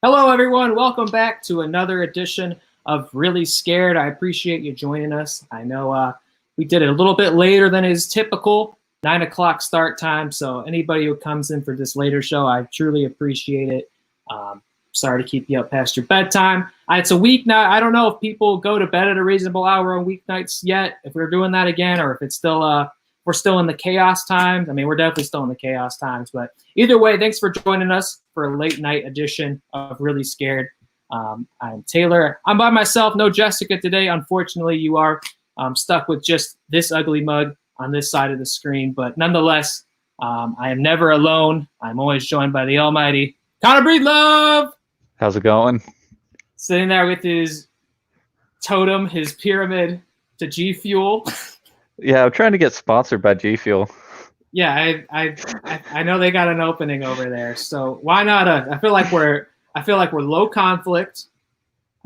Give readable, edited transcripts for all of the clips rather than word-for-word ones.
Hello, everyone. Welcome back to another edition of Reely Scared. I appreciate you joining us. I know we did it a little bit later than is typical, 9 o'clock start time. So anybody who comes in for this later show, I truly appreciate it. Sorry to keep you up past your bedtime. It's a weeknight. I don't know if people go to bed at a reasonable hour on weeknights yet, if we're doing that again, or if it's still we're still in the chaos times. I mean, we're definitely still in the chaos times. But either way, thanks for joining us for a late night edition of Reely Scared. I'm Taylor. I'm by myself. No Jessica today. Unfortunately, you are stuck with just this ugly mug on this side of the screen. But nonetheless, I am never alone. I'm always joined by the almighty Connor Breedlove. How's it going? Sitting there with his totem, his pyramid to G Fuel. Yeah, I'm trying to get sponsored by G Fuel. Yeah, I know they got an opening over there, so why not? I feel like we're low conflict.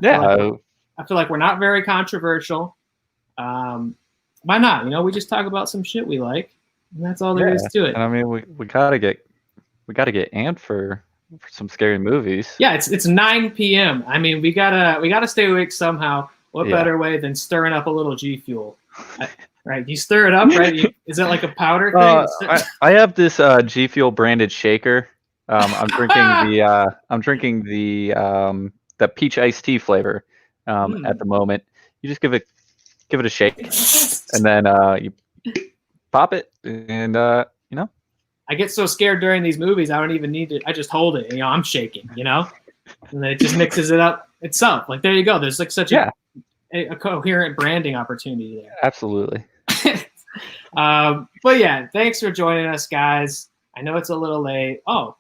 Yeah, I feel like we're not very controversial. Why not? You know, we just talk about some shit we like, and that's all there is to it. And I mean, we gotta get amped for some scary movies. Yeah, it's 9 p.m. I mean, we gotta stay awake somehow. What better way than stirring up a little G Fuel? Right, you stir it up, right? Is that like a powder thing? I have this G Fuel branded shaker. I'm drinking the peach iced tea flavor at the moment. You just give it a shake, and then you pop it, and you know. I get so scared during these movies, I don't even need to. I just hold it. You know, I'm shaking. You know, and then it just mixes it up itself. Like there you go. There's like such a coherent branding opportunity there. Absolutely. But yeah, thanks for joining us, guys. I know it's a little late. Oh,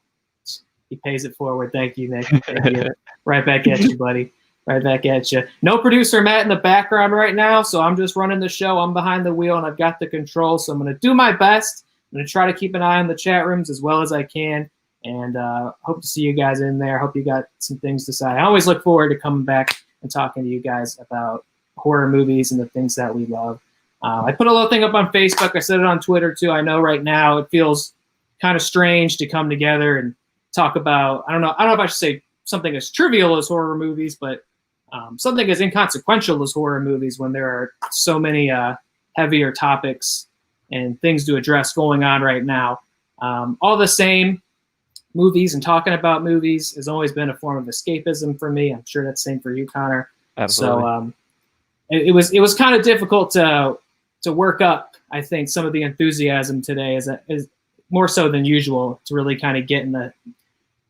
he pays it forward. Thank you, Nick. Thank you. Right back at you, buddy. Right back at you. No producer Matt in the background right now, so I'm just running the show. I'm behind the wheel, and I've got the control, so I'm going to do my best. I'm going to try to keep an eye on the chat rooms as well as I can, and hope to see you guys in there. Hope you got some things to say. I always look forward to coming back and talking to you guys about horror movies and the things that we love. I put a little thing up on Facebook. I said it on Twitter too. I know right now it feels kind of strange to come together and talk about, I don't know if I should say something as trivial as horror movies, but something as inconsequential as horror movies when there are so many heavier topics and things to address going on right now. All the same, movies and talking about movies has always been a form of escapism for me. I'm sure that's the same for you, Connor. Absolutely. So it was kind of difficult to work up, I think, some of the enthusiasm today is more so than usual to really kind of get in the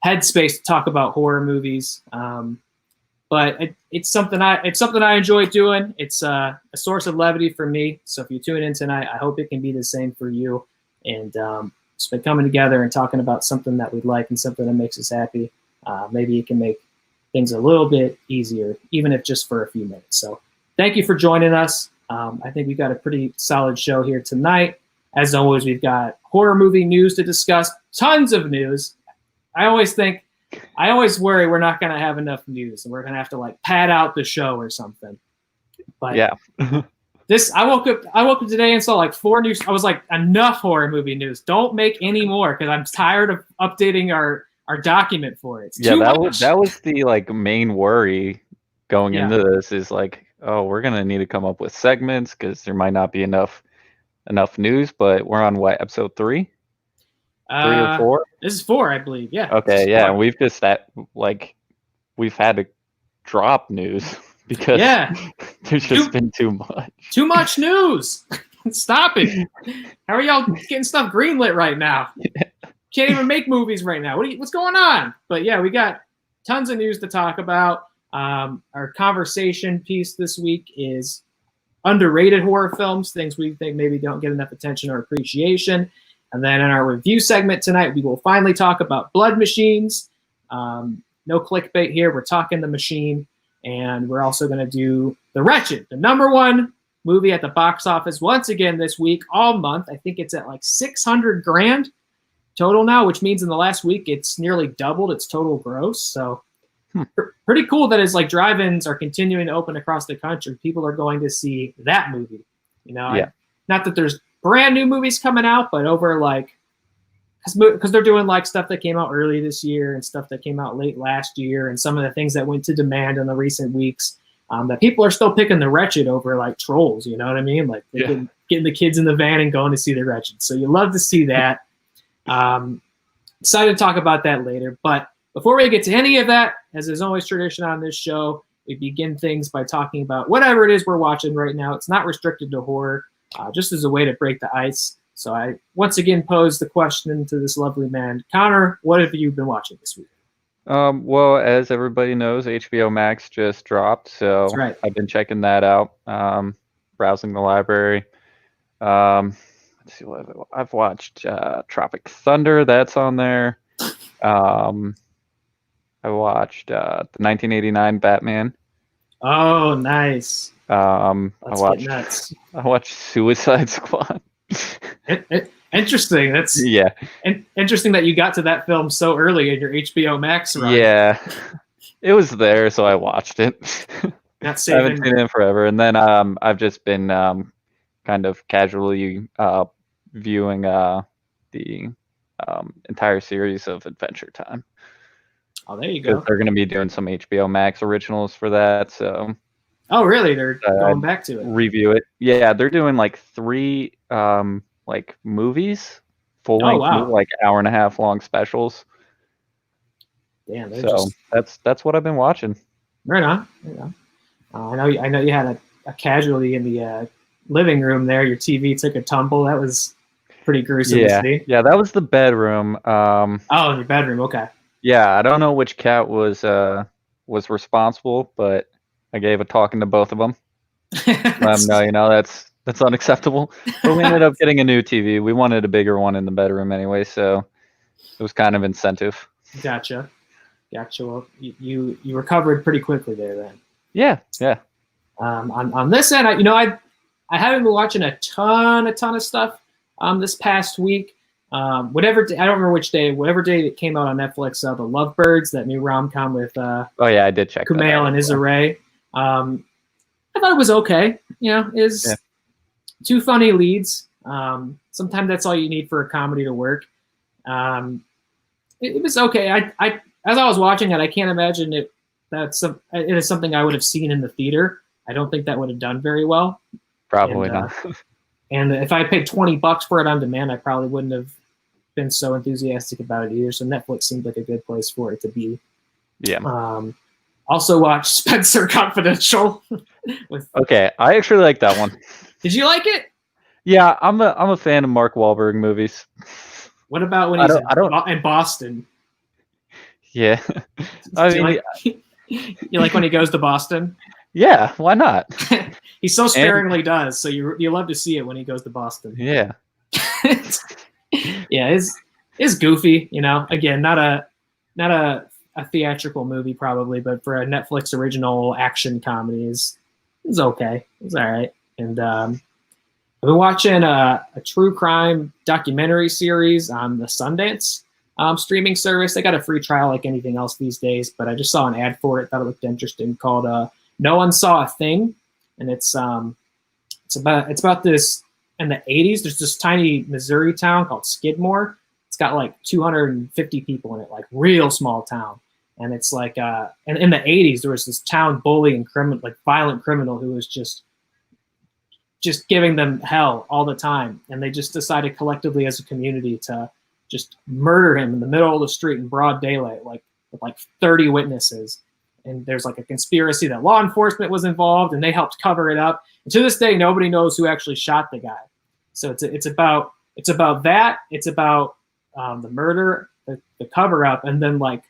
headspace to talk about horror movies. But it's something I enjoy doing. It's a source of levity for me. So if you tune in tonight, I hope it can be the same for you. And just been coming together and talking about something that we like and something that makes us happy. Maybe it can make things a little bit easier, even if just for a few minutes. So thank you for joining us. I think we've got a pretty solid show here tonight. As always, we've got horror movie news to discuss, tons of news. I always worry we're not going to have enough news and we're going to have to like pad out the show or something. But yeah. I woke up today and saw like 4 news. I was like, enough horror movie news. Don't make any more because I'm tired of updating our document for it. That was the like main worry going into this is like, oh, we're gonna need to come up with segments because there might not be enough news. But we're on what, episode 3? 3 or 4? This is 4, I believe. Yeah. Okay, yeah, and we've just we've had to drop news because there's just been too much. Too much news. Stop it. How are y'all getting stuff greenlit right now? Can't even make movies right now. What's going on? But yeah, we got tons of news to talk about. Our conversation piece this week is underrated horror films, things we think maybe don't get enough attention or appreciation. And then in our review segment tonight, we will finally talk about Blood Machines. No clickbait here. We're talking The Machine. And we're also going to do The Wretched, the #1 movie at the box office once again this week, all month. I think it's at like $600,000 total now, which means in the last week it's nearly doubled its total gross. So pretty cool that it's like drive-ins are continuing to open across the country. People are going to see that movie. You know, not that there's brand new movies coming out, but over like because they're doing like stuff that came out early this year and stuff that came out late last year, and some of the things that went to demand in the recent weeks. That people are still picking the Wretched over like Trolls, you know what I mean? Like getting the kids in the van and going to see the Wretched. So you love to see that. Excited to talk about that later. But before we get to any of that, as is always tradition on this show, we begin things by talking about whatever it is we're watching right now. It's not restricted to horror, just as a way to break the ice. So I once again pose the question to this lovely man. Connor, what have you been watching this week? Well, as everybody knows, HBO Max just dropped, so That's right. I've been checking that out, browsing the library. Let's see what I've watched. Tropic Thunder, that's on there. I watched the 1989 Batman. Oh, nice. Let's get nuts. I watched Suicide Squad. Interesting. That's interesting that you got to that film so early in your HBO Max run. Yeah, it was there, so I watched it. Not I haven't seen it in forever, and then I've just been kind of casually viewing the entire series of Adventure Time. Oh, there you go. They're going to be doing some HBO Max originals for that, so. Oh, really? They're going back to it. Review it. Yeah, they're doing like 3 like movies, full length, like hour and a half long specials. Damn. So that's what I've been watching. Right on. I know you had a casualty in the living room there. Your TV took a tumble. That was pretty gruesome to see. Yeah, that was the bedroom. In your bedroom. Okay. Yeah, I don't know which cat was responsible, but I gave a talking to both of them. No, that's unacceptable. But we ended up getting a new TV. We wanted a bigger one in the bedroom anyway, so it was kind of incentive. Gotcha. Well, you recovered pretty quickly there then. Yeah. On this end, I haven't been watching a ton of stuff this past week. I don't remember which day, whatever day that came out on Netflix, the Lovebirds, that new rom-com with I did check Kumail and Issa Rae. I thought it was okay. Is 2 funny leads. Sometimes that's all you need for a comedy to work. It was okay. I as I was watching it, I can't imagine it is something I would have seen in the theater. I don't think that would have done very well. Probably not. And if I paid $20 for it on demand, I probably wouldn't have been so enthusiastic about it either. So Netflix seemed like a good place for it to be. Yeah. Also watched Spencer Confidential. Okay, I actually like that one. Did you like it? Yeah, I'm a fan of Mark Wahlberg movies. What about when he's in Boston? Yeah. You like when he goes to Boston? Yeah, why not? He so sparingly does, so you love to see it when he goes to Boston. Yeah. Yeah, it's goofy, Again, not a theatrical movie probably, but for a Netflix original action comedy is okay. It's all right. And I've been watching a true crime documentary series on the Sundance streaming service. They got a free trial like anything else these days, but I just saw an ad for it. Thought it looked interesting. Called No One Saw a Thing, and it's about this in the 80s. There's this tiny Missouri town called Skidmore. It's got like 250 people in it, like real small town. And it's like, and in the 80s, there was this town bully and violent criminal who was just giving them hell all the time. And they just decided collectively as a community to just murder him in the middle of the street in broad daylight, with 30 witnesses. And there's like a conspiracy that law enforcement was involved, and they helped cover it up. And to this day, nobody knows who actually shot the guy. So it's about that. It's about the murder, the cover up, and then like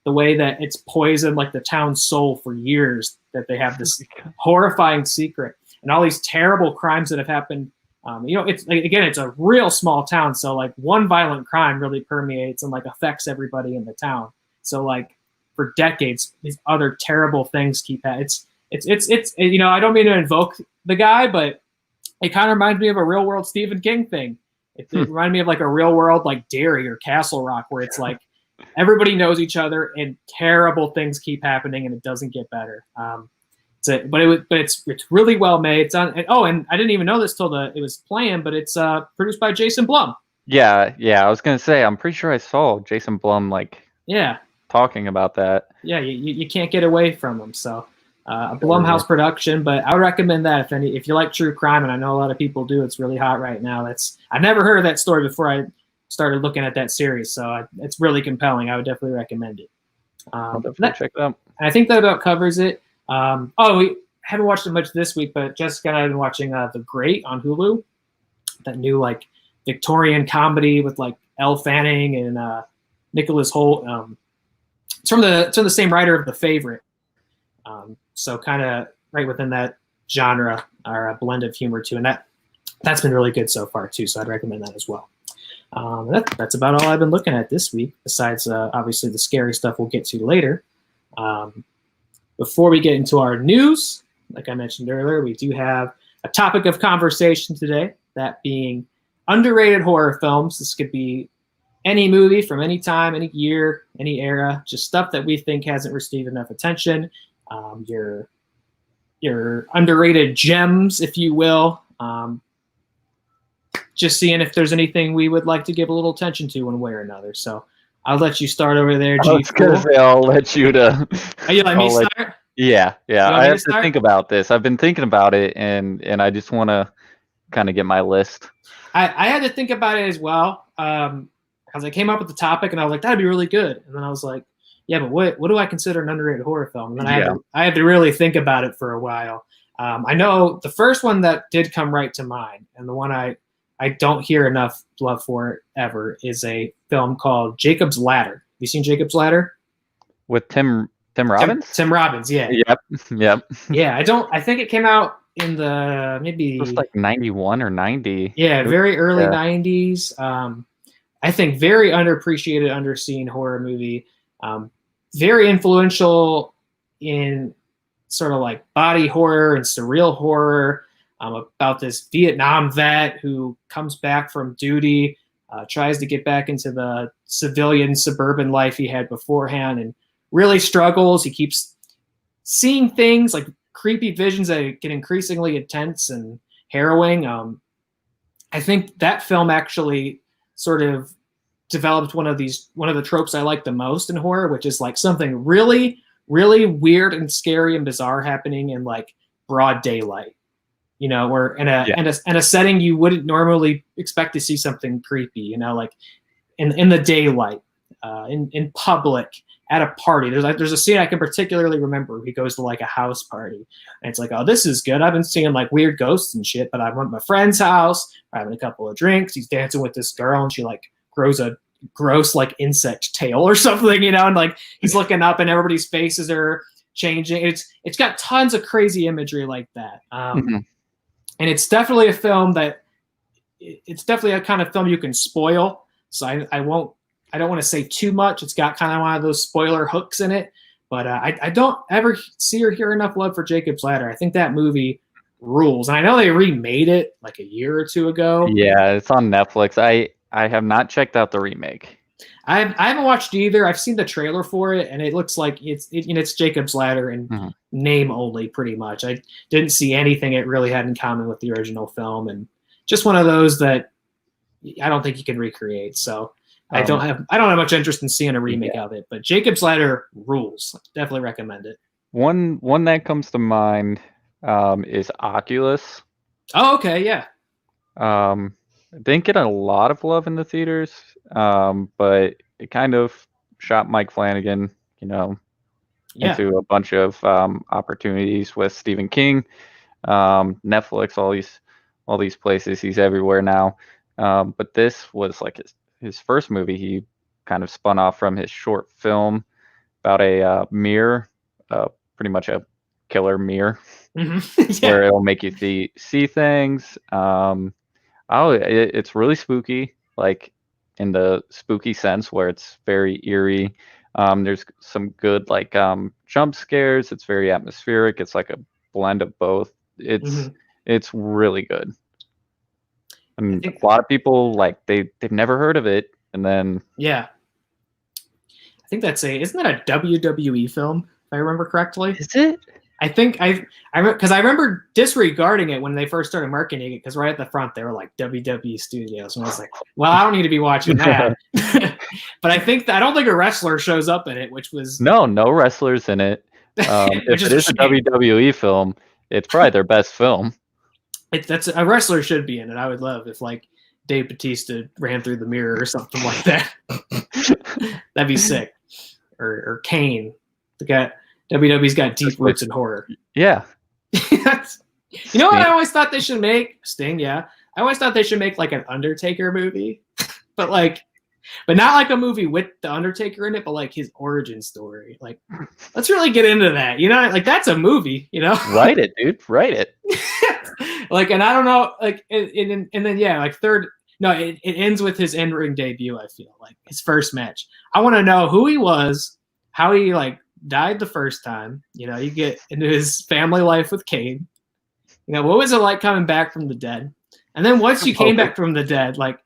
the way that it's poisoned like the town's soul for years, that they have this horrifying secret and all these terrible crimes that have happened. It's like, again, it's a real small town. So like one violent crime really permeates and like affects everybody in the town. So like for decades, these other terrible things keep happening. It's I don't mean to invoke the guy, but it kind of reminds me of a real world Stephen King thing. It reminded me of like a real world like Derry or Castle Rock, where it's like everybody knows each other and terrible things keep happening and it doesn't get better. It's really well made. It's on. And I didn't even know this till it was playing, but it's produced by Jason Blum, Yeah, I was gonna say, I'm pretty sure I saw Jason Blum Yeah, talking about that. yeah, you can't get away from them. So a Totally. Blumhouse production, but I would recommend that if you like true crime, and I know a lot of people do. It's really hot right now. I've never heard of that story before I started looking at that series, so it's really compelling. I would definitely recommend it. I'll definitely check it out. I think that about covers it. We haven't watched it much this week, but Jessica and I have been watching The Great on Hulu, that new Victorian comedy with Elle Fanning and Nicholas Hoult. It's from the same writer of The Favorite, so kind of right within that genre, or a blend of humor too, and that's been really good so far too. So I'd recommend that as well. That's about all I've been looking at this week, besides obviously the scary stuff we'll get to later. Before we get into our news, like I mentioned earlier, we do have a topic of conversation today, that being underrated horror films. This could be any movie from any time, any year, any era, just stuff that we think hasn't received enough attention. Your underrated gems, if you will. Just seeing if there's anything we would like to give a little attention to one way or another. So I'll let you start over there, G. I was gonna say, I'll let you to. Oh, you let me start? Yeah. I have to start? think about this. I've been thinking about it, and I just want to kind of get my list. I had to think about it as well, because I came up with the topic, and I was like, that'd be really good. And then I was like, yeah, but what do I consider an underrated horror film? And then I had to really think about it for a while. I know the first one that did come right to mind, and the one I don't hear enough love for it ever, is a film called Jacob's Ladder. Have you seen Jacob's Ladder? With Tim Robbins? Tim Robbins, yeah. Yep. Yeah, I think it came out in the maybe it was 91 or 90. Yeah, very early 90s. I think very underappreciated, underseen horror movie. Very influential in sort of body horror and surreal horror, about this Vietnam vet who comes back from duty, tries to get back into the civilian suburban life he had beforehand, and really struggles. He keeps seeing things like creepy visions that get increasingly intense and harrowing. I think that film actually sort of developed one of the tropes I like the most in horror, which is something really, really weird and scary and bizarre happening in broad daylight. Or in a setting you wouldn't normally expect to see something creepy. In the daylight, in public, at a party. There's a scene I can particularly remember. He goes to a house party, and it's oh, this is good. I've been seeing weird ghosts and shit, but I went to my friend's house. We're having a couple of drinks. He's dancing with this girl, and she grows a gross insect tail or something, and he's looking up, and everybody's faces are changing. It's got tons of crazy imagery like that. And it's definitely a film it's definitely a kind of film you can spoil. So I don't want to say too much. It's got kind of one of those spoiler hooks in it, but I don't ever see or hear enough love for Jacob's Ladder. I think that movie rules. And I know they remade it a year or two ago. Yeah, it's on Netflix. I have not checked out the remake. I haven't watched either. I've seen the trailer for it, and it looks like it's Jacob's Ladder in name only, pretty much. I didn't see anything it really had in common with the original film, and just one of those that I don't think you can recreate. So I don't have much interest in seeing a remake of it. But Jacob's Ladder rules. Definitely recommend it. One that comes to mind is Oculus. Oh, okay, yeah. Didn't get a lot of love in the theaters, but it kind of shot Mike Flanagan, into a bunch of opportunities with Stephen King, Netflix, all these places. He's everywhere now. But this was his first movie. He kind of spun off from his short film about a mirror, pretty much a killer mirror, where it'll make you see things. It's really spooky, in the spooky sense, where it's very eerie. There's some good jump scares. It's very atmospheric. It's a blend of both. It's really good. And a lot of people they've never heard of it, and then I think isn't that a WWE film, if I remember correctly? Is it? I think because I remember disregarding it when they first started marketing it, because right at the front they were like WWE Studios, and I was like, well, I don't need to be watching that. But I don't think a wrestler shows up in it, which was no wrestlers in it. If it is a WWE film, it's probably their best film. That's a wrestler should be in it. I would love if like Dave Bautista ran through the mirror or something like that. That'd be sick. Or Kane. WWE's got deep roots in horror. Yeah. You know what I always thought they should make? Sting, yeah. I always thought they should make like an Undertaker movie. But not like a movie with the Undertaker in it, but like his origin story. Like, let's really get into that. You know, like that's a movie, you know? Write it, dude. Write it. Like, and I don't know, like, and then, yeah, like it ends with his in-ring debut, I feel like his first match. I want to know who he was, how he like died the first time. You know, you get into his family life with Kane. You know, what was it like coming back from the dead? And then once you came back from the dead, like,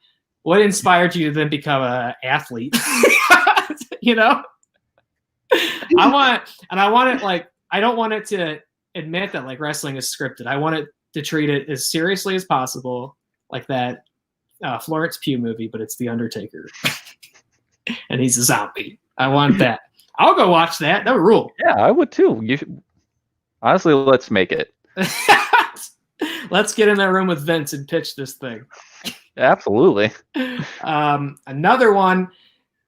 what inspired you to then become an athlete? You know, I want it like, I don't want it to admit that like wrestling is scripted. I want it to treat it as seriously as possible, like that Florence Pugh movie, but it's the Undertaker, and he's a zombie. I want that. I'll go watch that. That would rule. Yeah, I would too. You should... Honestly, let's make it. Let's get in that room with Vince and pitch this thing. Absolutely. Another one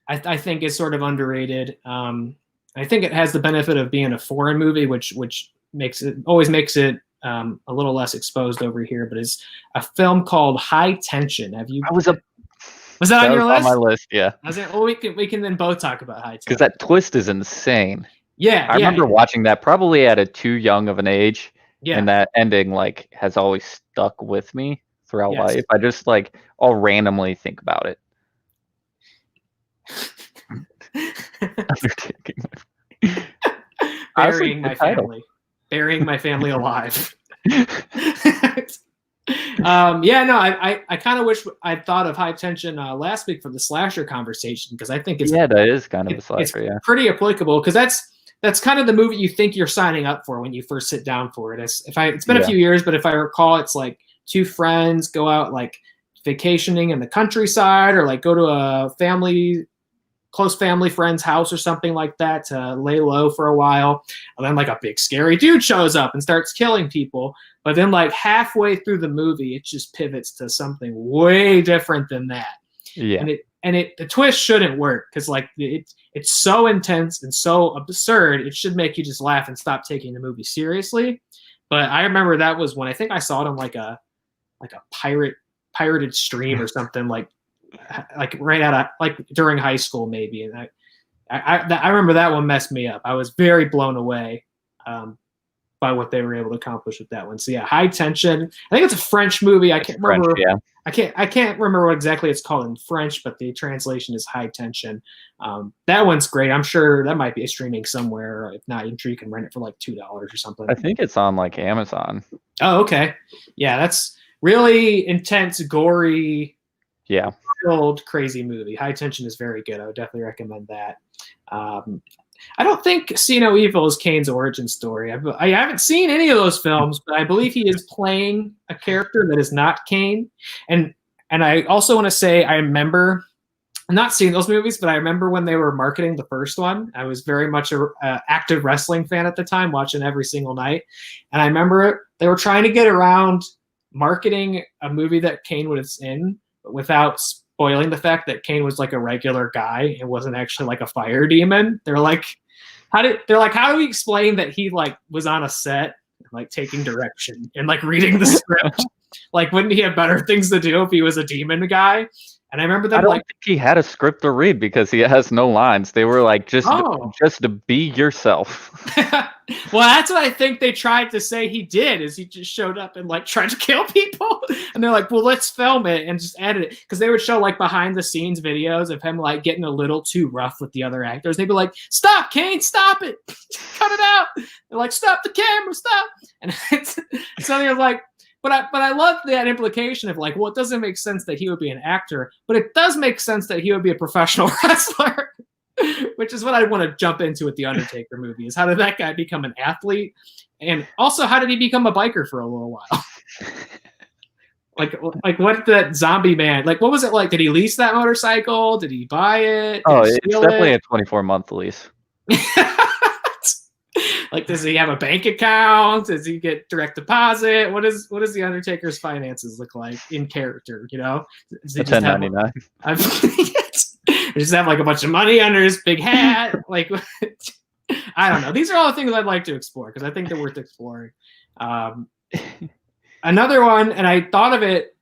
I think is sort of underrated. I think it has the benefit of being a foreign movie, which always makes it a little less exposed over here. But it's a film called High Tension. Have you? Was that on your list? On my list, yeah. We can then both talk about High Tension because that twist is insane. Yeah, I remember watching that probably at a too young of an age. Yeah. And that ending like has always stuck with me throughout life. I just like I'll randomly think about it. Burying my family alive. I kind of wish I'd thought of High Tension last week for the slasher conversation, because I think that is kind of a slasher. Yeah, pretty applicable, because that's kind of the movie you think you're signing up for when you first sit down for it. It's been a few years, but if I recall, it's like two friends go out like vacationing in the countryside, or like go to a close family friend's house or something like that to lay low for a while. And then like a big scary dude shows up and starts killing people. But then like halfway through the movie, it just pivots to something way different than that. Yeah. And the twist shouldn't work, because like it's so intense and so absurd. It should make you just laugh and stop taking the movie seriously. But I remember that was when I think I saw it on like a pirated stream or something, like right out of like during high school maybe. And I remember that one messed me up. I was very blown away by what they were able to accomplish with that one. So yeah, High Tension. I think it's a French movie. I can't remember. Yeah. I can't remember what exactly it's called in French, but the translation is High Tension. That one's great. I'm sure that might be streaming somewhere. If not, I'm sure you can rent it for like $2 or something. I think it's on like Amazon. Oh, okay. Yeah, that's really intense, gory, old, crazy movie. High Tension is very good. I would definitely recommend that. I don't think See No Evil is Kane's origin story. I haven't seen any of those films, but I believe he is playing a character that is not Kane. And I also want to say I remember, I'm not seeing those movies, but I remember when they were marketing the first one. I was very much a active wrestling fan at the time, watching every single night. And I remember they were trying to get around marketing a movie that Kane was in, but without spoiling the fact that Kane was like a regular guy and wasn't actually like a fire demon. They're like, how do we explain that he like was on a set, like taking direction and like reading the script? Like, wouldn't he have better things to do if he was a demon guy? And I remember that. I don't think he had a script to read, because he has no lines. They were like, just to be yourself. Well, that's what I think they tried to say he did, is he just showed up and like tried to kill people. And they're like, well, let's film it and just edit it. Because they would show like behind the scenes videos of him like getting a little too rough with the other actors. They'd be like, stop, Kane, stop it. Cut it out. They're like, stop the camera, stop. And so they're like, But I love that implication of like, well, it doesn't make sense that he would be an actor, but it does make sense that he would be a professional wrestler, which is what I want to jump into with the Undertaker movie, is how did that guy become an athlete? And also, how did he become a biker for a little while? like what that zombie man? Like, what was it like? Did he lease that motorcycle? Did he buy it? Did he it's steal definitely it? a 24-month lease. Like, does he have a bank account? Does he get direct deposit? What does the Undertaker's finances look like in character? You know, does he A 1099. Just have like a bunch of money under his big hat? Like, I don't know. These are all the things I'd like to explore because I think they're worth exploring. Another one, and I thought of it,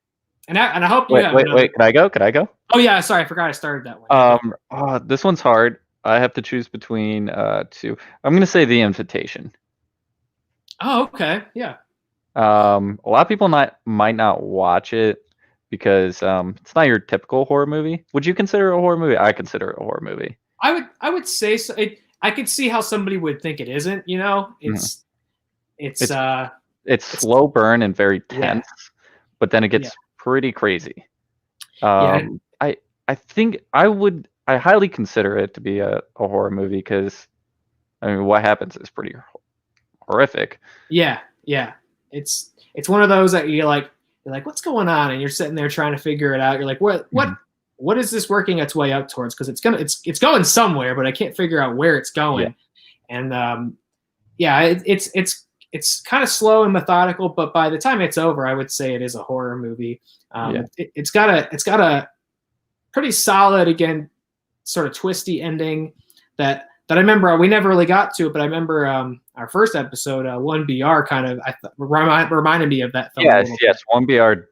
and I hope you have. Wait. Can I go? Oh yeah, sorry, I forgot I started that one. This one's hard. I have to choose between two. I'm gonna say The Invitation. Oh, okay, yeah. A lot of people might not watch it because it's not your typical horror movie. Would you consider it a horror movie? I consider it a horror movie. I would say so. I could see how somebody would think it isn't. You know, it's slow burn and very tense, but then it gets pretty crazy. I think I highly consider it to be a horror movie because, I mean, what happens is pretty horrific. Yeah. It's one of those that you're like, what's going on? And you're sitting there trying to figure it out. You're like, what is this working its way up towards? Because it's going somewhere, but I can't figure out where it's going. Yeah. And it's kind of slow and methodical, but by the time it's over, I would say it is a horror movie. It's got a pretty solid, again, sort of twisty ending that I remember. We never really got to it, but I remember our first episode, 1BR, kind of reminded me of that film. Yes, 1BR.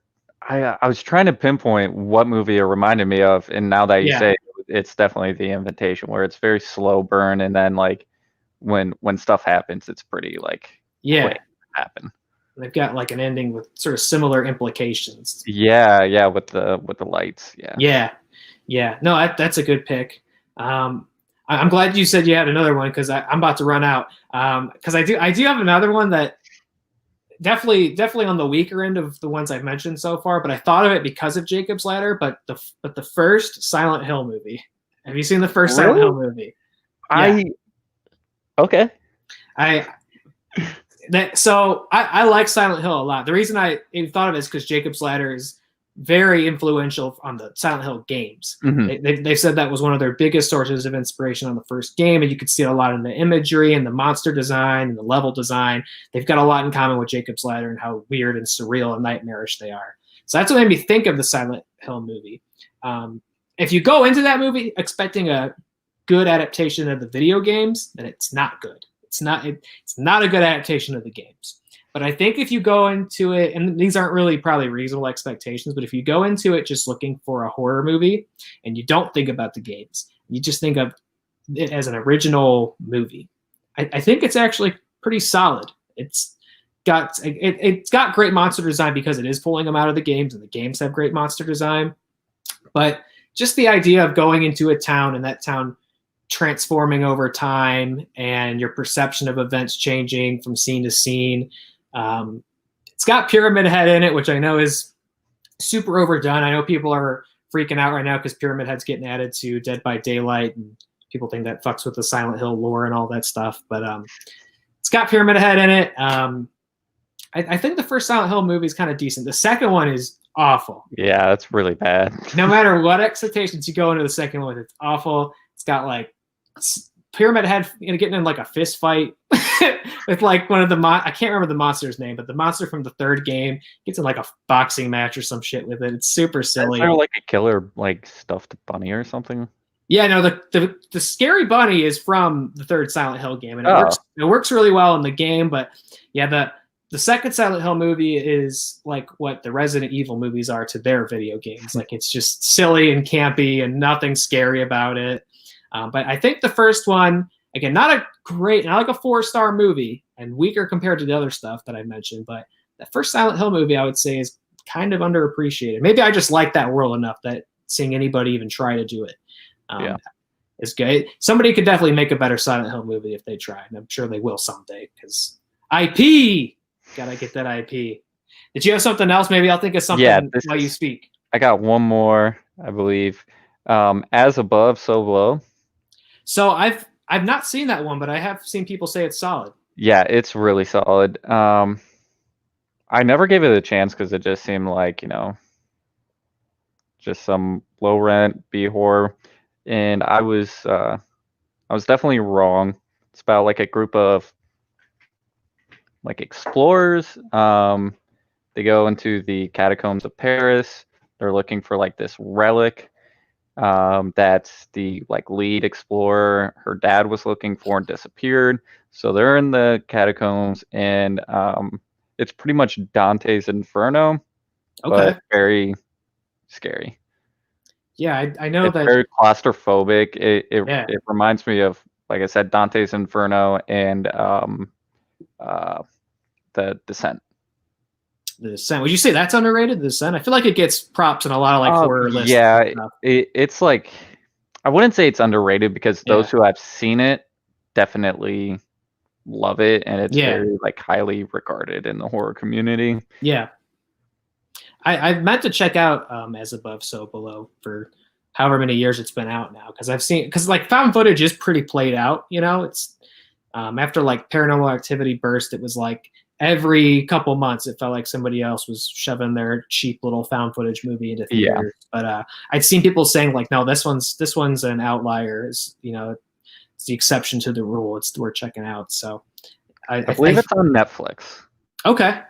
I was trying to pinpoint what movie it reminded me of, and now that you say it, it's definitely The Invitation, where it's very slow burn, and then like when stuff happens, it's pretty like quick to happen. They've got like an ending with sort of similar implications. Yeah, with the lights. Yeah. No, that's a good pick. I'm glad you said you had another one because I'm about to run out. Because I do have another one that definitely on the weaker end of the ones I've mentioned so far. But I thought of it because of Jacob's Ladder. But the first Silent Hill movie. Have you seen the first Silent Hill movie? Okay. I like Silent Hill a lot. The reason I thought of it is because Jacob's Ladder is very influential on the Silent Hill games. Mm-hmm. They said that was one of their biggest sources of inspiration on the first game, and you could see it a lot in the imagery and the monster design and the level design. They've got a lot in common with Jacob's Ladder and how weird and surreal and nightmarish they are. So that's what made me think of the Silent Hill movie. If you go into that movie expecting a good adaptation of the video games, then it's not good. It's not a good adaptation of the games. But I think if you go into it, and these aren't really probably reasonable expectations, but if you go into it just looking for a horror movie and you don't think about the games, you just think of it as an original movie, I think it's actually pretty solid. It's got great monster design because it is pulling them out of the games, and the games have great monster design. But just the idea of going into a town and that town transforming over time and your perception of events changing from scene to scene. It's got Pyramid Head in it, which I know is super overdone. I know people are freaking out right now because Pyramid Head's getting added to Dead by Daylight, and people think that fucks with the Silent Hill lore and all that stuff. But it's got Pyramid Head in it. I think the first Silent Hill movie is kind of decent. The second one is awful. Yeah, that's really bad. No matter what expectations you go into the second one, it's awful. It's got like Pyramid Head getting in like a fist fight with like one of the I can't remember the monster's name, but the monster from the third game gets in like a boxing match or some shit with it. It's super silly. Is there like a killer like stuffed bunny or something? Yeah, no, the scary bunny is from the third Silent Hill game, and it works really well in the game. But yeah, the second Silent Hill movie is like what the Resident Evil movies are to their video games. Like, it's just silly and campy and nothing scary about it. But I think the first one, again, not like a 4-star movie and weaker compared to the other stuff that I mentioned, but the first Silent Hill movie I would say is kind of underappreciated. Maybe I just like that world enough that seeing anybody even try to do it is good. Somebody could definitely make a better Silent Hill movie if they tried, and I'm sure they will someday, because IP! Gotta get that IP. Did you have something else? Maybe I'll think of something while you speak. I got one more, I believe. As Above, So Below. So I've not seen that one, but I have seen people say it's solid. Yeah, it's really solid. I never gave it a chance because it just seemed like, just some low rent B horror, and I was definitely wrong. It's about like a group of like explorers. They go into the catacombs of Paris. They're looking for like this relic that's the like lead explorer her dad was looking for and disappeared. So they're in the catacombs, and it's pretty much Dante's Inferno, Okay. but very scary. Yeah, I know It's that. very claustrophobic. Yeah, It reminds me of, like I said, Dante's Inferno and uh, the Descent. The Descent. Would you say that's underrated? The Descent. I feel like it gets props in a lot of like horror lists. Yeah, And stuff. it's like, I wouldn't say it's underrated because Yeah. those who have seen it definitely love it, and it's Yeah. very like highly regarded in the horror community. Yeah. I meant to check out As Above, So Below for however many years it's been out now, because like found footage is pretty played out. It's after like Paranormal Activity burst, it was like every couple months it felt like somebody else was shoving their cheap little found footage movie into theaters. But I'd seen people saying like, no, this one's an outlier. It's the exception to the rule. It's worth checking out. So I believe it's on Netflix. Okay.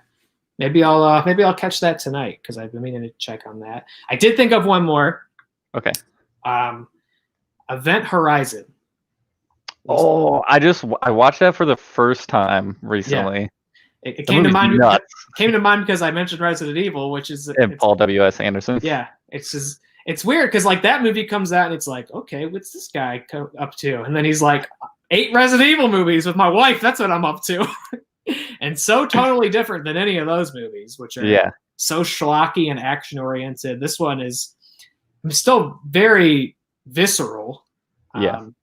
Maybe I'll catch that tonight because I've been meaning to check on that. I did think of one more. Okay. Event Horizon. Oh, I watched that for the first time recently. Yeah. It came to mind. Came to mind because I mentioned Resident Evil, which is and Paul W.S. Anderson. Yeah, it's weird because like that movie comes out and it's like, okay, what's this guy up to? And then he's like, 8 Resident Evil movies with my wife. That's what I'm up to. And so totally different than any of those movies, which are so schlocky and action oriented. This one is still very visceral. And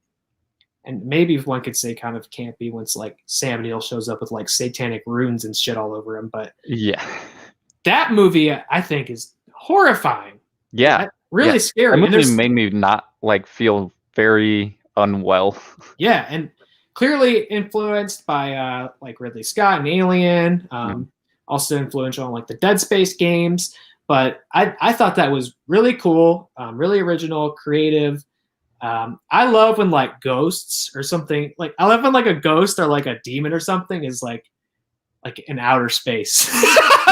maybe one could say kind of campy once like Sam Neill shows up with like satanic runes and shit all over him. But that movie I think is horrifying. Yeah. Really scary. That movie made me not like feel very unwell. Yeah, and clearly influenced by like Ridley Scott and Alien, also influential on like the Dead Space games. But I thought that was really cool, really original, creative. I love when like ghosts or something, like I love when like a ghost or like a demon or something is like in outer space.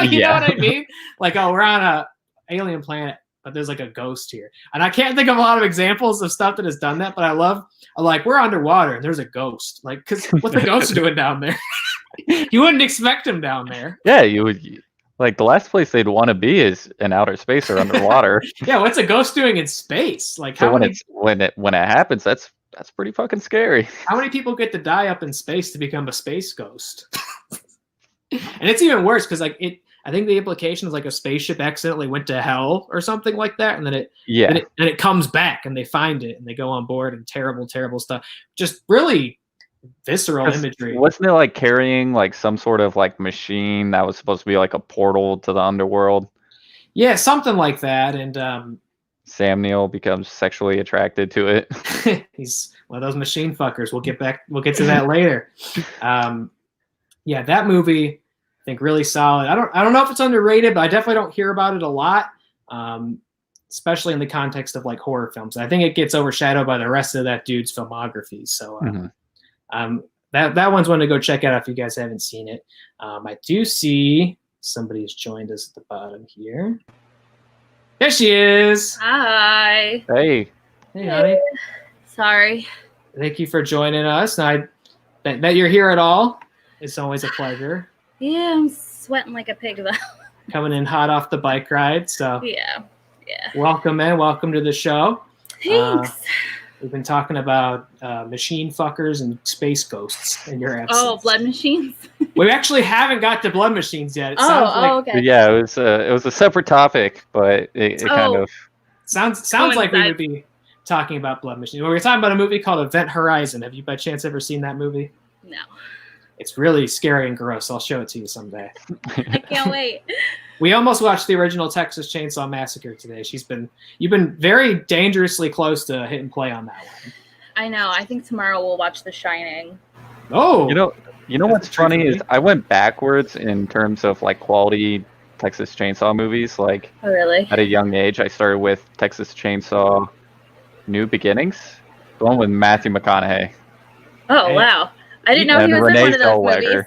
You know what I mean? Like, oh, we're on a alien planet, but there's like a ghost here. And I can't think of a lot of examples of stuff that has done that, but I love, like, we're underwater and there's a ghost. Like, because what's the ghost doing down there? You wouldn't expect him down there. Yeah, you would. Like, the last place they'd want to be is in outer space or underwater. Yeah, what's a ghost doing in space? Like, so when it happens, that's pretty fucking scary. How many people get to die up in space to become a space ghost? And it's even worse because like I think the implication is like a spaceship accidentally went to hell or something like that, and then it comes back and they find it and they go on board and terrible stuff. Just really visceral imagery. Wasn't it like carrying like some sort of like machine that was supposed to be like a portal to the underworld? Yeah, something like that. And Sam Neill becomes sexually attracted to it. He's one of those machine fuckers. We'll get to that later. Yeah, that movie I think really solid. I don't know if it's underrated, but I definitely don't hear about it a lot. Especially in the context of like horror films. I think it gets overshadowed by the rest of that dude's filmography. So that one's one to go check out if you guys haven't seen it. I do see somebody has joined us at the bottom here. There she is. Hi. Hey, honey. Sorry. Thank you for joining us. Now, that you're here at all, it's always a pleasure. Yeah, I'm sweating like a pig though. Coming in hot off the bike ride. So yeah. Welcome, man. Welcome to the show. Thanks. We've been talking about machine fuckers and space ghosts in your absence. Oh, blood machines. We actually haven't got to blood machines yet. Okay. Yeah, it was a separate topic, but it kind of sounds like we would be talking about blood machines. We were talking about a movie called Event Horizon. Have you by chance ever seen that movie? No. It's really scary and gross. I'll show it to you someday. I can't wait. We almost watched the original Texas Chainsaw Massacre today. You've been very dangerously close to hit and play on that one. I know. I think tomorrow we'll watch The Shining. Oh, You know what's That's a treat funny for is me. I went backwards in terms of like quality Texas Chainsaw movies. Like Oh, really? at a young age, I started with Texas Chainsaw New Beginnings, the one with Matthew McConaughey Oh, Hey. wow. I didn't know and he was in Renee one of those movies. Zellweger.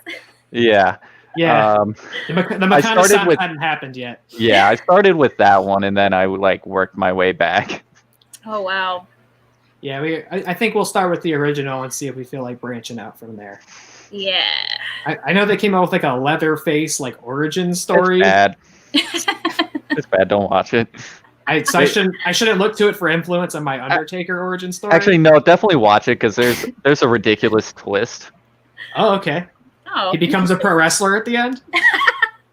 Yeah. yeah. Um, The I McConaughey started with hadn't happened yet. I started with that one, and then I like worked my way back. Oh, wow. Yeah, I think we'll start with the original and see if we feel like branching out from there. Yeah. I know they came out with like a Leatherface like origin story. It's bad. It's bad. Don't watch it. I shouldn't look to it for influence on my Undertaker origin story. Actually, no. Definitely watch it because there's a ridiculous twist. Oh, okay. Oh. He becomes a pro wrestler at the end.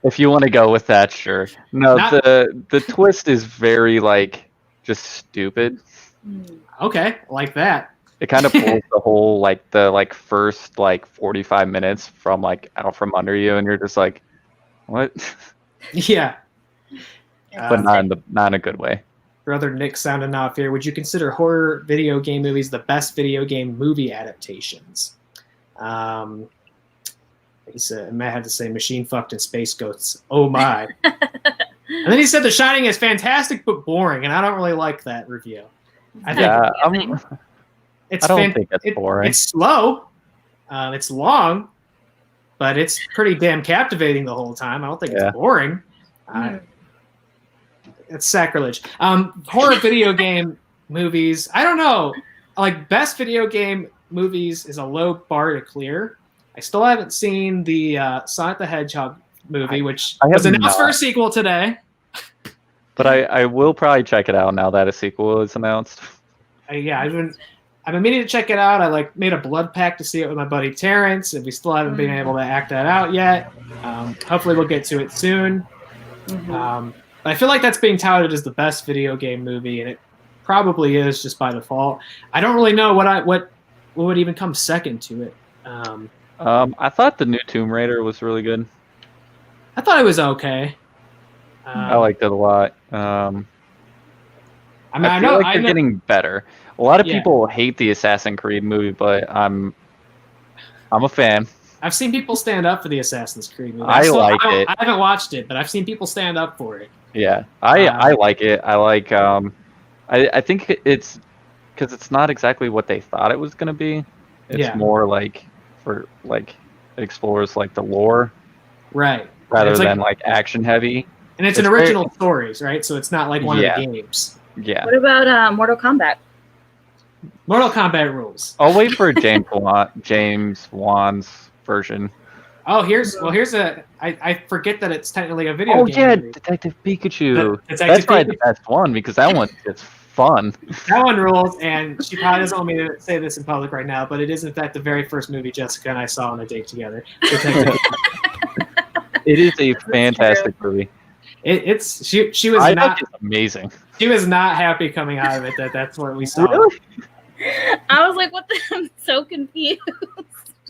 If you want to go with that, sure. No, Not- the twist is very like just stupid. Hmm. Okay, like that. It kind of pulls the whole the first 45 minutes from out from under you, and you're just like, what? Yeah. But not in a good way. Brother Nick sounding off here. Would you consider horror video game movies the best video game movie adaptations? He said Matt had to say machine fucked and space ghosts. Oh my. And then he said The Shining is fantastic but boring, and I don't really like that review. I think Yeah, it's I don't think that's boring. It's slow, it's long, but it's pretty damn captivating the whole time. I don't think Yeah. it's boring. Hmm. It's sacrilege. Horror video game movies. I don't know. Like best video game movies is a low bar to clear. I still haven't seen the Sonic the Hedgehog movie, which I have was announced for not. a sequel today. But I will probably check it out now that a sequel is announced. Yeah, I've been meaning to check it out. I made a blood pact to see it with my buddy Terrence, and we still haven't been able to act that out yet. Hopefully, we'll get to it soon. Mhm. But I feel like that's being touted as the best video game movie, and it probably is just by default. I don't really know what would even come second to it. I thought the new Tomb Raider was really good. I thought it was okay. I liked it a lot. I mean, I I feel know like they're getting better. A lot of Yeah. people hate the Assassin's Creed movie, but I'm a fan. I've seen people stand up for the Assassin's Creed movie. I like it. I haven't watched it, but I've seen people stand up for it. Yeah, I like it. I like. I think it's because it's not exactly what they thought it was gonna be. It's Yeah. more like for it explores the lore Right. rather It's than action heavy. And it's an It's very- original stories, right? So it's not like one Yeah. of the games. Yeah, What about Mortal Kombat? Mortal Kombat rules. I'll wait for James Wan's version. Oh, here's I forget that it's technically a video Oh game yeah, movie. Detective Pikachu. Detective That's probably the Pikachu. best one because that one is fun. That one rules, and she probably doesn't want me to say this in public right now, but it is in fact the very first movie Jessica and I saw on a date together. Detective It is a fantastic movie. She was I not think it's amazing. she was not happy coming out of it that's what we saw. Really? I was like, what the? I'm so confused.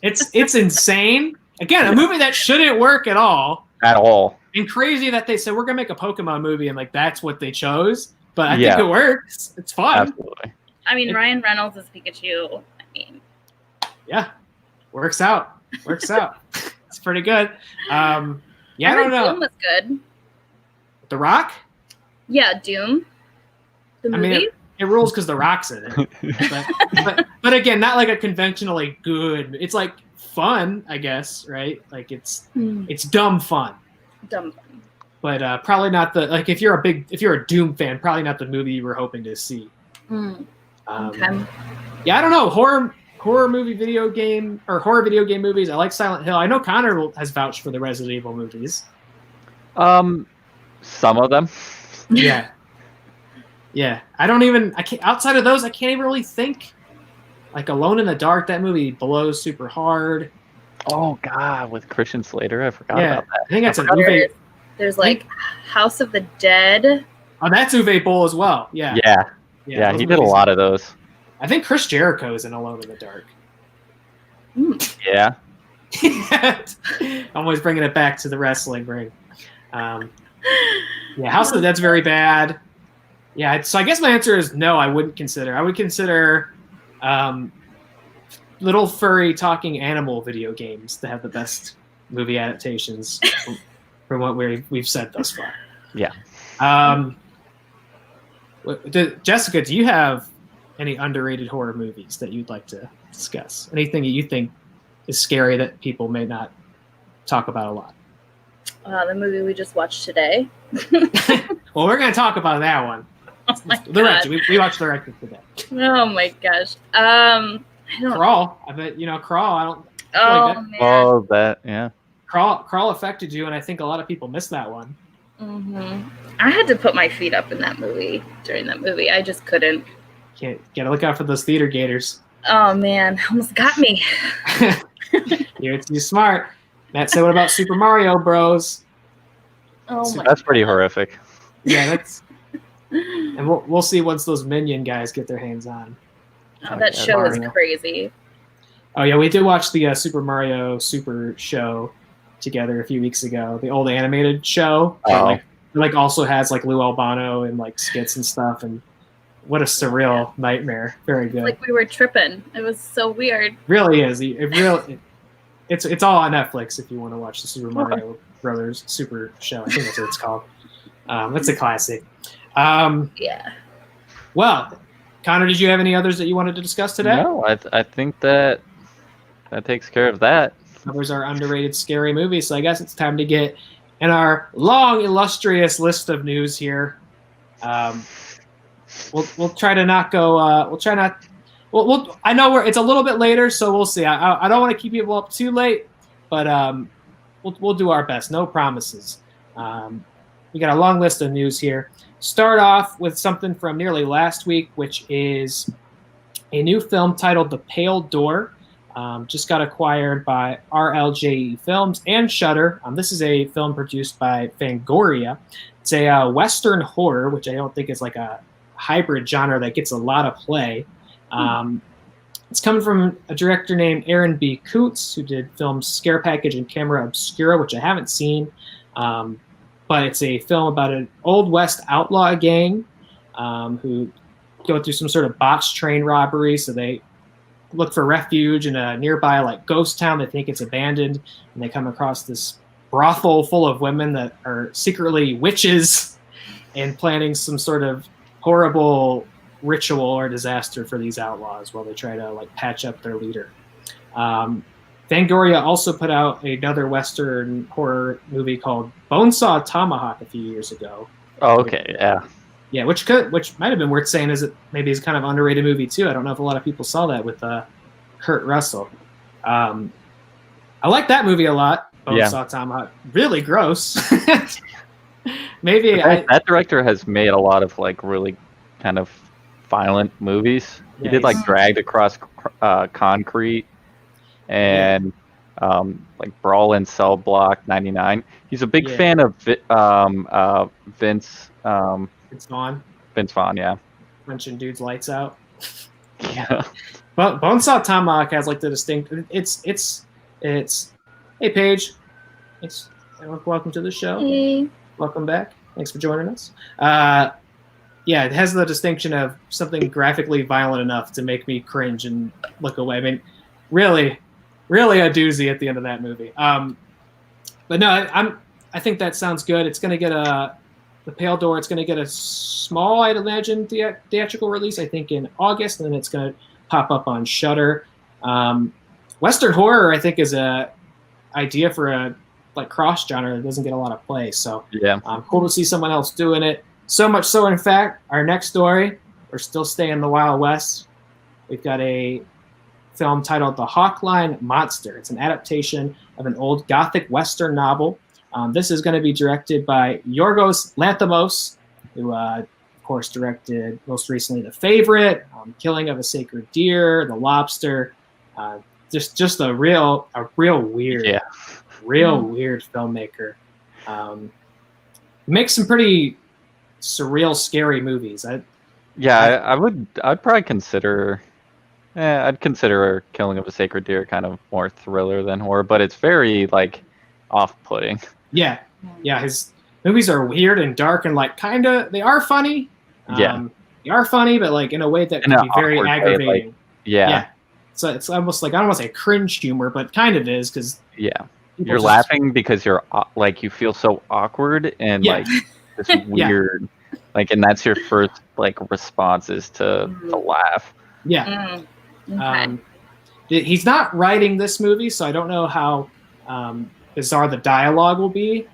It's insane. Again, a movie that shouldn't work at all. At all. And crazy that they said we're gonna make a Pokemon movie and that's what they chose. But I Yeah. think it works. It's fun. Absolutely. I mean, Ryan Reynolds is Pikachu. I mean, Yeah. Works out. Works out. It's pretty good. Yeah, I heard don't know. Doom was good. The Rock? Yeah, Doom. The I movie. mean, it rules because The Rock's in it. But again, not like a conventionally good. It's like fun, I guess, right? Like it's dumb fun. Dumb. But probably not the if you're a Doom fan, probably not the movie you were hoping to see. Okay. Yeah, I don't know. Horror video game movies. I like Silent Hill. I know Connor has vouched for the Resident Evil movies. Some of them. Yeah. Yeah. I can't outside of those, I can't even really think. Like Alone in the Dark, that movie blows super hard. Oh God, with Christian Slater, I forgot Yeah. about that. I think that's an Uwe. There's House of the Dead. Oh, that's Uwe Boll as well. Yeah. Yeah, those he did a movies- lot of those. I think Chris Jericho's in Alone in the Dark. Yeah. Always bringing it back to the wrestling ring. Yeah, House of the Dead's very bad. Yeah, so I guess my answer is no. I wouldn't consider. I would consider little furry talking animal video games that have the best movie adaptations from what we've said thus far. Yeah. Jessica, do you have any underrated horror movies that you'd like to discuss? Anything that you think is scary that people may not talk about a lot? The movie we just watched today. Well, we're going to talk about that one. Oh my The Wretched. We watched The Wretched today. Oh my gosh. I don't. Crawl. I bet Crawl. I don't. Oh like man. Oh, that, yeah. Crawl affected you, and I think a lot of people missed that one. Mm-hmm. I had to put my feet up in that movie during that movie. I just couldn't. Gotta look out for those theater gators. Oh man, almost got me. You're too smart. Matt said, "What about Super Mario Bros?" Oh my. That's pretty horrific. Yeah, that's. And we'll see once those Minion guys get their hands on. Oh, that show is Mario. crazy. Oh yeah, we did watch the Super Mario Super show together a few weeks ago. The old animated show. Oh. It like also has like Lou Albano and like skits and stuff. And what a surreal nightmare. Very good. Like we were tripping. It was so weird. Really is. It's all on Netflix if you want to watch the Super Mario Brothers Super show. I think that's what it's called. That's a classic. Yeah. Well, Connor, did you have any others that you wanted to discuss today? No, I think that takes care of that. Covers our underrated scary movies. So I guess it's time to get in our long, illustrious list of news here. We'll try to not go. We'll try not. We'll I know it's a little bit later, so we'll see. I don't want to keep people up too late, but we'll do our best. No promises. We got a long list of news here. Start off with something from nearly last week, which is a new film titled The Pale Door. Just got acquired by RLJE Films and Shudder. This is a film produced by Fangoria. It's a Western horror, which I don't think is like a hybrid genre that gets a lot of play. It's coming from a director named Aaron B. Coots, who did films Scare Package and Camera Obscura, which I haven't seen. But it's a film about an Old West outlaw gang who go through some sort of botched train robbery. So they look for refuge in a nearby like ghost town. They think it's abandoned, and they come across this brothel full of women that are secretly witches and planning some sort of horrible ritual or disaster for these outlaws while they try to like patch up their leader. Fangoria also put out another Western horror movie called Saw Tomahawk a few years ago. Oh, okay, yeah. Yeah, which might have been worth saying is it maybe is kind of underrated movie too. I don't know if a lot of people saw that with Kurt Russell. I like that movie a lot. Saw Tomahawk. Really gross. Maybe that director has made a lot of like really kind of violent movies. He did like Dragged Across Concrete and like Brawl in Cell Block 99. He's a big fan of Vince Vaughn. Vince Vaughn, yeah. Wrenching dudes' lights out. Yeah. But Bonesaw Tomahawk has like the distinct. It's. Hey Paige, thanks. Welcome to the show. Hey. Welcome back. Thanks for joining us. It has the distinction of something graphically violent enough to make me cringe and look away. I mean, really a doozy at the end of that movie. But no, I think that sounds good. It's going to get The Pale Door. It's going to get a small, I'd imagine, theatrical release, I think, in August, and then it's going to pop up on Shudder. Western horror, I think, is a idea for a like cross genre that doesn't get a lot of play. So yeah, cool to see someone else doing it. So much so, in fact, our next story, we're still staying in the Wild West. We've got a film titled The Hawkline Monster. It's an adaptation of an old Gothic Western novel. This is going to be directed by Yorgos Lanthimos, who, of course, directed most recently The Favorite, Killing of a Sacred Deer, The Lobster. Just a real weird, weird filmmaker. Makes some pretty surreal, scary movies. I'd probably consider. I'd consider Killing of a Sacred Deer kind of more thriller than horror, but it's very like off-putting. Yeah. His movies are weird and dark and like they are funny. They are funny, but like in a way that can be very aggravating. Like, yeah. So it's almost like, I don't want to say cringe humor, but kind of is, because Yeah. You're laughing because you're like, you feel so awkward and like this weird, like, and that's your first like response is to laugh. Yeah. Okay. He's not writing this movie, so I don't know how bizarre the dialogue will be.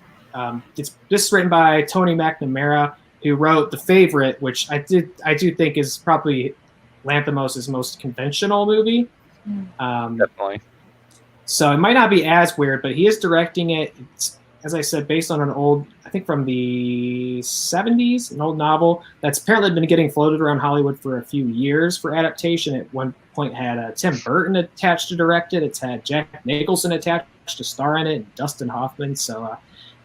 It's this is written by Tony McNamara, who wrote The Favorite, which I do think is probably Lanthimos' most conventional movie. Definitely. So it might not be as weird, but he is directing it. It's, as I said, based on an old, I think from the 70s, an old novel that's apparently been getting floated around Hollywood for a few years for adaptation. At one point had Tim Burton attached to direct it. It's had Jack Nicholson attached to star in it, and Dustin Hoffman. So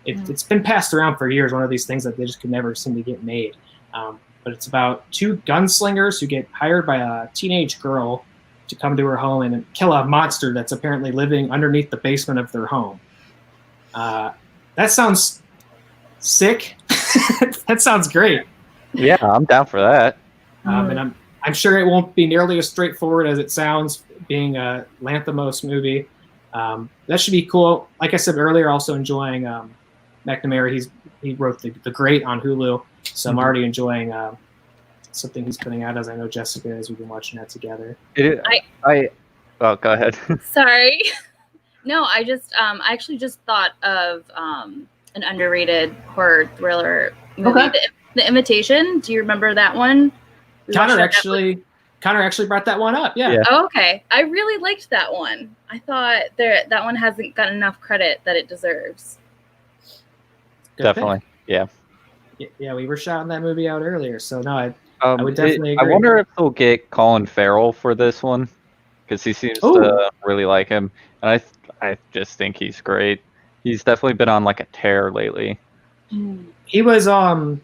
it's been passed around for years, one of these things that they just could never seem to get made. But it's about two gunslingers who get hired by a teenage girl to come to her home and kill a monster that's apparently living underneath the basement of their home. That sounds sick. That sounds great. Yeah, I'm down for that. And I'm sure it won't be nearly as straightforward as it sounds, being a Lanthimos movie. That should be cool. Like I said earlier, also enjoying McNamara. He wrote the Great on Hulu, so I'm already enjoying something he's putting out, as I know Jessica is. We've been watching that together. Oh, go ahead. Sorry. No, I actually just thought of an underrated horror thriller movie, Okay. The Imitation. Do you remember that one? Connor actually brought that one up. Yeah. Oh, okay. I really liked that one. I thought that one hasn't gotten enough credit that it deserves. Good Definitely. pick. Yeah. Yeah, we were shouting that movie out earlier, so no, I would definitely agree. I wonder if they'll get Colin Farrell for this one, because he seems to really like him, and I just think he's great. He's definitely been on like a tear lately. He was let's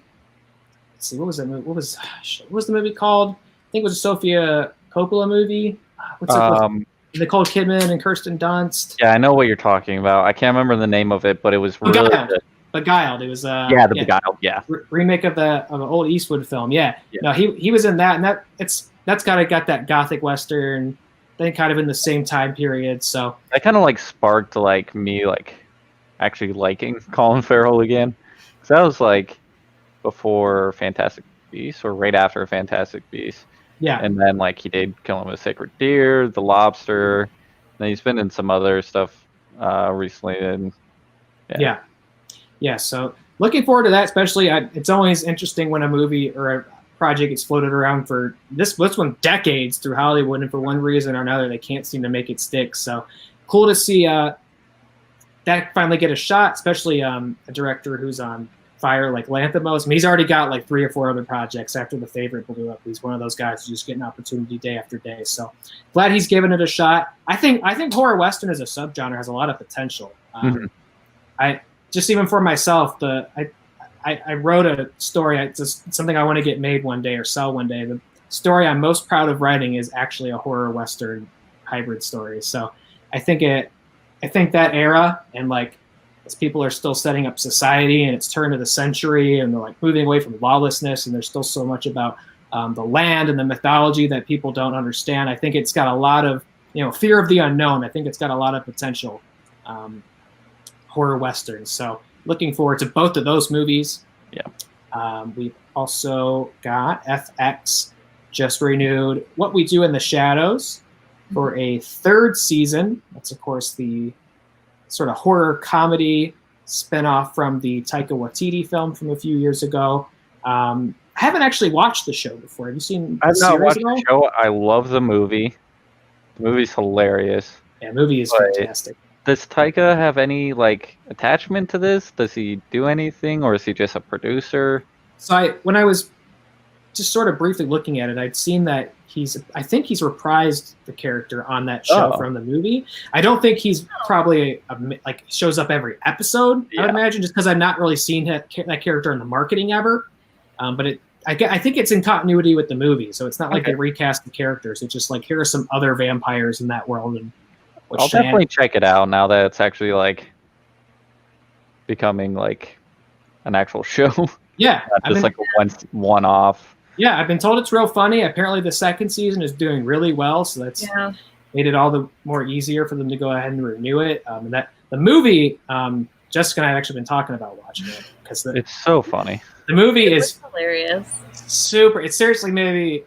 see, what was that movie? What was the movie called? I think it was a Sofia Coppola movie. What's it? Nicole Kidman and Kirsten Dunst. Yeah, I know what you're talking about. I can't remember the name of it, but it was really good. Beguiled. It was Beguiled. Yeah, remake of an old Eastwood film. Yeah. No, he was in that, and that's kind of got that gothic western thing, kind of in the same time period. So that kind of like sparked like me like actually liking Colin Farrell again. Because that was like before Fantastic Beasts or right after Fantastic Beasts. Yeah. And then like he did Killing with a Sacred Deer, The Lobster. And he's been in some other stuff recently. And yeah. So looking forward to that, especially. It's always interesting when a movie or a project gets floated around for this one decades through Hollywood, and for one reason or another, they can't seem to make it stick. So cool to see that finally get a shot, especially a director who's on fire like Lanthimos. I mean, he's already got like 3 or 4 other projects after The Favorite blew up. He's one of those guys who just get an opportunity day after day. So glad he's given it a shot. I think horror western as a subgenre has a lot of potential. I just even for myself, I wrote a story. It's just something I want to get made one day or sell one day. The story I'm most proud of writing is actually a horror western hybrid story. So I think that era, and like as people are still setting up society and it's turn of the century and they're like moving away from lawlessness, and there's still so much about the land and the mythology that people don't understand. I think it's got a lot of fear of the unknown. I think it's got a lot of potential. Horror westerns. So looking forward to both of those movies. Yeah. We've also got FX just renewed What We Do in the Shadows for a 3rd season. That's of course the sort of horror comedy spinoff from the Taika Waititi film from a few years ago. I haven't actually watched the show before. Have you seen the series? I've not watched the show. I love the movie. The movie's hilarious. Yeah, the movie is fantastic. Does Taika have any like attachment to this? Does he do anything, or is he just a producer? So when I was just sort of briefly looking at it, I'd seen that I think he's reprised the character on that show from the movie. I don't think he's probably like shows up every episode. I would imagine, just because I've not really seen that character in the marketing ever. But I think it's in continuity with the movie, so it's not like they recast the characters. It's just like, here are some other vampires in that world, and I'll definitely check it out now that it's actually like becoming like an actual show. Yeah, not just like a one-off. Yeah, I've been told it's real funny. Apparently, the 2nd season is doing really well, so that's made it all the more easier for them to go ahead and renew it. And that the movie, Jessica and I have actually been talking about watching it because It's so funny. the movie is hilarious. super. It's seriously maybe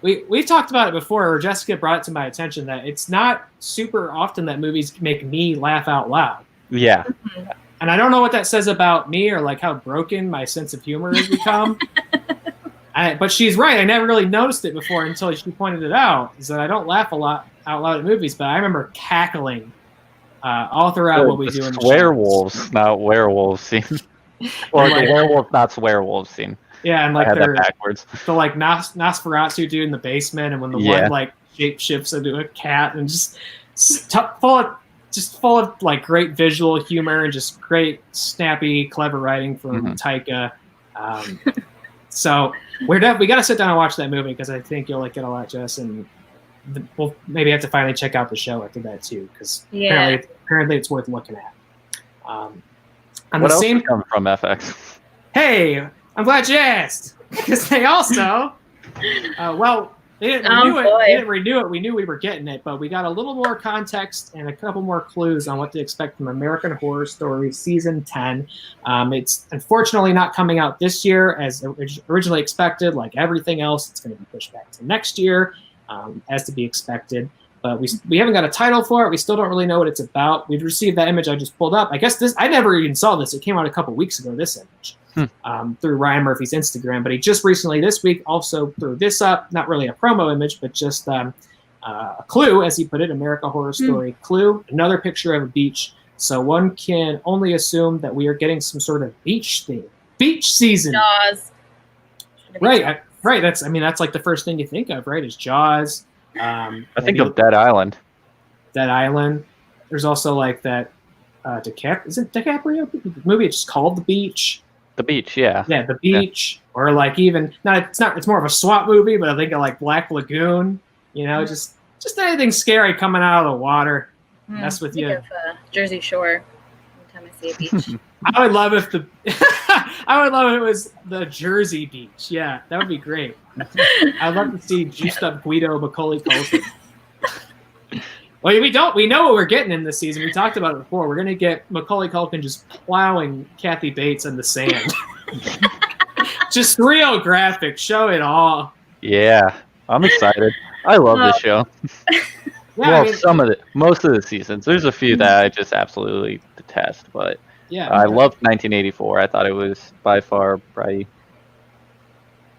we've talked about it before. Or Jessica brought it to my attention that it's not super often that movies make me laugh out loud. Yeah. And I don't know what that says about me or like how broken my sense of humor has become. But she's right. I never really noticed it before until she pointed it out. Is that I don't laugh a lot out loud at movies, but I remember cackling all throughout what we do in the werewolves, not werewolves scene, or the werewolf, not werewolves scene. Yeah, and like I had that backwards. The like Nosferatu dude in the basement, and when the one like shape shifts into a cat, and just full of like great visual humor and just great snappy, clever writing from Taika. So we got to sit down and watch that movie because I think you'll like it a lot, Jess, and we'll maybe have to finally check out the show after that too because apparently it's worth looking at. What else comes from FX? Hey, I'm glad you asked because they also, they didn't renew it. They didn't renew it. We knew we were getting it, but we got a little more context and a couple more clues on what to expect from American Horror Story Season 10. It's unfortunately not coming out this year as originally expected. Like everything else, it's going to be pushed back to next year, as to be expected. But we haven't got a title for it. We still don't really know what it's about. We've received that image I just pulled up. I guess I never even saw this. It came out a couple weeks ago, this image. Through Ryan Murphy's Instagram, but he just recently this week also threw this up, not really a promo image, but just a clue, as he put it, American Horror Story clue, another picture of a beach. So one can only assume that we are getting some sort of beach theme, beach season. Jaws. Right. That's like the first thing you think of, right? Is Jaws. I think of Dead Island. Dead Island. There's also like that DiCaprio movie? It's just called The Beach. The Beach, yeah. Yeah, The Beach, or like even it's more of a SWAT movie, but I think of like Black Lagoon. You know, just anything scary coming out of the water. Mess with you. Of, Jersey Shore. Every time I see a beach. I would love if it was the Jersey Beach. Yeah, that would be great. I'd love to see juiced up Guido Macaulay Culkin. Well, we know what we're getting in this season. We talked about it before. We're going to get Macaulay Culkin just plowing Kathy Bates in the sand. Just real graphic. Show it all. Yeah, I'm excited. I love this show. Yeah, most of the seasons. There's a few that I just absolutely detest, but I loved 1984. I thought it was by far probably,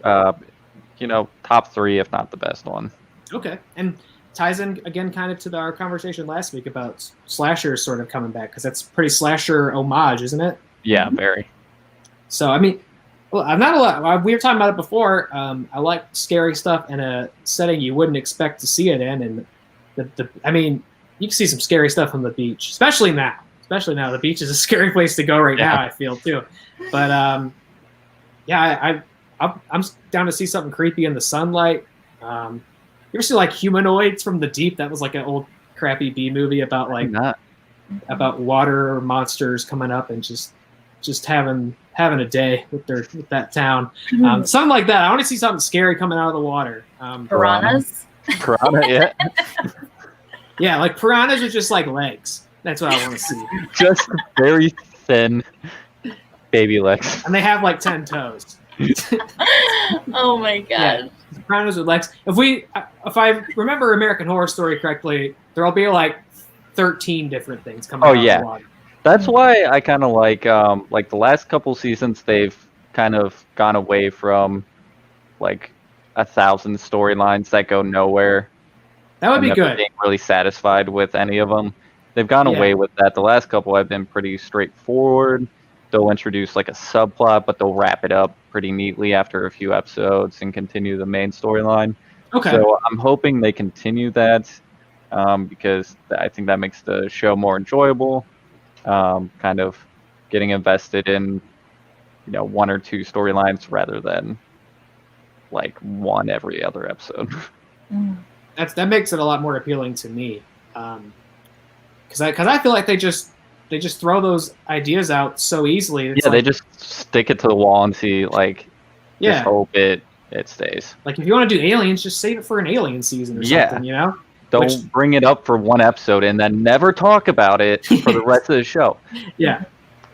top 3, if not the best one. Okay, and ties in again kind of to our conversation last week about slashers sort of coming back because that's pretty slasher homage, isn't it? Yeah, very. So I'm not a lot. We were talking about it before. I like scary stuff in a setting you wouldn't expect to see it in, and you can see some scary stuff on the beach, especially now. The beach is a scary place to go right now. I feel too, but I'm down to see something creepy in the sunlight. You ever see like Humanoids from the Deep? That was like an old crappy B movie about about water monsters coming up and just having a day with that town. Something like that. I want to see something scary coming out of the water. Piranhas. Piranha, yeah. Yeah, like piranhas with just like legs. That's what I want to see. Just very thin baby legs. And they have like 10 toes. Oh my god. Yeah. Piranhas with legs. If I remember American Horror Story correctly, there'll be like 13 different things coming out of the water. That's why I kind of like the last couple seasons they've kind of gone away from like 1,000 storylines that go nowhere. That would be good. Being really satisfied with any of them. They've gone away with that. The last couple have been pretty straightforward. They'll introduce like a subplot, but they'll wrap it up pretty neatly after a few episodes and continue the main storyline. Okay. So I'm hoping they continue that because I think that makes the show more enjoyable. Kind of getting invested in, 1 or 2 storylines rather than like one every other episode. That makes it a lot more appealing to me. Because I feel like they just throw those ideas out so easily. It's they just stick it to the wall and see, just hope it stays. Like if you want to do aliens, just save it for an alien season or something, Don't bring it up for one episode and then never talk about it for the rest of the show. Yeah.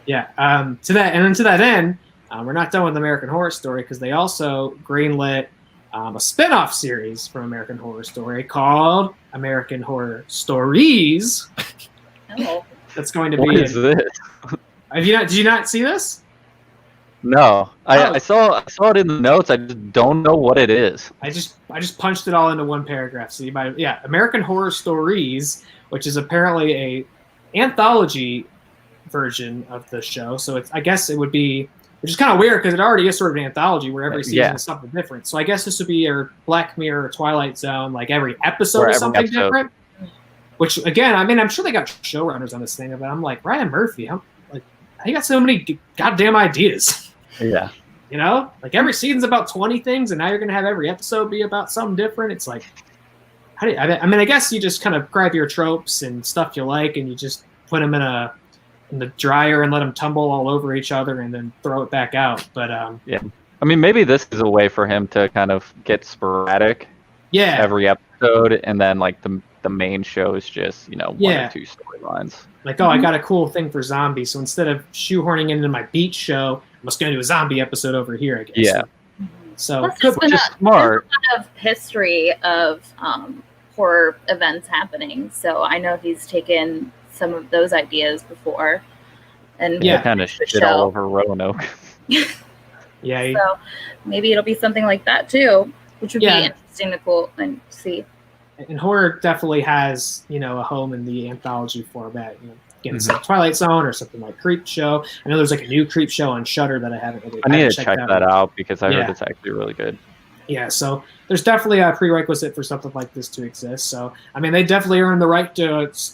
To that end, we're not done with American Horror Story because they also greenlit a spin-off series from American Horror Story called American Horror Stories. Oh. That's going to What be. is this? Did you not see this? No, I saw it in the notes. I just don't know what it is. I just punched it all into one paragraph. So American Horror Stories, which is apparently a anthology version of the show. So I guess it would be, which is kind of weird because it already is sort of an anthology where every season is something different. So I guess this would be your Black Mirror or Twilight Zone, like every episode is something different. Which again, I mean, I'm sure they got showrunners on this thing, but I'm like, Ryan Murphy, how you got so many goddamn ideas. Yeah. You know, like every season's about 20 things, and now you're going to have every episode be about something different. It's like, I guess you just kind of grab your tropes and stuff you like, and you just put them in the dryer and let them tumble all over each other, and then throw it back out. But yeah, I mean, maybe this is a way for him to kind of get sporadic. Yeah. Every episode, and then like the main show is just one or two storylines. Like, I got a cool thing for zombies, so instead of shoehorning into my beach show, I'm just going to do a zombie episode over here, I guess. Yeah. So, there's smart. a lot of history of horror events happening, so I know he's taken some of those ideas before. And kind of shit all over Roanoke. Yeah. So maybe it'll be something like that too, which would be interesting to see. And horror definitely has, a home in the anthology format. Again, it's like Twilight Zone or something like Creep Show. I know there's like a new Creep Show on Shudder that I haven't really. I need to check that out because I heard it's actually really good. Yeah, so there's definitely a prerequisite for something like this to exist. So I mean, they definitely earn the right to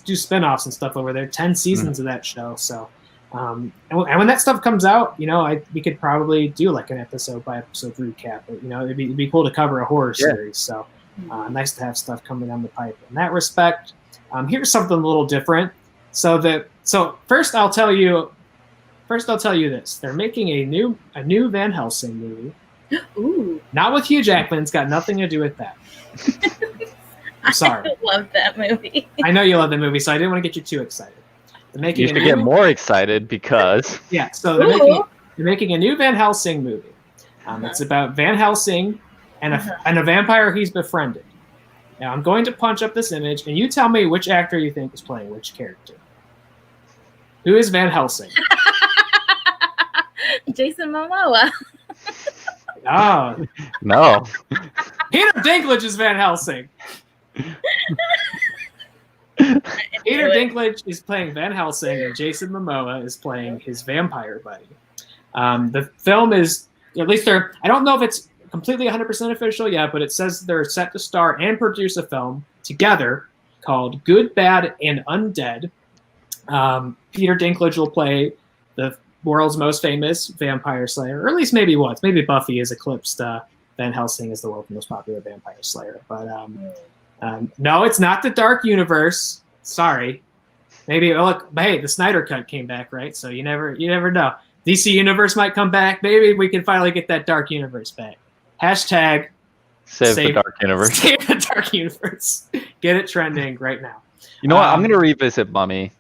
do spinoffs and stuff over there. 10 seasons of that show. So, and when that stuff comes out, we could probably do like an episode by episode recap. But, it'd be cool to cover a horror series. So. Nice to have stuff coming down the pipe in that respect. Here's something a little different. So first I'll tell you this: they're making a new Van Helsing movie. Ooh. Not with Hugh Jackman. It's got nothing to do with that. I'm sorry. I love that movie. I know you love the movie, so I didn't want to get you too excited. You should get more excited because so they're making a new Van Helsing movie. It's about Van Helsing and a vampire he's befriended. Now, I'm going to punch up this image, and you tell me which actor you think is playing which character. Who is Van Helsing? Jason Momoa. Oh. No. Peter Dinklage is Van Helsing. Peter Dinklage is playing Van Helsing, and Jason Momoa is playing his vampire buddy. The film is, at least I don't know if it's completely 100% official yet, but it says they're set to star and produce a film together called Good, Bad, and Undead. Peter Dinklage will play the world's most famous vampire slayer, or at least maybe once. Maybe Buffy has eclipsed Van Helsing as the world's most popular vampire slayer. But no, it's not the Dark Universe. Sorry. Maybe hey, the Snyder Cut came back, right? So you never know. DC Universe might come back. Maybe we can finally get that Dark Universe back. Hashtag save the Dark Universe. Save the Dark Universe. Get it trending right now. You know what? I'm going to revisit Mummy.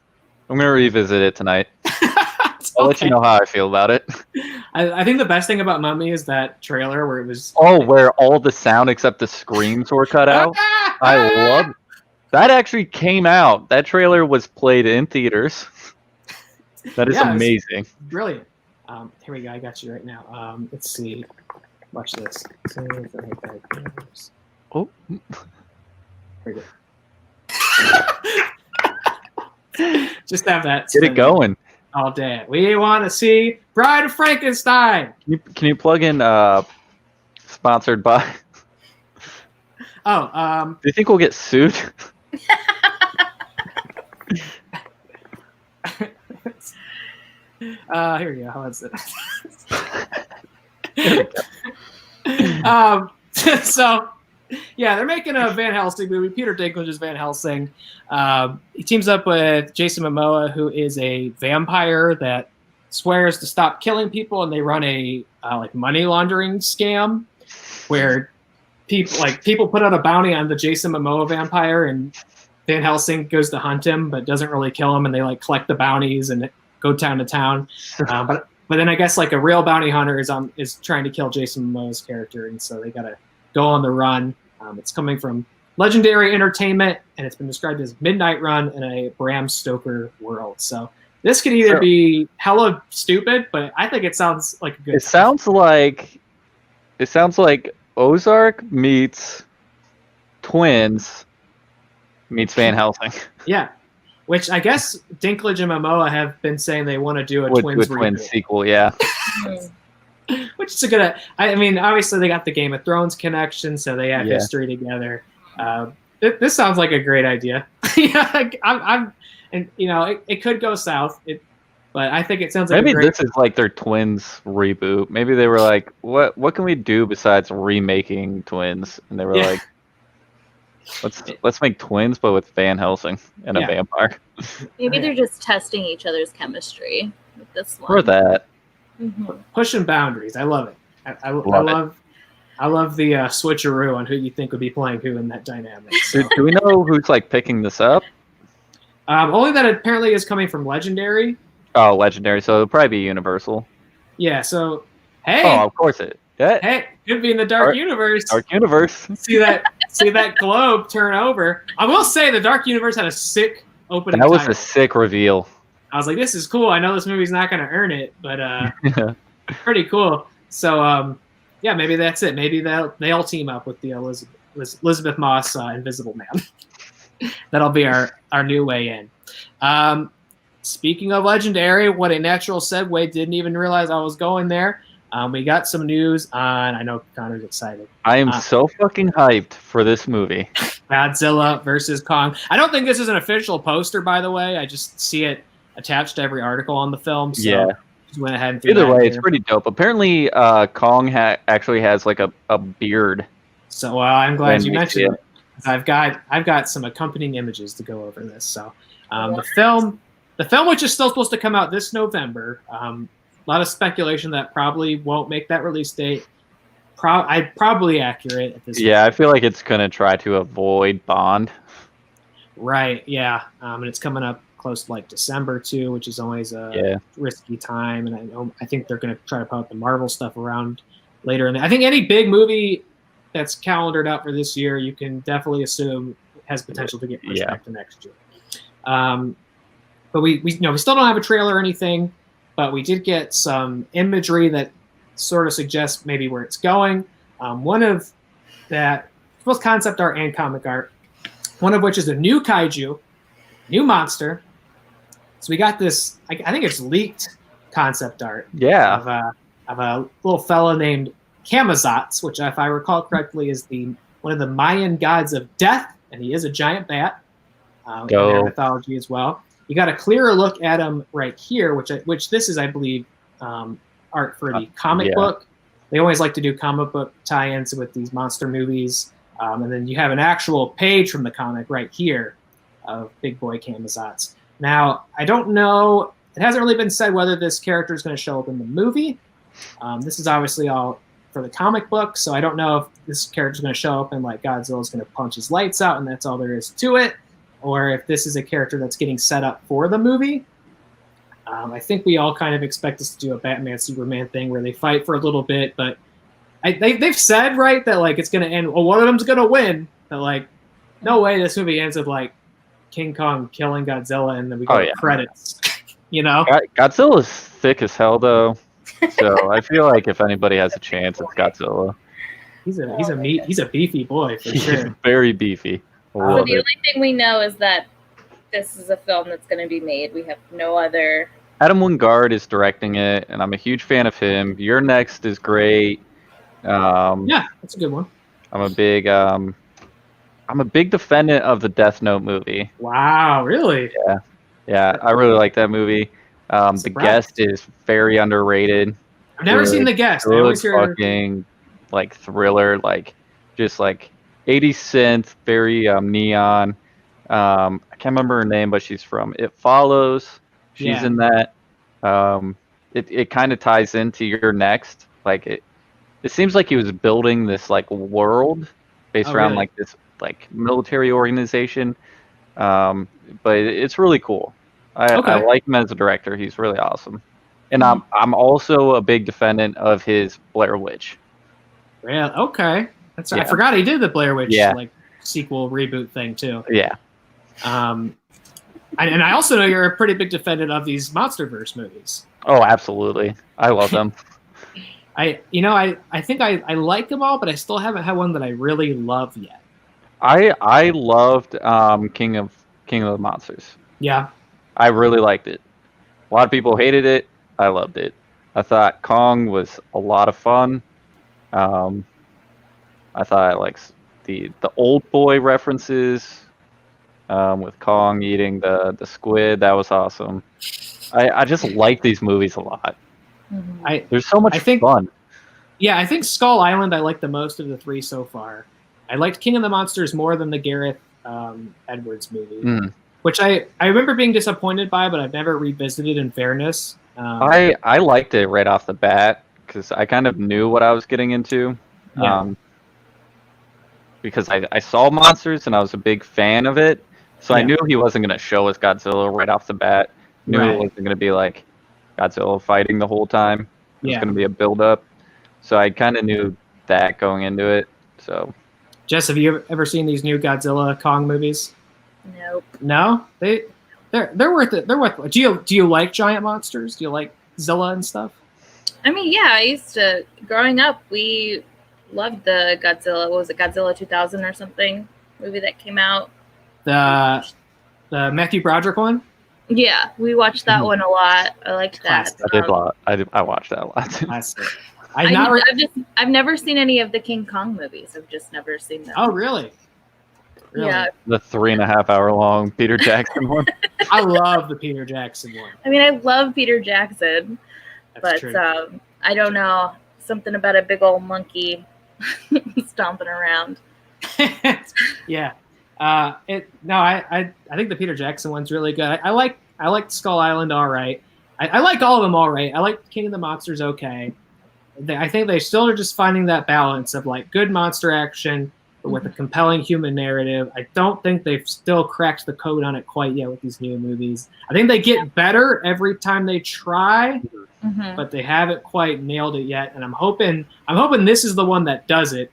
I'm going to revisit it tonight. I'll let you know how I feel about it. I think the best thing about Mummy is that trailer where it was... where all the sound except the screams were cut out. I love it. That actually came out. That trailer was played in theaters. That is amazing. Brilliant. Here we go. I got you right now. Let's see. Watch this. Oh. Here we go. Just have that. Get it going. All day. We want to see Bride of Frankenstein. Can you plug in sponsored by? Do you think we'll get sued? Here we go. How is it? So, they're making a Van Helsing movie. Peter Dinklage is Van Helsing. He teams up with Jason Momoa, who is a vampire that swears to stop killing people, and they run a money laundering scam where people put out a bounty on the Jason Momoa vampire, and Van Helsing goes to hunt him, but doesn't really kill him, and they like collect the bounties and go town to town. But then I guess like a real bounty hunter is trying to kill Jason Momoa's character, and so they gotta go on the run. It's coming from Legendary Entertainment, and it's been described as Midnight Run in a Bram Stoker world. So this could either be hella stupid, but I think it sounds like a good. It sounds like Ozark meets Twins meets Van Helsing. Yeah, which I guess Dinklage and Momoa have been saying they want to do a Twins sequel. Yeah. Which is a good. I mean, obviously they got the Game of Thrones connection, so they have history together. This sounds like a great idea. I'm, and it could go south. But I think it sounds like maybe this is like their Twins reboot. Maybe they were like, what can we do besides remaking Twins? And they were like, let's make Twins, but with Van Helsing and a vampire. Maybe they're just testing each other's chemistry with this one. Or that. Mm-hmm. Pushing boundaries. I love it. I love the switcheroo on who you think would be playing who in that dynamic. So. Do we know who's like picking this up? Only that it apparently is coming from Legendary. Oh, Legendary. So it'll probably be Universal. Yeah. So hey. Oh, of course it. Yeah. Hey, could be in the Dark Universe. Dark Universe. See that globe turn over. I will say the Dark Universe had a sick opening. That was a sick reveal. I was like, this is cool. I know this movie's not going to earn it, but pretty cool. So, maybe that's it. Maybe they'll team up with the Elizabeth Moss Invisible Man. That'll be our new way in. Speaking of Legendary, what a natural segue. Didn't even realize I was going there. We got some news on. I know Connor's excited. I am so fucking hyped for this movie. Godzilla versus Kong. I don't think this is an official poster, by the way. I just see it attached to every article on the film. So just went ahead and threw either that way, in it's pretty dope. Apparently, Kong actually has like a beard. So I'm glad you mentioned it. I've got some accompanying images to go over this. So the film, which is still supposed to come out this November. A lot of speculation that probably won't make that release date. Probably accurate at this point. I feel like it's gonna try to avoid Bond. Right. Yeah. And it's coming up close to like December too, which is always a risky time. And I think they're going to try to put the Marvel stuff around later. I think any big movie that's calendared out for this year, you can definitely assume has potential to get pushed back to next year. But we still don't have a trailer or anything, but we did get some imagery that sort of suggests maybe where it's going. One of that, both concept art and comic art, one of which is a new kaiju, new monster. So we got this, I think it's leaked concept art of a little fella named Camazotz, which, if I recall correctly, is one of the Mayan gods of death, and he is a giant bat in their mythology as well. You got a clearer look at him right here, which this is, I believe, art for the comic book. They always like to do comic book tie-ins with these monster movies. And then you have an actual page from the comic right here of Big Boy Camazotz. Now, I don't know. It hasn't really been said whether this character is going to show up in the movie. This is obviously all for the comic book, so I don't know if this character is going to show up and like Godzilla's going to punch his lights out and that's all there is to it, or if this is a character that's getting set up for the movie. I think we all kind of expect us to do a Batman Superman thing where they fight for a little bit, but they've said, right, that like it's going to end. Well, one of them's going to win. But like, no way, this movie ends with like King Kong killing Godzilla, and then we go credits. Godzilla's thick as hell, though. So I feel like if anybody has a chance, it's Godzilla. He's a beefy boy for sure. He's very beefy. So the only thing we know is that this is a film that's going to be made. We have no other. Adam Wingard is directing it, and I'm a huge fan of him. Your Next is great. That's a good one. I'm a big defendant of the Death Note movie. Wow, really? Yeah, I really like that movie. The Guest is very underrated. I've never seen The Guest. I always hear fucking like thriller, like just like 80s synth, very neon. I can't remember her name, but she's from It Follows. She's in that. It kind of ties into Your Next. Like it seems like he was building this like world based around really? like this like military organization. But it's really cool. I Okay. like him as a director. He's really awesome. And Mhm. I'm also a big defendant of his Blair Witch. Yeah. Okay. That's I Yeah. forgot he did the Blair Witch Yeah. like sequel reboot thing too. Yeah. And I also know you're a pretty big defendant of these MonsterVerse movies. Oh, absolutely. I love them. I think I like them all, but I still haven't had one that I really love yet. I loved King of the Monsters. Yeah. I really liked it. A lot of people hated it. I loved it. I thought Kong was a lot of fun. I thought like the old boy references with Kong eating the squid, that was awesome. I just like these movies a lot. Mhm. There's so much fun. Yeah, I think Skull Island I like the most of the three so far. I liked King of the Monsters more than the Gareth Edwards movie, which I remember being disappointed by, but I've never revisited in fairness. I liked it right off the bat because I kind of knew what I was getting into. Yeah. Because I saw Monsters and I was a big fan of it, so I knew he wasn't going to show us Godzilla right off the bat. Knew it wasn't going to be like Godzilla fighting the whole time. It was going to be a build-up. So I kind of knew that going into it. So, Jess, have you ever seen these new Godzilla Kong movies? Nope. No, they're worth it. They're worth it. Do you like giant monsters? Do you like Zilla and stuff? I mean, yeah, I used to. Growing up, we loved the Godzilla. What was it, Godzilla 2000 or something movie that came out? The Matthew Broderick one. Yeah, we watched that one a lot. I liked that. I watched that a lot too. I've never seen any of the King Kong movies. I've just never seen them. Oh, really? Yeah. The 3.5 hour long Peter Jackson one. I love the Peter Jackson one. I mean, I love Peter Jackson, That's true. I don't know, something about a big old monkey stomping around. Yeah. I think the Peter Jackson one's really good. I like Skull Island all right. I like all of them all right. I like King of the Monsters okay. I think they still are just finding that balance of like good monster action but with a compelling human narrative. I don't think they've still cracked the code on it quite yet with these new movies. I think they get better every time they try, but they haven't quite nailed it yet. And I'm hoping this is the one that does it.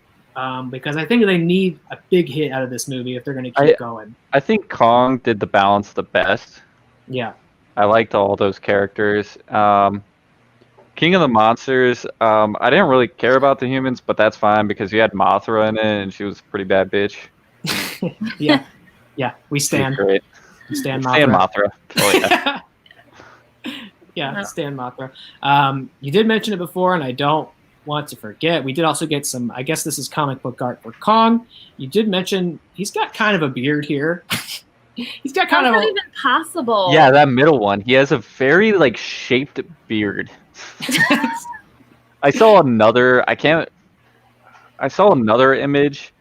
Because I think they need a big hit out of this movie if they're going to keep going. I think Kong did the balance the best. Yeah. I liked all those characters. King of the Monsters, I didn't really care about the humans, but that's fine because you had Mothra in it and she was a pretty bad bitch. Yeah. We stand. Great. We stand Mothra. Oh, yeah. Stan Mothra. You did mention it before, and I don't want to forget. We did also get some, I guess this is comic book art for Kong. You did mention he's got kind of a beard here. He's got kind of not even possible. Yeah, that middle one. He has a very like shaped beard. I saw another image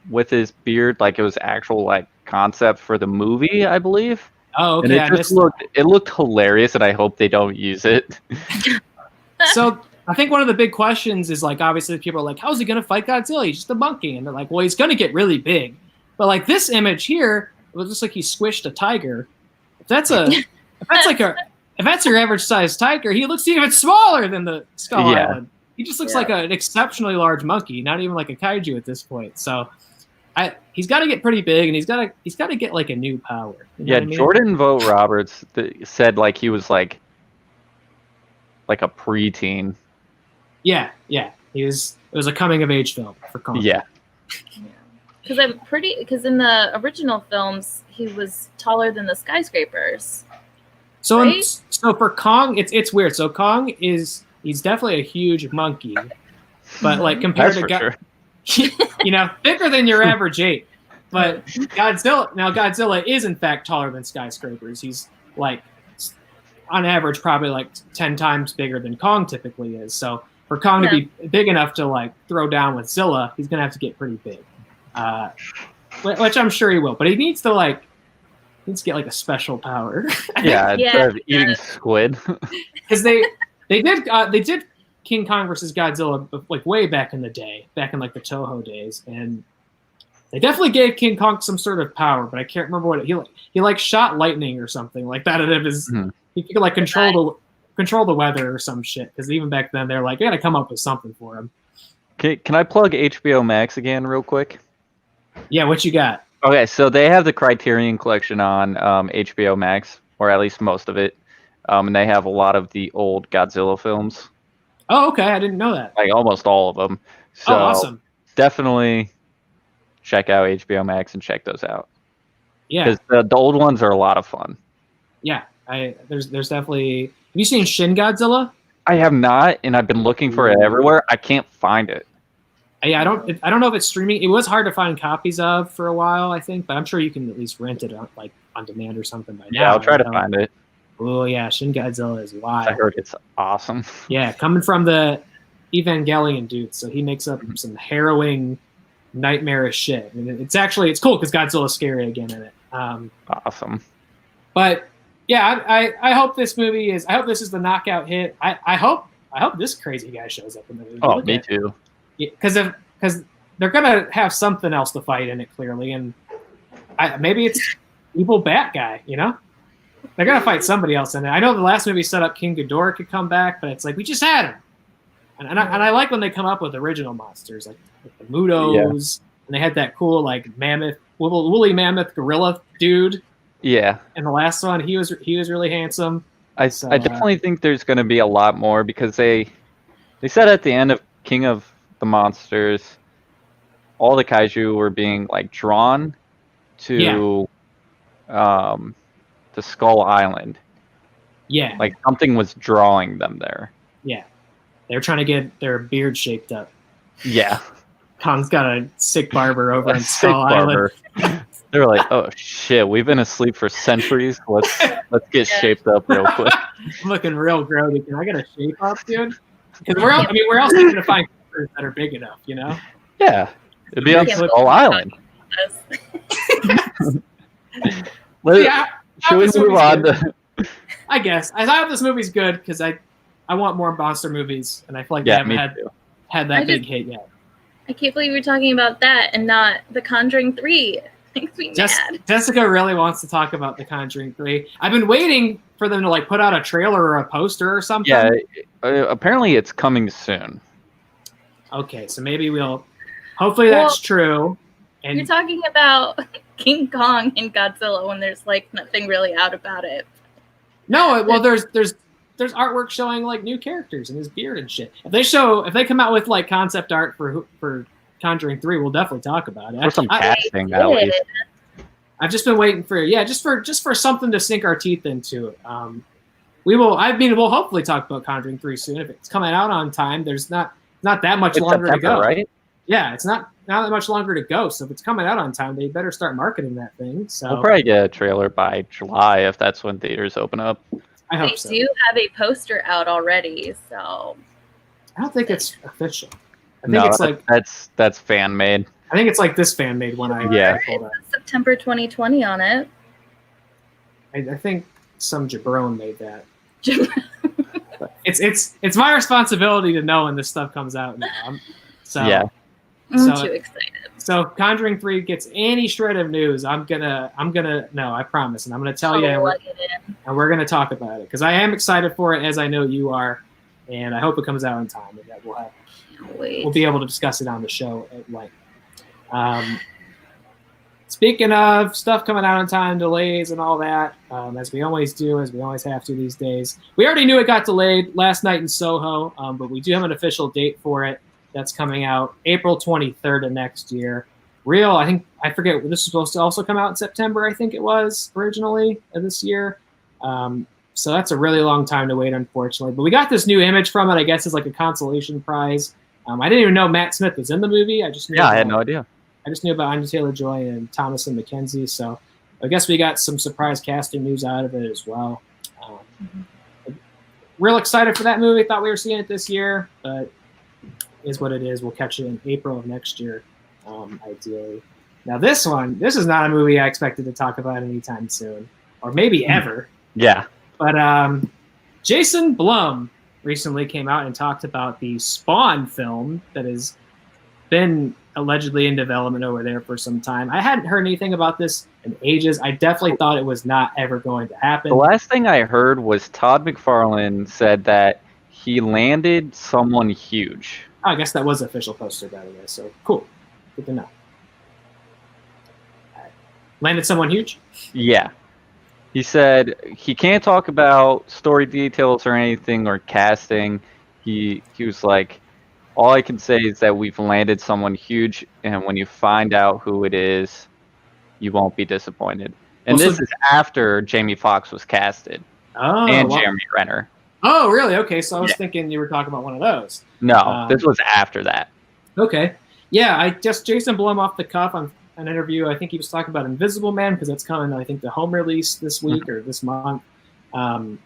with his beard, like it was actual like concept for the movie, I believe. Oh, okay. And it looked hilarious, and I hope they don't use it. So I think one of the big questions is like, obviously people are like, how's he going to fight Godzilla? He's just a monkey. And they're like, well, he's going to get really big. But like this image here, it looks just like he squished a tiger. If that's your average sized tiger, he looks even smaller than the Skull Island. He just looks like an exceptionally large monkey, not even like a kaiju at this point. So he's got to get pretty big, and he's got to get like a new power. You know what I mean? Jordan Vogt Roberts said like he was like a preteen. Yeah. It was a coming of age film for Kong. Yeah. Because in the original films, he was taller than the skyscrapers. So right? So for Kong, it's weird. So Kong he's definitely a huge monkey, but like compared to bigger than your average ape. But Godzilla is in fact taller than skyscrapers. He's like on average probably like 10 times bigger than Kong typically is. So for Kong to be big enough to like throw down with Zilla, he's gonna have to get pretty big, which I'm sure he will. But he needs to get like a special power. Yeah, instead of eating squid. Because they did King Kong versus Godzilla like way back in the day, back in like the Toho days, and they definitely gave King Kong some sort of power, but I can't remember what he like shot lightning or something like that. Out of his, he could like control the weather or some shit. Because even back then they're like, you got to come up with something for him. Can I plug HBO Max again real quick? Yeah, what you got? Okay, so they have the Criterion Collection on HBO Max, or at least most of it, and they have a lot of the old Godzilla films. Oh, okay, I didn't know that. Like almost all of them. So awesome! Definitely check out HBO Max and check those out. Yeah, because the old ones are a lot of fun. Yeah, there's definitely. Have you seen Shin Godzilla? I have not, and I've been looking for it everywhere. I can't find it. Yeah, I don't know if it's streaming. It was hard to find copies of for a while, I think, but I'm sure you can at least rent it on demand or something by now. Yeah, I'll try to find it. Oh yeah, Shin Godzilla is wild. I heard it's awesome. Yeah, coming from the Evangelion dude, so he makes up some harrowing, nightmarish shit. And it's cool because Godzilla's scary again in it. Awesome. But yeah, I hope this movie is. I hope this is the knockout hit. I hope this crazy guy shows up in the movie. Oh, me too. Because they're gonna have something else to fight in it clearly, and maybe it's evil bat guy. You know, they're gonna fight somebody else in it. I know the last movie set up King Ghidorah could come back, but it's like we just had him, and I like when they come up with original monsters like the Mudos, and they had that cool like mammoth, woolly mammoth gorilla dude. Yeah. And the last one, he was really handsome. I definitely think there's going to be a lot more because they said at the end of King of the Monsters, all the kaiju were being like drawn to Skull Island. Yeah. Like something was drawing them there. Yeah. They were trying to get their beard shaped up. Yeah. Kong's got a sick barber over in Skull Island. They were like, "Oh shit, we've been asleep for centuries. Let's get shaped up real quick." I'm looking real grody. Can I get a shape up, dude? Because where else are you gonna find creatures that are big enough? You know? Yeah, it'd be on Skull Island. Should we move on to? I guess I hope this movie's good because I want more monster movies, and I feel like they haven't had that big hit yet. I can't believe you're talking about that and not The Conjuring 3. Makes me mad. Jessica really wants to talk about The Conjuring 3. I've been waiting for them to like put out a trailer or a poster or something. Yeah, apparently it's coming soon. Okay, so maybe hopefully that's true. And you're talking about King Kong and Godzilla when there's like nothing really out about it. No, well there's artwork showing like new characters and his beard and shit. If they come out with like concept art for Conjuring 3, we'll definitely talk about it. For some casting, at least. I've just been waiting for just for something to sink our teeth into. We'll hopefully talk about Conjuring 3 soon if it's coming out on time. There's not that much longer to go, right? Yeah, it's not that much longer to go. So if it's coming out on time, they better start marketing that thing. So we'll probably get a trailer by July if that's when theaters open up. I hope so. They do have a poster out already, so I don't think it's official. I think it's like that's fan made. I think it's like this fan made one. It's September 2020 on it. I think some jabron made that. It's my responsibility to know when this stuff comes out now. I'm too excited. So if Conjuring 3 gets any shred of news, I'm gonna know, I promise, and I'm gonna tell you, and we're gonna talk about it because I am excited for it, as I know you are, and I hope it comes out in time, and that we'll be able to discuss it on the show at length. Speaking of stuff coming out on time, delays and all that, as we always do, as we always have to these days. We already knew it got delayed last night in Soho, but we do have an official date for it. That's coming out April 23rd of next year. I forget, this was supposed to also come out in September, I think it was, originally, of this year. So that's a really long time to wait, unfortunately. But we got this new image from it, I guess, as like a consolation prize. I didn't even know Matt Smith was in the movie. I had no idea. I just knew about Anya Taylor-Joy and Thomas and Mackenzie. So I guess we got some surprise casting news out of it as well. Real excited for that movie. Thought we were seeing it this year, but is what it is. We'll catch it in April of next year, ideally. Now this is not a movie I expected to talk about anytime soon, or maybe ever. Yeah. But Jason Blum recently came out and talked about the Spawn film that has been allegedly in development over there for some time. I hadn't heard anything about this in ages. I definitely thought it was not ever going to happen. The last thing I heard was Todd McFarlane said that he landed someone huge. Oh, I guess that was the official poster, by the way. So cool. Good to know. Right. Landed someone huge? Yeah. He said he can't talk about story details or anything or casting. He was like, all I can say is that we've landed someone huge, and when you find out who it is, you won't be disappointed. And this is after Jamie Foxx was casted. Oh, and Jeremy Renner. Oh, really? Okay, so I was thinking you were talking about one of those. No, this was after that. Okay. Yeah, I just Jason Blum off the cuff on an interview. I think he was talking about Invisible Man because that's coming, I think, the home release this week or this month. Someone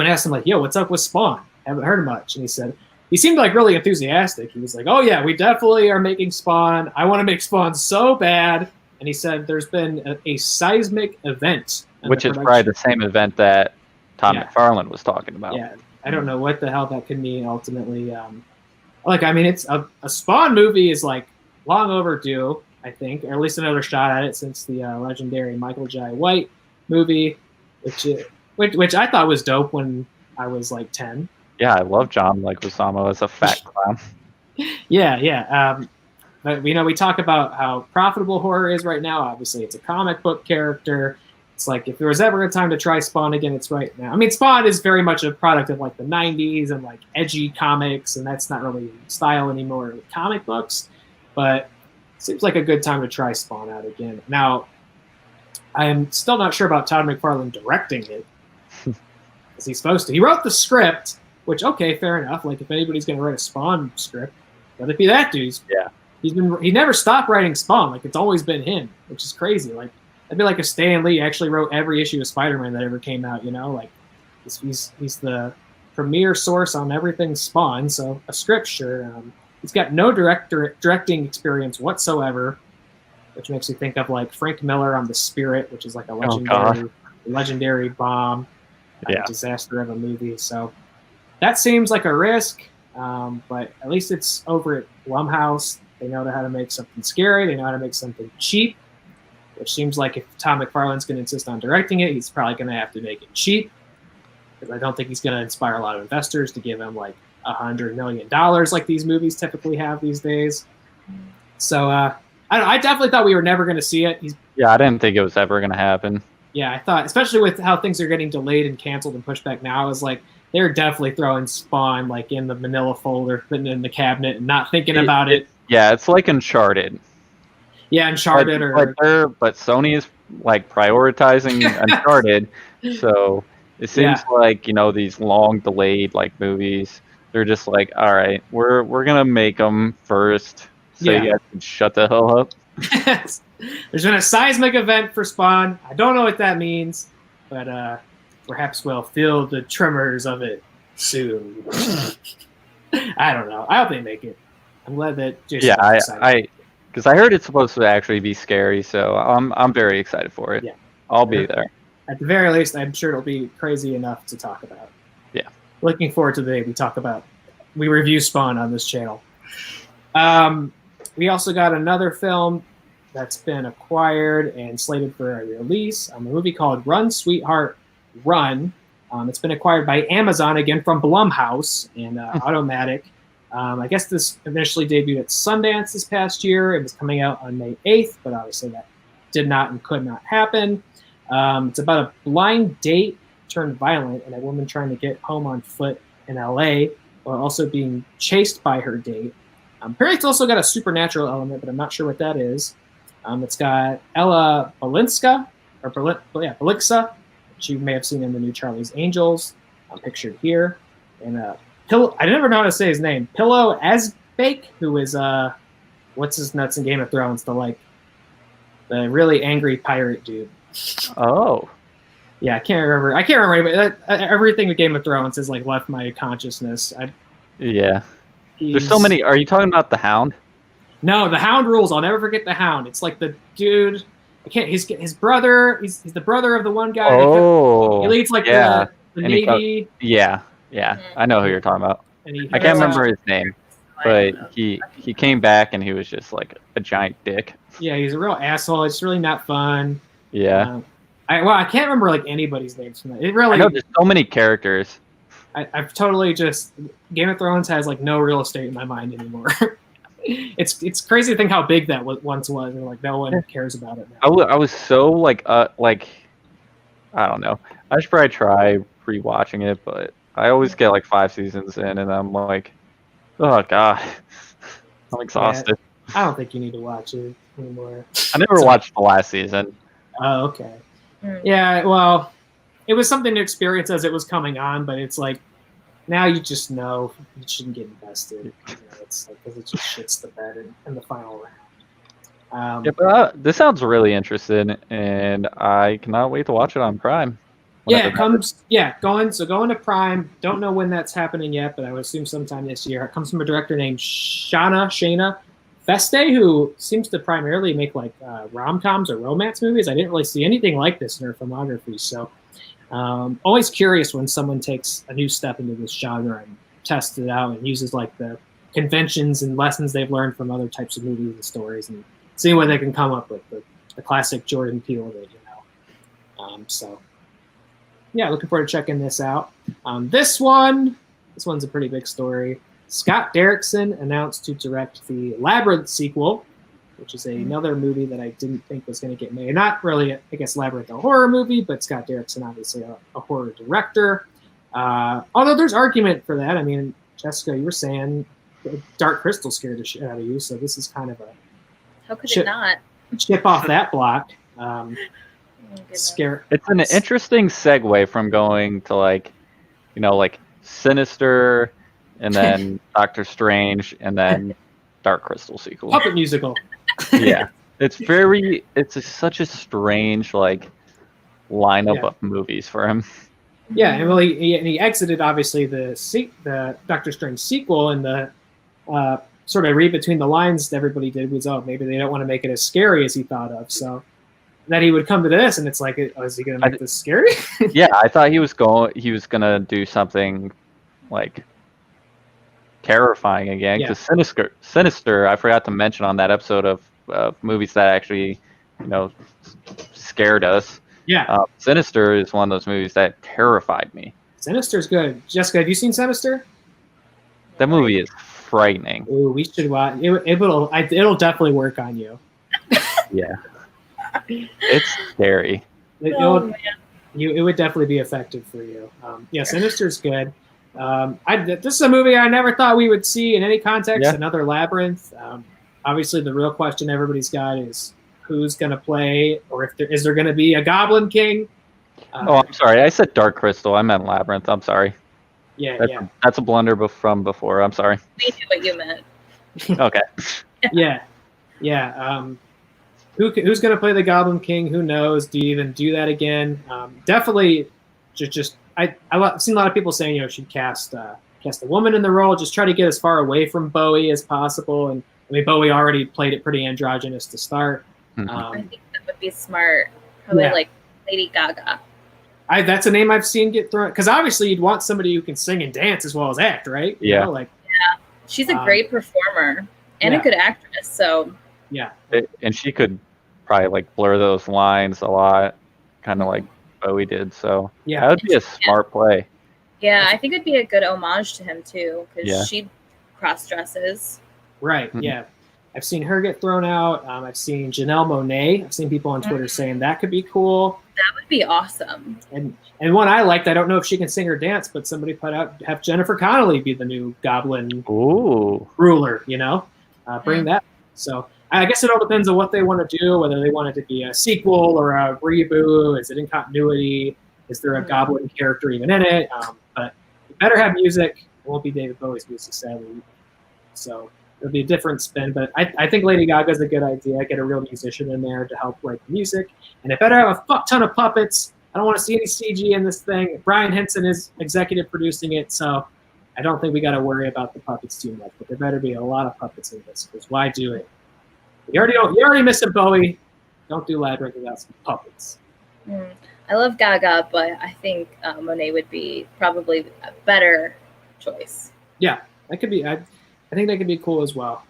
asked him, like, yo, what's up with Spawn? Haven't heard much. And he said, he seemed like really enthusiastic. He was like, oh, yeah, we definitely are making Spawn. I want to make Spawn so bad. And he said there's been a seismic event. Which is probably the same event that Todd McFarlane was talking about. Yeah, I don't know what the hell that could mean ultimately. I mean, it's a Spawn movie is like long overdue, I think, or at least another shot at it since the legendary Michael Jai White movie, which I thought was dope when I was like 10. Yeah, I love John Leguizamo as a fat clown. Yeah. But we talk about how profitable horror is right now. Obviously, it's a comic book character. It's like if there was ever a time to try Spawn again, it's right now. I mean, Spawn is very much a product of like the 90s and like edgy comics, and that's not really style anymore with comic books. But it seems like a good time to try Spawn out again. Now, I'm still not sure about Todd McFarlane directing it, as he's supposed to. He wrote the script, which, okay, fair enough. Like, if anybody's going to write a Spawn script, let it be that dude's. Yeah. He never stopped writing Spawn. Like, it's always been him, which is crazy. Like, that'd be like if Stan Lee actually wrote every issue of Spider-Man that ever came out, Like, he's the premier source on everything Spawn, so a script, sure. He's got no directing experience whatsoever, which makes me think of, like, Frank Miller on The Spirit, which is like a legendary bomb, disaster of a movie. So that seems like a risk, but at least it's over at Blumhouse. They know how to make something scary. They know how to make something cheap, which seems like if Tom McFarlane's going to insist on directing it, he's probably going to have to make it cheap, because I don't think he's going to inspire a lot of investors to give him like $100 million like these movies typically have these days. So I definitely thought we were never going to see it. I didn't think it was ever going to happen. Yeah, I thought, especially with how things are getting delayed and canceled and pushed back now, I was like, they're definitely throwing Spawn like in the manila folder, putting it in the cabinet and not thinking about it. Yeah, it's like Uncharted. Yeah, Uncharted. But Sony is like prioritizing Uncharted, so it seems like these long delayed like movies. They're just like, all right, we're gonna make them first, so you guys can shut the hell up. There's been a seismic event for Spawn. I don't know what that means, but perhaps we'll feel the tremors of it soon. I don't know. I hope they make it. I'm glad that Jason. Yeah, because I heard it's supposed to actually be scary, so I'm very excited for it. Yeah, I'll be there. At the very least, I'm sure it'll be crazy enough to talk about. Yeah, looking forward to the day we review Spawn on this channel. We also got another film that's been acquired and slated for a release. A movie called Run, Sweetheart, Run. It's been acquired by Amazon again from Blumhouse and Automatic. I guess this initially debuted at Sundance this past year. It was coming out on May 8th, but obviously that did not and could not happen. It's about a blind date turned violent and a woman trying to get home on foot in LA while also being chased by her date. Apparently it's also got a supernatural element, but I'm not sure what that is. It's got Ella Balinska, Baliksa, which you may have seen in the new Charlie's Angels, pictured here. And I never know how to say his name. Pillow Asbake, who is what's his nuts in Game of Thrones, the really angry pirate dude. Oh. Yeah, I can't remember. But everything with Game of Thrones has like left my consciousness. There's so many. Are you talking about the Hound? No, the Hound rules. I'll never forget the Hound. It's like the dude. I can't. His brother. He's the brother of the one guy. Oh. He leads like the Navy. Yeah, I know who you're talking about. And he I can't remember his name, but he came back and he was just like a giant dick. Yeah, he's a real asshole. It's really not fun. Yeah. I can't remember like anybody's names from that. It really. I know there's so many characters. I've totally just Game of Thrones has like no real estate in my mind anymore. It's crazy to think how big that once was, and like no one cares about it now. I was so like I don't know. I should probably try rewatching it, but I always get like 5 seasons in, and I'm like, oh god, I'm exhausted. Yeah, I don't think you need to watch it anymore. I never watched the last season. Oh, okay. Yeah, well, it was something to experience as it was coming on, but it's like now you just know you shouldn't get invested. You know, it's like because it just shits the bed in the final round. Yeah, but this sounds really interesting, and I cannot wait to watch it on Prime. Yeah, it comes. Yeah, going to Prime. Don't know when that's happening yet, but I would assume sometime this year. It comes from a director named Shana Feste, who seems to primarily make like rom-coms or romance movies. I didn't really see anything like this in her filmography, so always curious when someone takes a new step into this genre and tests it out and uses like the conventions and lessons they've learned from other types of movies and stories and see what they can come up with. The classic Jordan Peele of it, so yeah, looking forward to checking this out. This one's a pretty big story. Scott Derrickson announced to direct the Labyrinth sequel, which is another movie that I didn't think was going to get made. Not really, I guess, Labyrinth, a horror movie, but Scott Derrickson, obviously a horror director. Although there's argument for that. I mean, Jessica, you were saying Dark Crystal scared the shit out of you, so this is kind of a how could it not chip off that block. Scare. It's an interesting segue from going to like Sinister, and then Doctor Strange, and then Dark Crystal sequel. Puppet musical. Yeah, it's such a strange like lineup of movies for him. Yeah, and well, he exited obviously the Doctor Strange sequel, and the sort of read between the lines everybody did was, oh, maybe they don't want to make it as scary as he thought of. So that he would come to this, and it's like, oh, is he going to make this scary? Yeah, I thought he was gonna do something like terrifying again. Because Sinister, I forgot to mention on that episode of movies that actually, scared us. Yeah, Sinister is one of those movies that terrified me. Sinister's good. Jessica, have you seen Sinister? That movie is frightening. Ooh, we should watch. It'll definitely work on you. Yeah, it's scary. It would definitely be effective for you. Sinister's good. This is a movie I never thought we would see in any context. Yeah. Another Labyrinth. Obviously, the real question everybody's got is who's going to play, or is there going to be a Goblin King? I'm sorry. I said Dark Crystal. I meant Labyrinth. I'm sorry. That's a blunder from before. I'm sorry. We knew what you meant. Okay. Yeah. Who's going to play the Goblin King? Who knows? Do you even do that again? Definitely. I've seen a lot of people saying should cast a woman in the role. Just try to get as far away from Bowie as possible. And I mean, Bowie already played it pretty androgynous to start. I think that would be smart. Probably like Lady Gaga. That's a name I've seen get thrown, because obviously you'd want somebody who can sing and dance as well as act, right? Yeah. She's a great performer and a good actress. So and she could probably like blur those lines a lot, kind of like Bowie did. So that would be a smart play. Yeah, I think it'd be a good homage to him too, because she cross dresses. Right. Mm-hmm. Yeah. I've seen her get thrown out. I've seen Janelle Monáe. I've seen people on Twitter saying that could be cool. That would be awesome. And one I liked, I don't know if she can sing or dance, but somebody put out, have Jennifer Connelly be the new Goblin ruler, bring that. So I guess it all depends on what they want to do, whether they want it to be a sequel or a reboot. Is it in continuity? Is there a Goblin character even in it? But it better have music. It won't be David Bowie's music, sadly. So it'll be a different spin, but I think Lady Gaga's a good idea. Get a real musician in there to help write the music, and it better have a fuck ton of puppets. I don't want to see any CG in this thing. Brian Henson is executive producing it, so I don't think we got to worry about the puppets too much. But there better be a lot of puppets in this, because why do it? You already missed a Bowie. Don't do Labyrinth without some puppets. I love Gaga, but I think Monet would be probably a better choice. Yeah, that could be. I think that could be cool as well.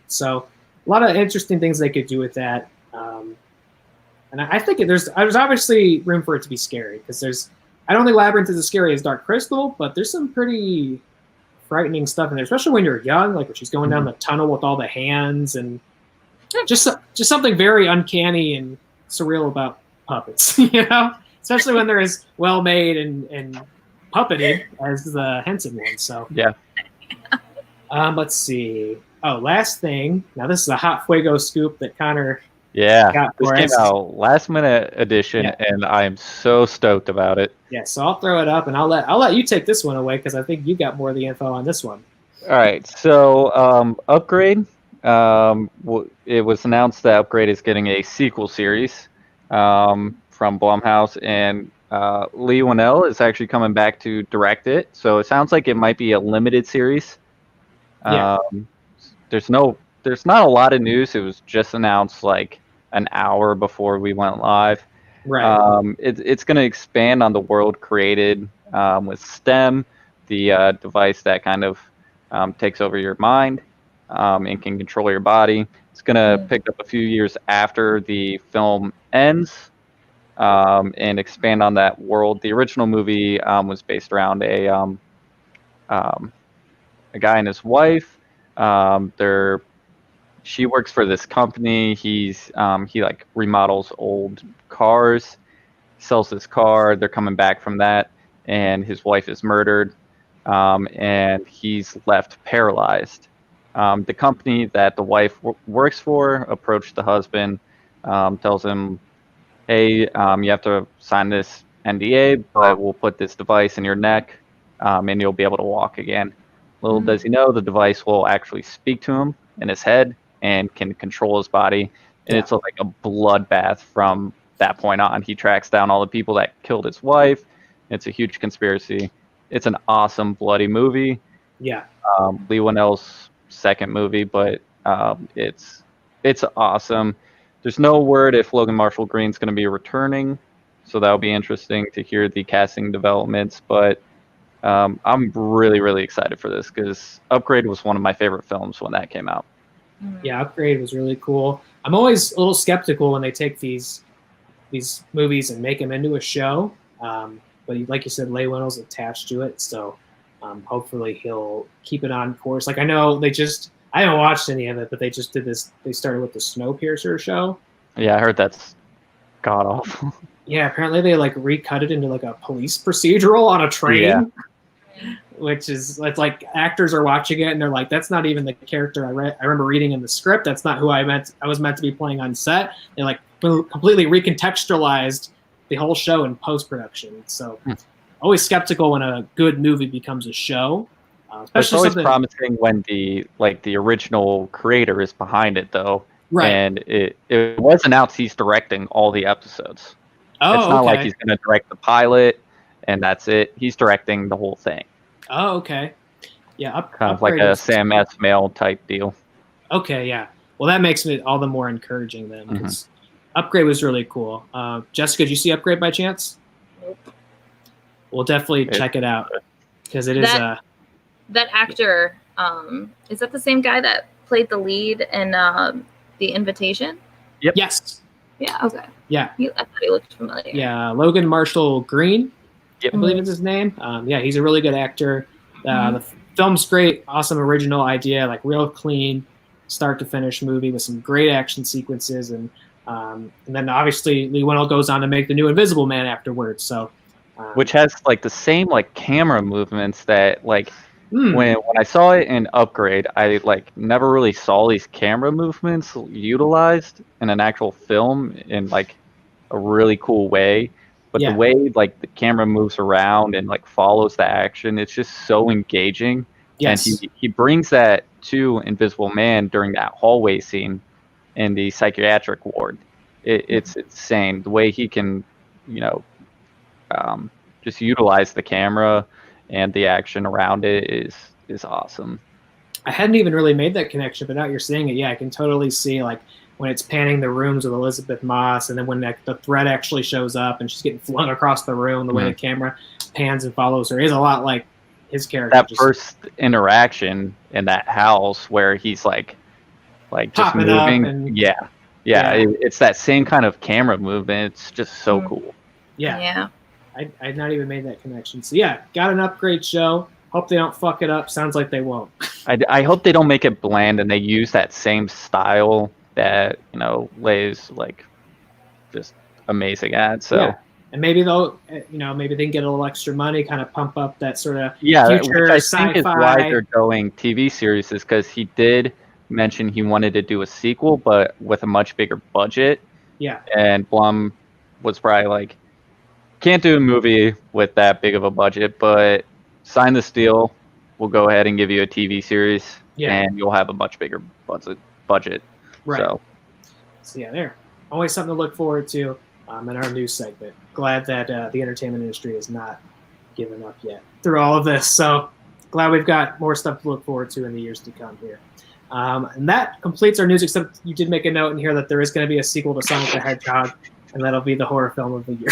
So a lot of interesting things they could do with that. And I think there's obviously room for it to be scary because I don't think Labyrinth is as scary as Dark Crystal, but there's some pretty frightening stuff in there, especially when you're young, like when she's going down the tunnel with all the hands and just something very uncanny and surreal about puppets, especially when they're as well made and puppeted as the Henson one. So yeah. Let's see. Oh, last thing. Now this is a hot fuego scoop that Connor. Yeah, this came out last minute edition, and I am so stoked about it. Yeah, so I'll throw it up, and I'll let you take this one away because I think you got more of the info on this one. All right, so Upgrade. It was announced that Upgrade is getting a sequel series from Blumhouse, and Lee Winnell is actually coming back to direct it. So it sounds like it might be a limited series. Yeah. There's not a lot of news. It was just announced like an hour before we went live. Right. It's going to expand on the world created with STEM, the device that kind of takes over your mind and can control your body. It's going to pick up a few years after the film ends and expand on that world. The original movie was based around a guy and his wife. She works for this company. He like remodels old cars, sells this car. They're coming back from that, and his wife is murdered, and he's left paralyzed. The company that the wife works for approached the husband, tells him, "Hey, you have to sign this NDA, but we'll put this device in your neck, and you'll be able to walk again." Little does he know, the device will actually speak to him in his head and can control his body. And it's like a bloodbath from that point on. He tracks down all the people that killed his wife. It's a huge conspiracy. It's an awesome, bloody movie. Yeah. Lee Winnell's second movie, but it's awesome. There's no word if Logan Marshall Green's going to be returning, so that'll be interesting to hear the casting developments. But I'm really, really excited for this because Upgrade was one of my favorite films when that came out. Yeah, Upgrade was really cool. I'm always a little skeptical when they take these movies and make them into a show. But like you said, Leigh Whannell's attached to it, so hopefully he'll keep it on course. Like I know I haven't watched any of it, but they just did this. They started with the Snowpiercer show. Yeah, I heard that's god awful. Yeah, apparently they like recut it into like a police procedural on a train. Yeah. Which is, it's like actors are watching it and they're like, that's not even the character I remember reading in the script. That's not who I was meant to be playing on set. They like completely recontextualized the whole show in post-production. So always skeptical when a good movie becomes a show. It's always promising when the original creator is behind it though. Right. And it was announced he's directing all the episodes. Oh, it's not like he's going to direct the pilot and that's it. He's directing the whole thing. Oh, okay. Yeah. Kind of like a Sam Esmail type deal. Okay, yeah. Well, that makes it all the more encouraging then. Because Upgrade was really cool. Jessica, did you see Upgrade by chance? Nope. We'll definitely check it out. Because it is that actor, is that the same guy that played the lead in The Invitation? Yep. Yes. Yeah, okay. Yeah. I thought he looked familiar. Yeah, Logan Marshall Green. Yep. I believe it's his name. Yeah, he's a really good actor. The film's great, awesome original idea, like real clean, start to finish movie with some great action sequences, and then obviously Lee Winnell goes on to make the new Invisible Man afterwards. So, which has like the same like camera movements that like when I saw it in Upgrade, I like never really saw these camera movements utilized in an actual film in like a really cool way. But the way like the camera moves around and like follows the action, it's just so engaging. Yes. And he brings that to Invisible Man during that hallway scene in the psychiatric ward. It's insane the way he can, just utilize the camera and the action around it is awesome. I hadn't even really made that connection, but now you're saying it, yeah, I can totally see like when it's panning the rooms with Elizabeth Moss, and then when the threat actually shows up and she's getting flung across the room, the way the camera pans and follows her is a lot like his character. That first interaction in that house where he's like just moving. And, it's that same kind of camera movement. It's just so cool. Yeah. I'd not even made that connection. So yeah, got an upgrade show. Hope they don't fuck it up. Sounds like they won't. I hope they don't make it bland and they use that same style that Lay's like just amazing at. So and maybe they'll maybe they can get a little extra money, kind of pump up that sort of future which I think is why they're going TV series, is because he did mention he wanted to do a sequel but with a much bigger budget. Yeah. And Blum was probably like, can't do a movie with that big of a budget, but sign this deal. We'll go ahead and give you a TV series, and you'll have a much bigger budget. Right. So yeah, there. Always something to look forward to in our news segment. Glad that the entertainment industry has not given up yet through all of this. So glad we've got more stuff to look forward to in the years to come here. And that completes our news, except you did make a note in here that there is going to be a sequel to Sonic the Hedgehog, and that'll be the horror film of the year.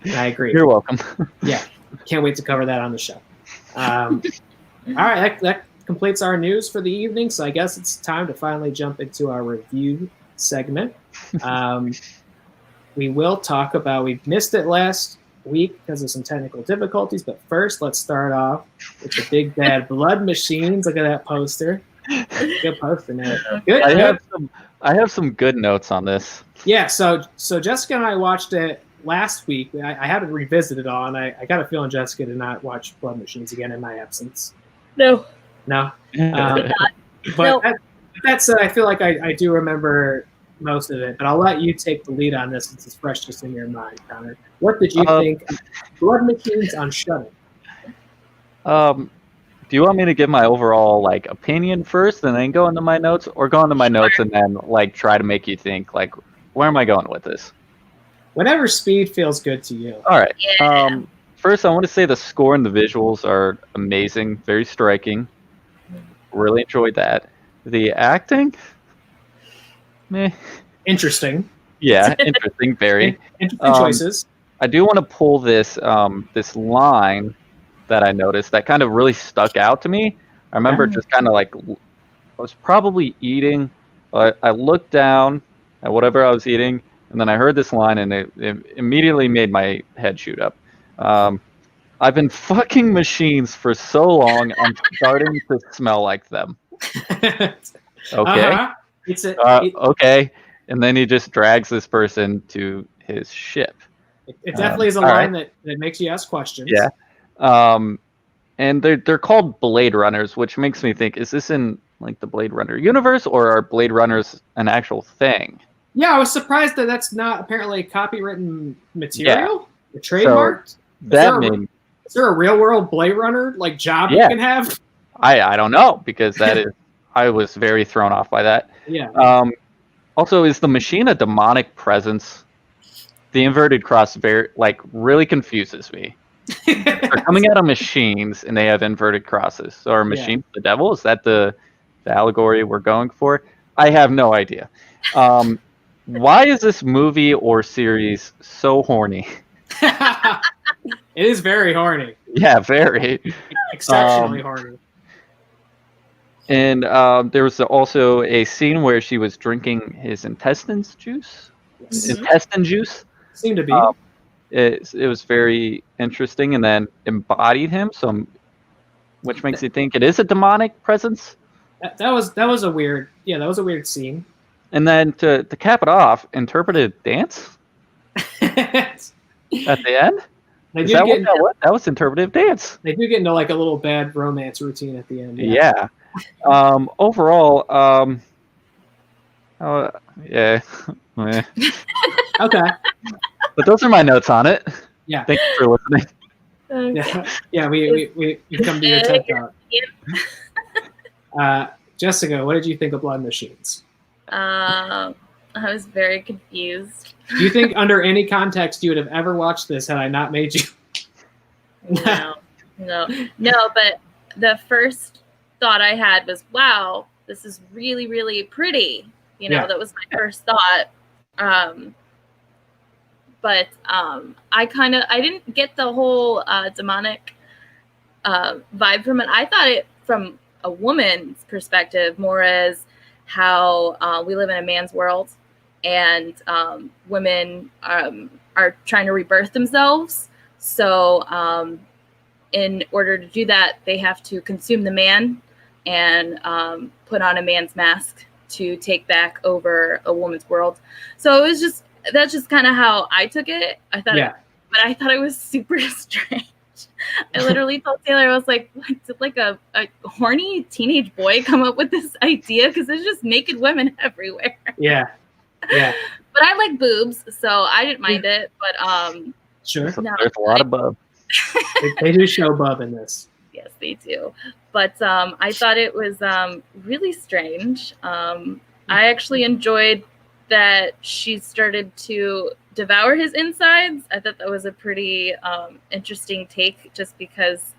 I agree. You're welcome. Yeah. Can't wait to cover that on the show. All right, that completes our news for the evening. So I guess it's time to finally jump into our review segment. We will talk about, we missed it last week because of some technical difficulties, but first let's start off with the big bad blood machines. Look at that poster. Good poster, man. Good. I have some good notes on this. Yeah, so Jessica and I watched it last week. I haven't revisited it all, and I got a feeling Jessica did not watch Blood Machines again in my absence. No. But that said, I feel like I do remember most of it, but I'll let you take the lead on this since it's fresh just in your mind, Connor. What did you think of Blood Machines on Shudder? Do you want me to give my overall opinion first and then go into my notes, or go into my notes and then try to make you think where am I going with this? Whatever speed feels good to you. All right. Yeah. First, I want to say the score and the visuals are amazing, very striking. Really enjoyed that. The acting, meh. Interesting. Yeah, interesting. Very interesting choices. I do want to pull this this line that I noticed that kind of really stuck out to me. I remember just kind of I was probably eating. I looked down at whatever I was eating. And then I heard this line, and it immediately made my head shoot up. I've been fucking machines for so long, I'm starting to smell like them. Okay. Okay. And then he just drags this person to his ship. It definitely is a line that makes you ask questions. Yeah. And they're called Blade Runners, which makes me think, is this in the Blade Runner universe, or are Blade Runners an actual thing? Yeah, I was surprised that that's not apparently copywritten material. Yeah. Trademarked. So is there a real world Blade Runner job you can have? I don't know, because that is I was very thrown off by that. Yeah. Also, is the machine a demonic presence? The inverted cross really confuses me. They're coming out of machines and they have inverted crosses. So are machines the devil? Is that the allegory we're going for? I have no idea. Why is this movie or series so horny? It is very horny. Yeah, very. Exceptionally horny. And there was also a scene where she was drinking his intestine juice. Seemed to be. It was very interesting, and then embodied him, which makes you think it is a demonic presence. That was a weird scene. And then to cap it off, interpretive dance at the end. That was interpretive dance. They do get into a little bad romance routine at the end. Yeah. Overall, yeah. Okay. But those are my notes on it. Yeah. Thank you for listening. Okay. Yeah. We come to your TED Talk. Jessica, what did you think of Blood Machines? I was very confused. Do you think under any context you would have ever watched this had I not made you? No. But the first thought I had was, wow, this is really, really pretty. You know, Yeah. that was my first thought. But I didn't get the whole demonic vibe from it. I thought it from a woman's perspective more as how we live in a man's world, and women are trying to rebirth themselves. So in order to do that, they have to consume the man and put on a man's mask to take back over a woman's world. So that's just kind of how I took it. I thought it was super strange. I literally told Taylor, I was like, what, did like a horny teenage boy come up with this idea? Because there's just naked women everywhere. Yeah. But I like boobs, so I didn't mind it. But sure, there's a lot of bub. they do show bub in this. Yes, they do. But I thought it was really strange. I actually enjoyed that she started to devour his insides. I thought that was a pretty interesting take, just because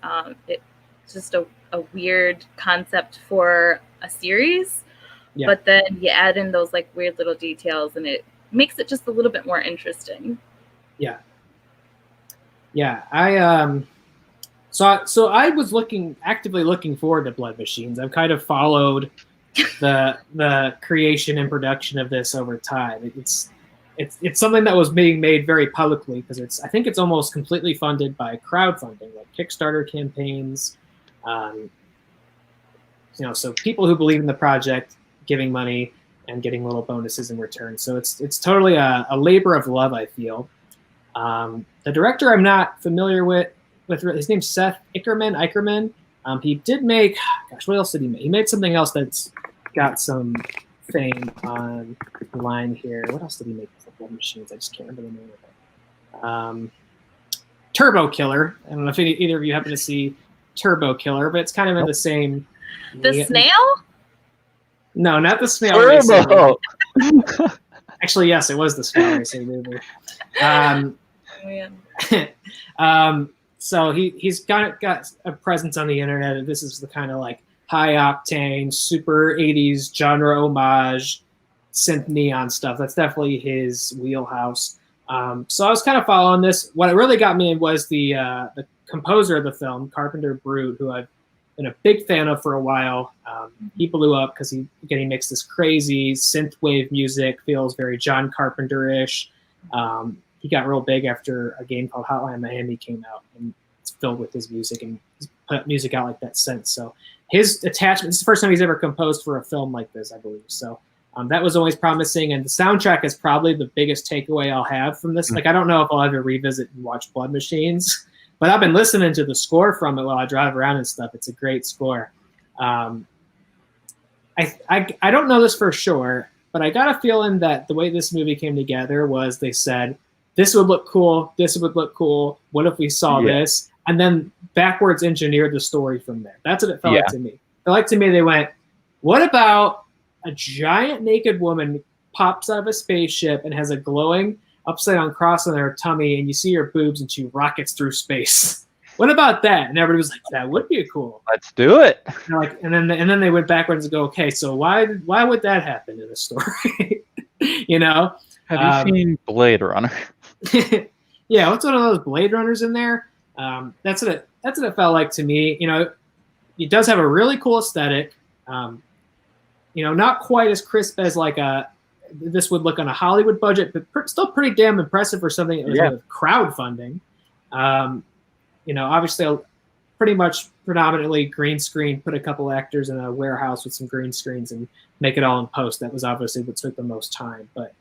it's just a weird concept for a series. Yeah. But then you add in those like weird little details, and it makes it just a little bit more interesting. Yeah. I so I was actively looking forward to Blood Machines. I've kind of followed the creation and production of this over time. It's something that was being made very publicly, because I think it's almost completely funded by crowdfunding, like Kickstarter campaigns. So people who believe in the project giving money and getting little bonuses in return. So it's totally a labor of love, I feel. The director I'm not familiar with his name's Seth Ickerman. He did make, what else did he make? He made something else that's got some fame on the line here. What else did he make for Blood Machines? I just can't remember the name of it. Turbo Killer. I don't know if either of you happen to see Turbo Killer, but it's kind of in the same. The snail? No, not the snail. Turbo. Actually, yes, it was the snail racing movie. So he's got a presence on the internet, and this is the kind of like high octane, super 80s genre homage, synth neon stuff. That's definitely his wheelhouse. So I was kind of following this. What really got me in was the composer of the film, Carpenter Brute, who I've been a big fan of for a while. He blew up because he makes this crazy synthwave music, feels very John Carpenter-ish. He got real big after a game called Hotline Miami came out, and it's filled with his music, and he's put music out like that since. So his attachment, it's the first time he's ever composed for a film like this, I believe. So that was always promising, and the soundtrack is probably the biggest takeaway I'll have from this. Like, I don't know if I'll ever revisit and watch Blood Machines, but I've been listening to the score from it while I drive around and stuff. It's a great score. I don't know this for sure, but I got a feeling that the way this movie came together was they said, this would look cool, this would look cool, what if we saw this? And then backwards engineered the story from there. That's what it felt like to me. It felt like to me they went, what about a giant naked woman pops out of a spaceship and has a glowing upside-down cross on her tummy, and you see her boobs and she rockets through space? What about that? And everybody was like, that would be cool. Let's do it. And then they went backwards and go, okay, so why would that happen in the story? Have you seen Blade Runner? Yeah, what's one of those Blade Runners in there? That's what it felt like to me. It does have a really cool aesthetic. Not quite as crisp as like this would look on a Hollywood budget, but still pretty damn impressive for something that was with crowdfunding. Obviously, pretty much predominantly green screen. Put a couple actors in a warehouse with some green screens and make it all in post. That was obviously what took the most time, but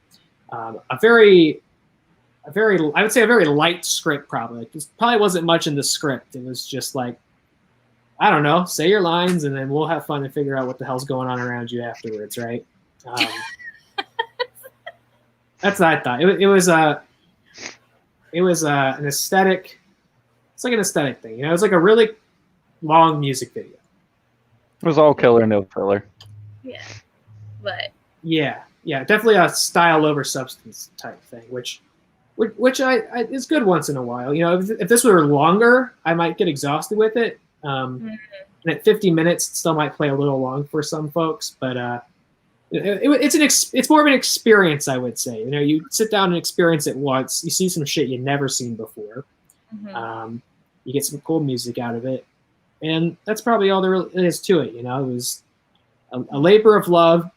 a very light script probably. Like, there probably wasn't much in the script. It was just like, I don't know, say your lines and then we'll have fun and figure out what the hell's going on around you afterwards, right? That's what I thought. It was an aesthetic. It's like an aesthetic thing, It was like a really long music video. It was all killer, no filler. Yeah, but yeah, definitely a style over substance type thing, which is good once in a while. If this were longer, I might get exhausted with it. And at 50 minutes, it still might play a little long for some folks, but it's more of an experience, I would say. You sit down and experience it once. You see some shit you've never seen before. Mm-hmm. You get some cool music out of it, and that's probably all there is to it. It was a labor of love.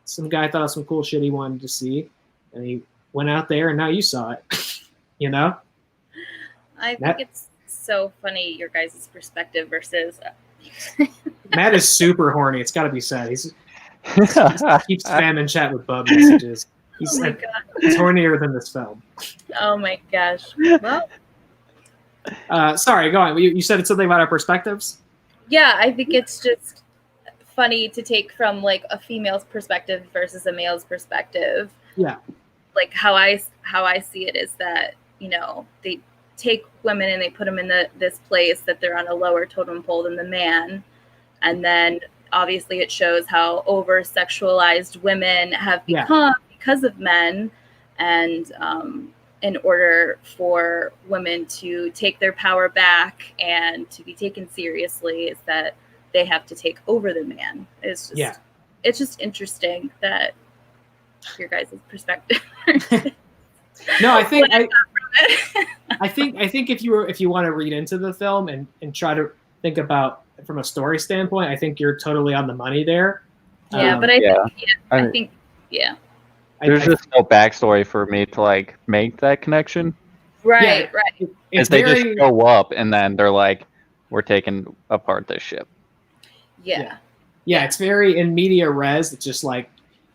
Some guy thought of some cool shit he wanted to see, and he went out there, and now you saw it. I think it's so funny your guys' perspective versus. Matt is super horny. It's got to be said. He keeps spamming chat with bub messages. He's hornier than this film. Oh my gosh. Well, sorry, go on. You said it's something about our perspectives? Yeah, I think it's just funny to take from like a female's perspective versus a male's perspective. Yeah. Like how I see it is that, they take women and they put them in this place that they're on a lower totem pole than the man. And then obviously it shows how over-sexualized women have become because of men. And in order for women to take their power back and to be taken seriously is that they have to take over the man. It's just interesting that your guys' perspective. No, I think I think if you want to read into the film and try to think about it from a story standpoint, I think you're totally on the money there. Yeah, but I think there's just no backstory for me to like make that connection. Right. They just show up and then they're like, we're taking apart this ship. Yeah, it's very in media res. It's just like,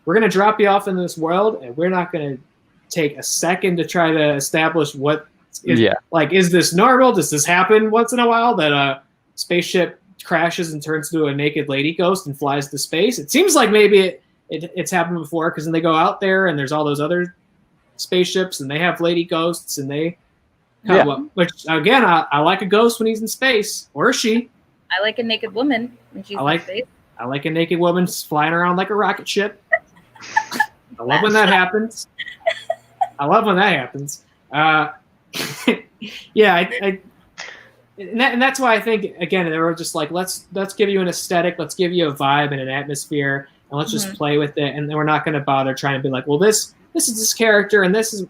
we're going to drop you off in this world and we're not going to take a second to try to establish what is, like, is this normal? Does this happen once in a while that a spaceship crashes and turns into a naked lady ghost and flies to space? It seems like maybe it's happened before, because then they go out there and there's all those other spaceships and they have lady ghosts and they which again, I like a ghost when he's in space, or she. I like a naked woman when she's in space. I like a naked woman flying around like a rocket ship. I love when that happens. And that's why I think, again, they were just like, let's give you an aesthetic, let's give you a vibe and an atmosphere, and let's just play with it. And we're not going to bother trying to be like, well, this is this character, and this is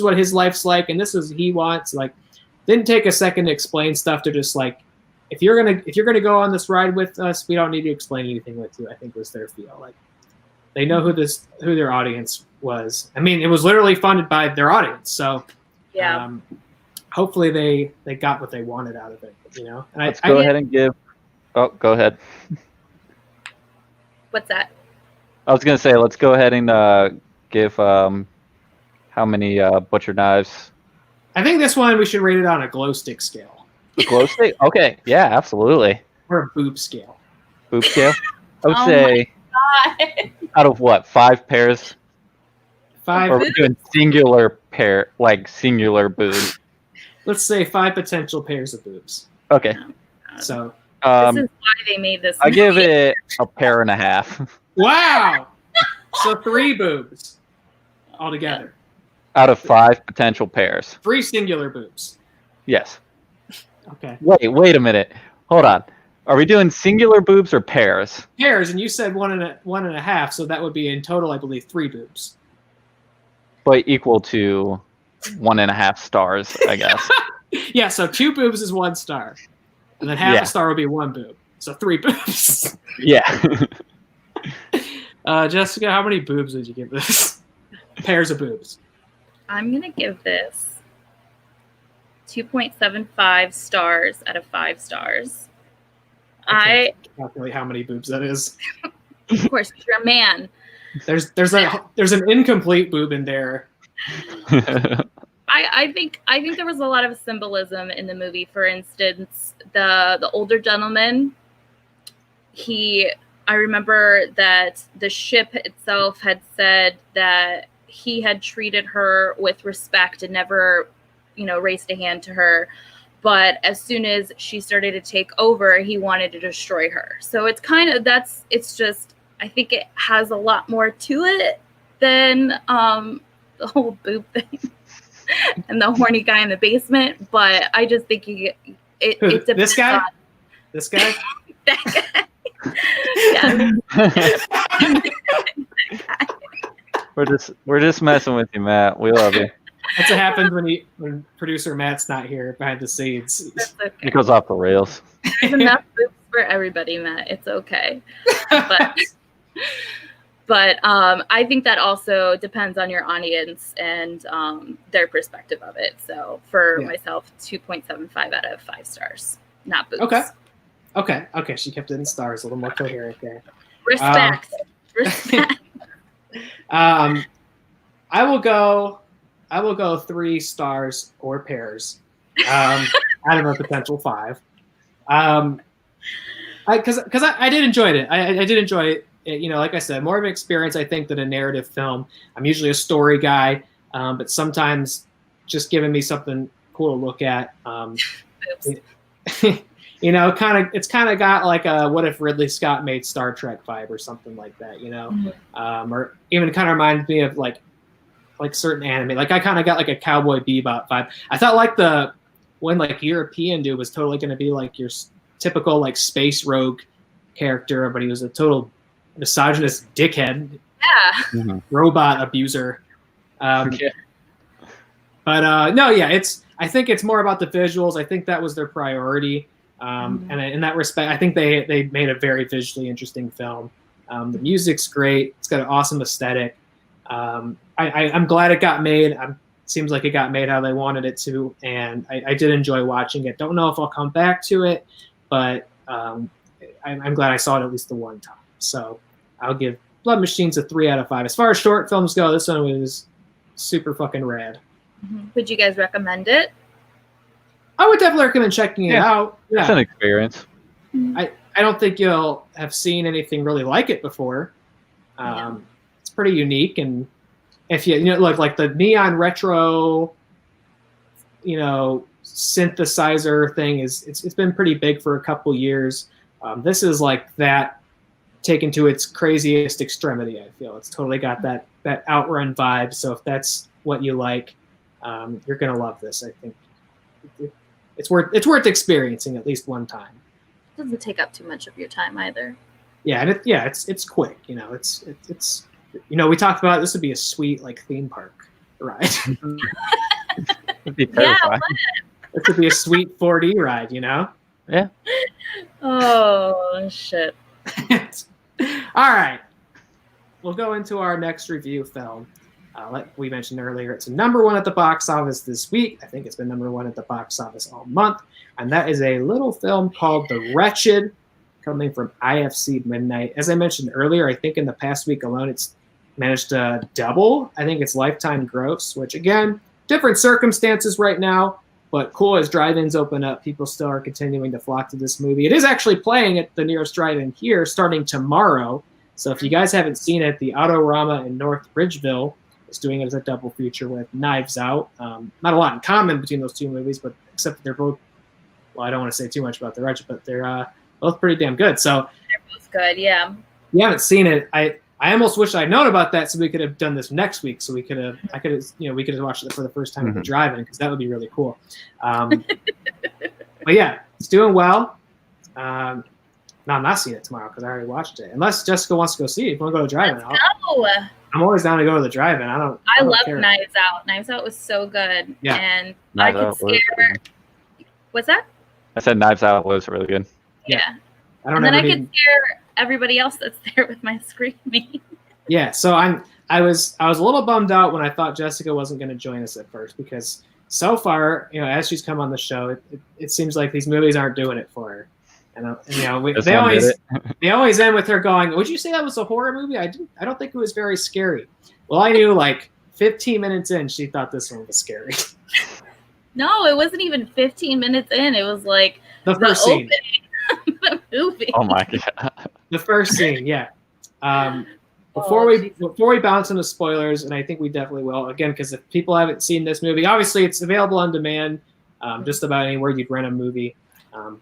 what his life's like, and this is what he wants. Like, didn't take a second to explain stuff. They're just like, if you're gonna go on this ride with us, we don't need to explain anything with you. I think was their feel. Like, they know who their audience was. I mean, it was literally funded by their audience. So hopefully they got what they wanted out of it. And let's go ahead and give. Oh, go ahead. What's that? I was gonna say, let's go ahead and give how many butcher knives. I think this one we should rate it on a glow stick scale. A glow stick? Okay, yeah, absolutely. Or a boob scale. Boob scale? I would say out of what, 5 pairs? 5. Or are we doing singular pair, like singular boobs? Let's say 5 potential pairs of boobs. Okay. So this is why they made this. I give it a pair and a half. Wow. So 3 boobs altogether. Out of 5 potential pairs. 3 singular boobs. Yes. Okay. Wait a minute. Hold on. Are we doing singular boobs or pairs? Pairs, and you said one and a half, so that would be in total, I believe, 3 boobs. But equal to 1.5 stars, I guess. Yeah, so 2 boobs is 1 star. And then half a star would be 1 boob. So 3 boobs. Yeah. Jessica, how many boobs would you give this? Pairs of boobs. I'm going to give this 2.75 stars out of 5 stars. I calculate how many boobs that is. Of course, you're a man. There's an incomplete boob in there. I think there was a lot of symbolism in the movie. For instance, the older gentleman, I remember that the ship itself had said that he had treated her with respect and never, raised a hand to her. But as soon as she started to take over, he wanted to destroy her. So it's I think it has a lot more to it than the whole boob thing and the horny guy in the basement. But I just think it depends. This guy? This guy? That guy. Yeah. We're just messing with you, Matt. We love you. That's what happens when producer Matt's not here behind the scenes. That's okay. It goes off the rails. There's enough boobs for everybody, Matt. It's okay. But I think that also depends on your audience and their perspective of it. So for myself, 2.75 out of 5 stars. Not boobs. Okay. She kept it in stars, a little more coherent there. Respect. I will go 3 stars or pairs out of a potential 5. Because I did enjoy it. I did enjoy it. Like I said, more of an experience, I think, than a narrative film. I'm usually a story guy, but sometimes just giving me something cool to look at. It's kind of got like a what if Ridley Scott made Star Trek vibe or something like that, Mm-hmm. or even kind of reminds me of like certain anime. Like I kind of got like a Cowboy Bebop vibe. I thought like when like European dude was totally going to be like your typical like space rogue character, but he was a total misogynist dickhead, robot abuser. But no, I think it's more about the visuals. I think that was their priority. And in that respect, I think they made a very visually interesting film. The music's great. It's got an awesome aesthetic. I'm glad it got made. Seems like it got made how they wanted it to, and I did enjoy watching it. Don't know if I'll come back to it, but I'm glad I saw it at least the one time. So I'll give Blood Machines a 3 out of 5. As far as short films go, this one was super fucking rad. Mm-hmm. Would you guys recommend it? I would definitely recommend checking it out. Yeah. It's an experience. I don't think you'll have seen anything really like it before. It's pretty unique, and if you look like the neon retro, synthesizer thing it's been pretty big for a couple years. This is like that taken to its craziest extremity. I feel it's totally got that Outrun vibe. So if that's what you like, you're gonna love this. I think it's worth experiencing at least one time. It doesn't take up too much of your time either. Yeah, and it's quick. It's we talked about this would be a sweet like theme park ride. It'd be terrifying. This would be a sweet 4D ride. Yeah. Oh shit. All right, we'll go into our next review film. Like we mentioned earlier, it's number 1 at the box office this week. I think it's been number 1 at the box office all month, and that is a little film called The Wretched, coming from IFC Midnight. As I mentioned earlier, I think in the past week alone, it's managed to double, I think, its lifetime gross, which again, different circumstances right now, but cool as drive-ins open up, people still are continuing to flock to this movie. It is actually playing at the nearest drive-in here starting tomorrow. So if you guys haven't seen it, the Autorama in North Ridgeville is doing it as a double feature with Knives Out. Not a lot in common between those two movies, but except that they're both, well, I don't want to say too much about The Wretched, but they're both pretty damn good. So they're both good, yeah. If you haven't seen it, I almost wish I'd known about that so we could have done this next week. So we could have watched it for the first time at the drive-in, because that would be really cool. But yeah, it's doing well. No, I'm not seeing it tomorrow because I already watched it. Unless Jessica wants to go see it. If you want to go to the drive-in, I'm always down to go to the drive-in. I love care. Knives Out. Knives Out was so good. Yeah. And Knives I could scare. What's that? I said Knives Out was really good. Yeah. I could scare everybody else that's there with my screaming. Yeah. So I was a little bummed out when I thought Jessica wasn't going to join us at first, because so far, as she's come on the show, it seems like these movies aren't doing it for her. And they always end with her going, "Would you say that was a horror movie?" I don't think it was very scary. Well, I knew like 15 minutes in, she thought this one was scary. No, it wasn't even 15 minutes in. It was like the first scene. The movie. Oh my god. The first scene, yeah. Before we bounce into spoilers, and I think we definitely will, again, because if people haven't seen this movie, obviously it's available on demand, just about anywhere you'd rent a movie.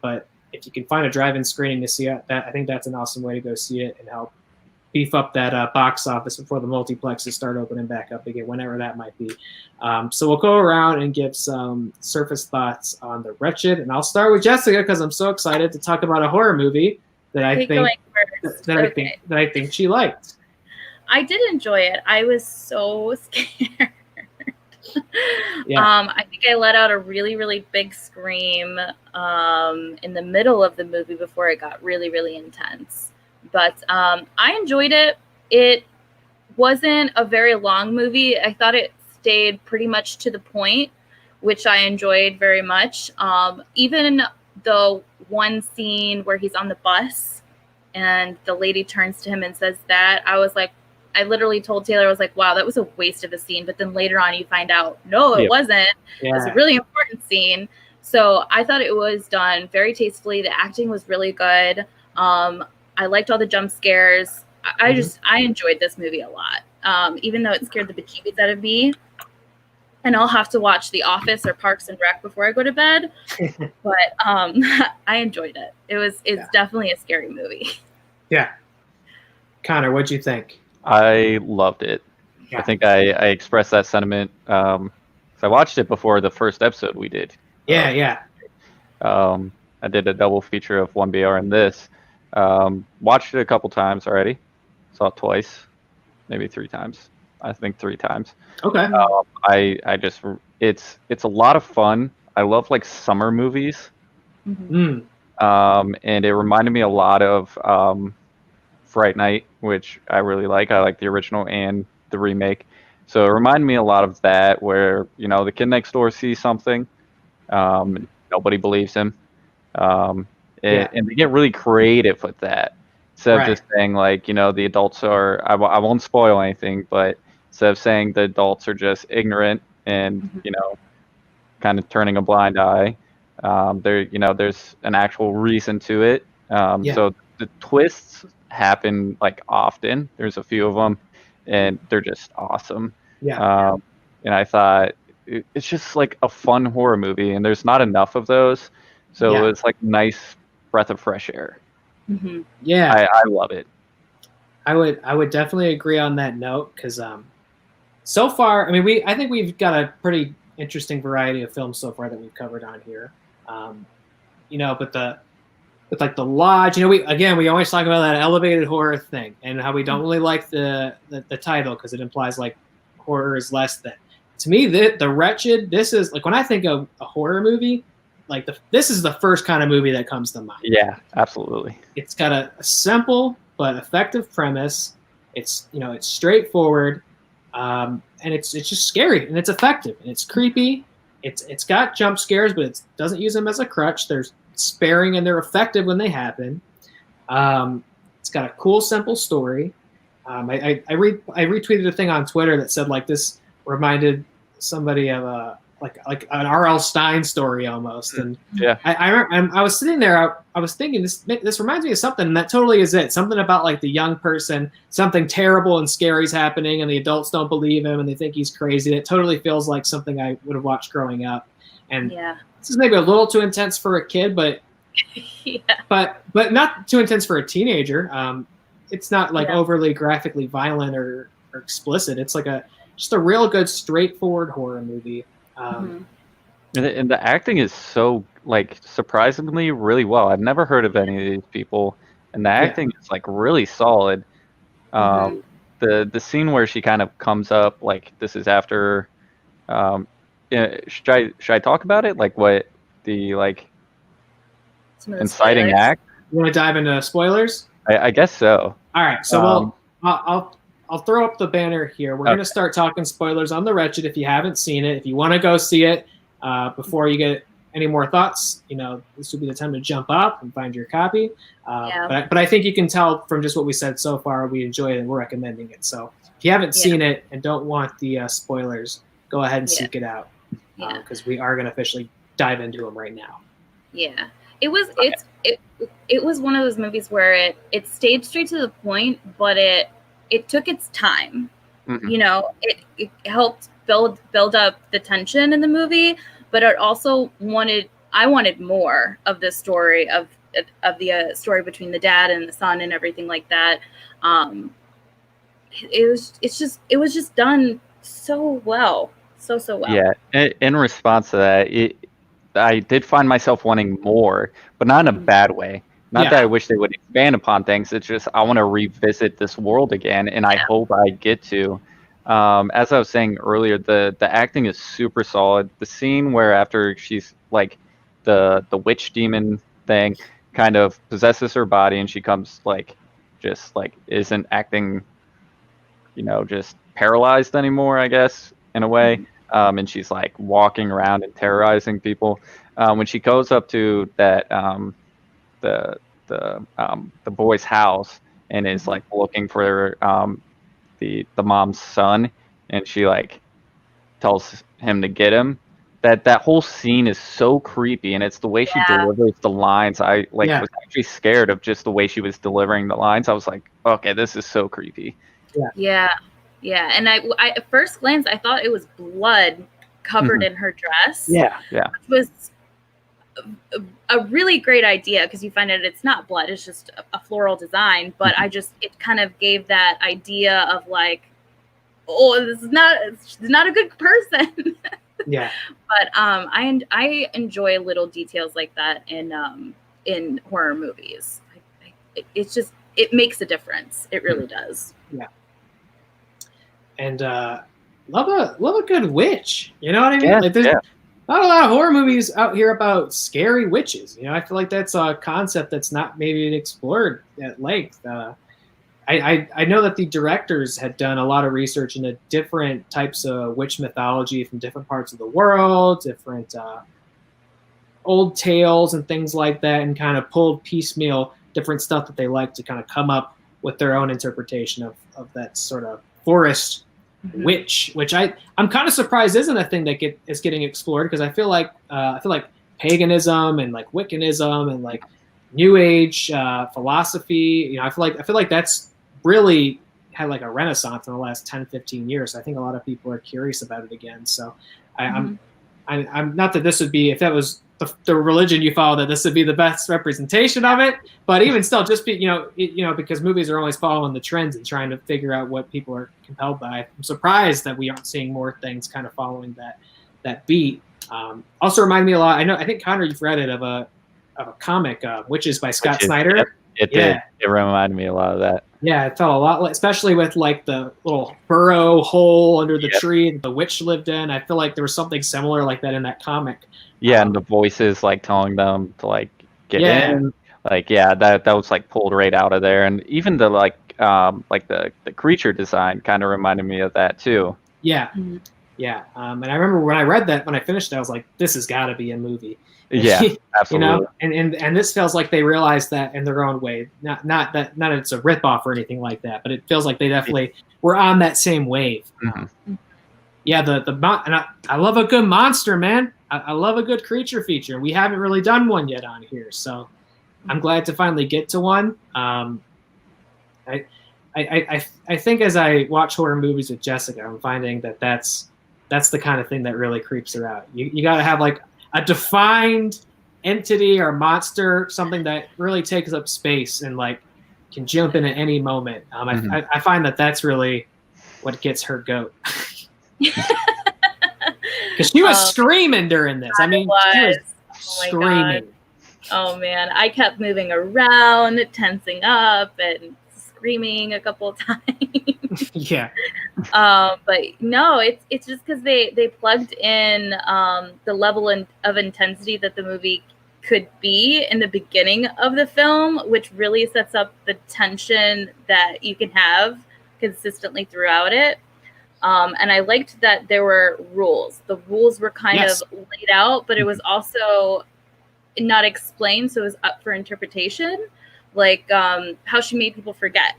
But if you can find a drive-in screening to see it, I think that's an awesome way to go see it and help beef up that box office before the multiplexes start opening back up again, whenever that might be. So we'll go around and give some surface thoughts on The Wretched, and I'll start with Jessica because I'm so excited to talk about a horror movie that I Keep think going first. that I think she liked. I did enjoy it. I was so scared. Yeah. I think I let out a really, really big scream in the middle of the movie before it got really, really intense. But I enjoyed it. It wasn't a very long movie. I thought it stayed pretty much to the point, which I enjoyed very much. Even the one scene where he's on the bus and the lady turns to him and says that, I was like, I literally told Taylor, I was like, wow, that was a waste of a scene. But then later on you find out, no, it wasn't. Yeah. It's a really important scene. So I thought it was done very tastefully. The acting was really good. I liked all the jump scares. I enjoyed this movie a lot. Even though it scared the bejeebies out of me. And I'll have to watch The Office or Parks and Rec before I go to bed. But I enjoyed it. It's definitely a scary movie. Yeah. Connor, what'd you think? I loved it. Yeah. I think I expressed that sentiment. So I watched it before the first episode we did. Yeah. I did a double feature of 1BR and this. Watched it a couple times already. Saw it twice, maybe 3 times. I think 3 times. Okay. I just it's a lot of fun. I love like summer movies. Mm-hmm. And it reminded me a lot of Fright Night, which I really like. I like the original and the remake. So it reminded me a lot of that, where the kid next door sees something, nobody believes him, and they get really creative with that. Instead of just saying like the adults are, I won't spoil anything, but instead of saying the adults are just ignorant and kind of turning a blind eye, there's an actual reason to it. So the twists happen like often. There's a few of them, and they're just awesome. And I thought it's just like a fun horror movie, and there's not enough of those, so it's like a nice breath of fresh air. Mm-hmm. Yeah, I love it. I would definitely agree on that note, because so far, I mean, I think we've got a pretty interesting variety of films so far that we've covered on here. But with like The Lodge, we always talk about that elevated horror thing, and how we don't really like the title because it implies like horror is less than. To me, the Wretched, this is like, when I think of a horror movie, like this is the first kind of movie that comes to mind. Yeah, absolutely. It's got a simple but effective premise. It's it's straightforward, and it's just scary, and it's effective, and it's creepy. It's got jump scares, but it doesn't use them as a crutch. There's sparing, and they're effective when they happen. It's got a cool, simple story. I retweeted a thing on Twitter that said like this reminded somebody of like an R.L. Stine story almost. And I was sitting there, I was thinking this reminds me of something, and that totally is it. Something about like the young person, something terrible and scary is happening, and the adults don't believe him, and they think he's crazy. It totally feels like something I would have watched growing up. And this is maybe a little too intense for a kid, but but not too intense for a teenager. It's not like overly graphically violent or explicit. It's like just a real good, straightforward horror movie. And the acting is so like surprisingly really well. I've never heard of any of these people, and the acting is like really solid. The scene where she kind of comes up, like this is after. Should I talk about it? Like what the inciting act? You want to dive into spoilers? I guess so. All right, so I'll throw up the banner here. We're going to start talking spoilers on The Wretched. If you haven't seen it, if you want to go see it before you get any more thoughts, this would be the time to jump up and find your copy. But I think you can tell from just what we said so far, we enjoy it and we're recommending it. So if you haven't seen it and don't want the spoilers, go ahead and seek it out, because we are going to officially dive into them right now. Yeah, it was one of those movies where it stayed straight to the point, but it took its time. Mm-hmm. It helped build up the tension in the movie, but it also I wanted more of the story of the story between the dad and the son and everything like that. It was just done so well. So well. Yeah. In response to that, I did find myself wanting more, but not in a bad way. Not that I wish they would expand upon things. It's just I want to revisit this world again, and I hope I get to. As I was saying earlier, the acting is super solid. The scene where after she's like the witch demon thing kind of possesses her body, and she comes like just like isn't acting, just paralyzed anymore, I guess, in a way. And she's like walking around and terrorizing people. When she goes up to that the boy's house and is like looking for the mom's son, and she like tells him to get him. That whole scene is so creepy, and it's the way she delivers the lines. I was actually scared of just the way she was delivering the lines. I was like, okay, this is so creepy. Yeah. And I at first glance I thought it was blood covered in her dress. Yeah. Which was a really great idea, because you find out it's not blood, it's just a floral design. But it kind of gave that idea of like, oh, this is not a good person. Yeah. But I enjoy little details like that in horror movies. It makes a difference. It really does. Yeah. And love a good witch. You know what I mean? Yeah, like there's not a lot of horror movies out here about scary witches. I feel like that's a concept that's not maybe explored at length. I know that the directors had done a lot of research into different types of witch mythology from different parts of the world, different old tales and things like that, and kind of pulled piecemeal different stuff that they like to kind of come up with their own interpretation of that sort of forest witch, which I'm kind of surprised isn't a thing that is getting explored, because I feel like paganism and like Wiccanism and like New Age philosophy, I feel like that's really had like a renaissance in the last 10-15 years. I think a lot of people are curious about it again. So I'm not that this would be, if that was the religion you follow, that this would be the best representation of it, but even still, just be because movies are always following the trends and trying to figure out what people are compelled by. I'm surprised that we aren't seeing more things kind of following that beat. Also reminded me a lot. I think Connor, you've read it, of a comic, Witches by Scott Snyder. It did. It reminded me a lot of that. Yeah, it felt a lot, especially with like the little burrow hole under the tree that the witch lived in. I feel like there was something similar like that in that comic. Yeah, and the voices like telling them to like get in. Like that was like pulled right out of there, and even the the creature design kind of reminded me of that too. Yeah, yeah. And I remember when I read that, when I finished it, I was like, this has got to be a movie. Yeah, absolutely. And this feels like they realized that in their own way. Not that it's a ripoff or anything like that, but it feels like they definitely were on that same wave. Mm-hmm. Yeah, and I love a good monster, man. I love a good creature feature. We haven't really done one yet on here, so I'm glad to finally get to one. I think as I watch horror movies with Jessica, I'm finding that that's the kind of thing that really creeps her out. You got to have like a defined entity or monster, something that really takes up space and like can jump in at any moment. I find that that's really what gets her goat. Because she was screaming during this. She was screaming. God. Oh man, I kept moving around, tensing up, and screaming a couple of times. Yeah. But no, it's just because they plugged in the level of intensity that the movie could be in the beginning of the film, which really sets up the tension that you can have consistently throughout it. And I liked that there were rules. The rules were kind of laid out, but it was also not explained, so it was up for interpretation. Like how she made people forget.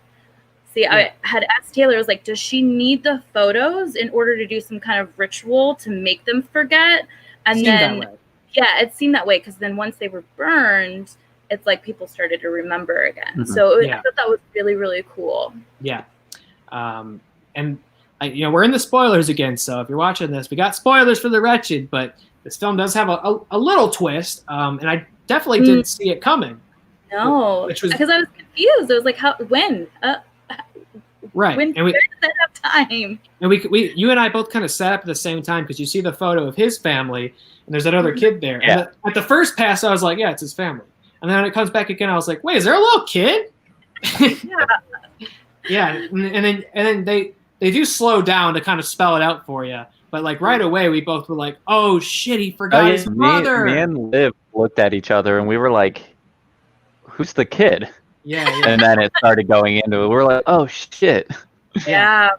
See, I had asked Taylor, I was like, does she need the photos in order to do some kind of ritual to make them forget? And then, it seemed that way, because then once they were burned, it's like people started to remember again. Mm-hmm. So I thought that was really, really cool. Yeah. And we're in the spoilers again, so if you're watching this, we got spoilers for The Wretched, but this film does have a little twist, and I definitely didn't see it coming. No, because I was confused. I was like, when? Right. When did that have time? And you and I both kind of sat up at the same time, because you see the photo of his family, and there's that other kid there. Yeah. And at the first pass, I was like, yeah, it's his family. And then when it comes back again, I was like, wait, is there a little kid? Yeah, and then they do slow down to kind of spell it out for you. But like right away, we both were like, "Oh shit, he forgot his brother." Me and Liv looked at each other and we were like, "Who's the kid?" Yeah. And then it started going into it. We're like, "Oh shit." Yeah.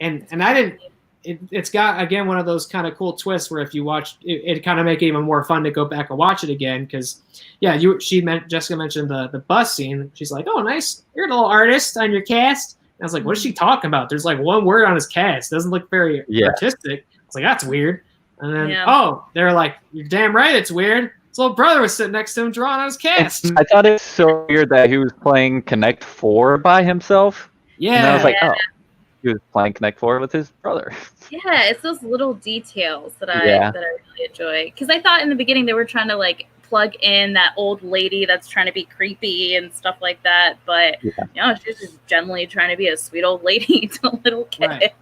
And I didn't. It's got again one of those kind of cool twists where if you watch it kind of make it even more fun to go back and watch it again because Jessica mentioned the bus scene. She's like, "Oh, nice, you're a little artist on your cast." And I was like, "What is she talking about?" There's like one word on his cast. It doesn't look very artistic. It's like that's weird. And then they're like, "You're damn right, it's weird." His little brother was sitting next to him drawing on his cast. I thought it was so weird that he was playing Connect 4 by himself. Yeah, and I was like, "Oh." He was playing Connect 4 with his brother. Yeah, it's those little details that I really enjoy. Because I thought in the beginning they were trying to like plug in that old lady that's trying to be creepy and stuff like that, but she's just generally trying to be a sweet old lady to a little kid. Right.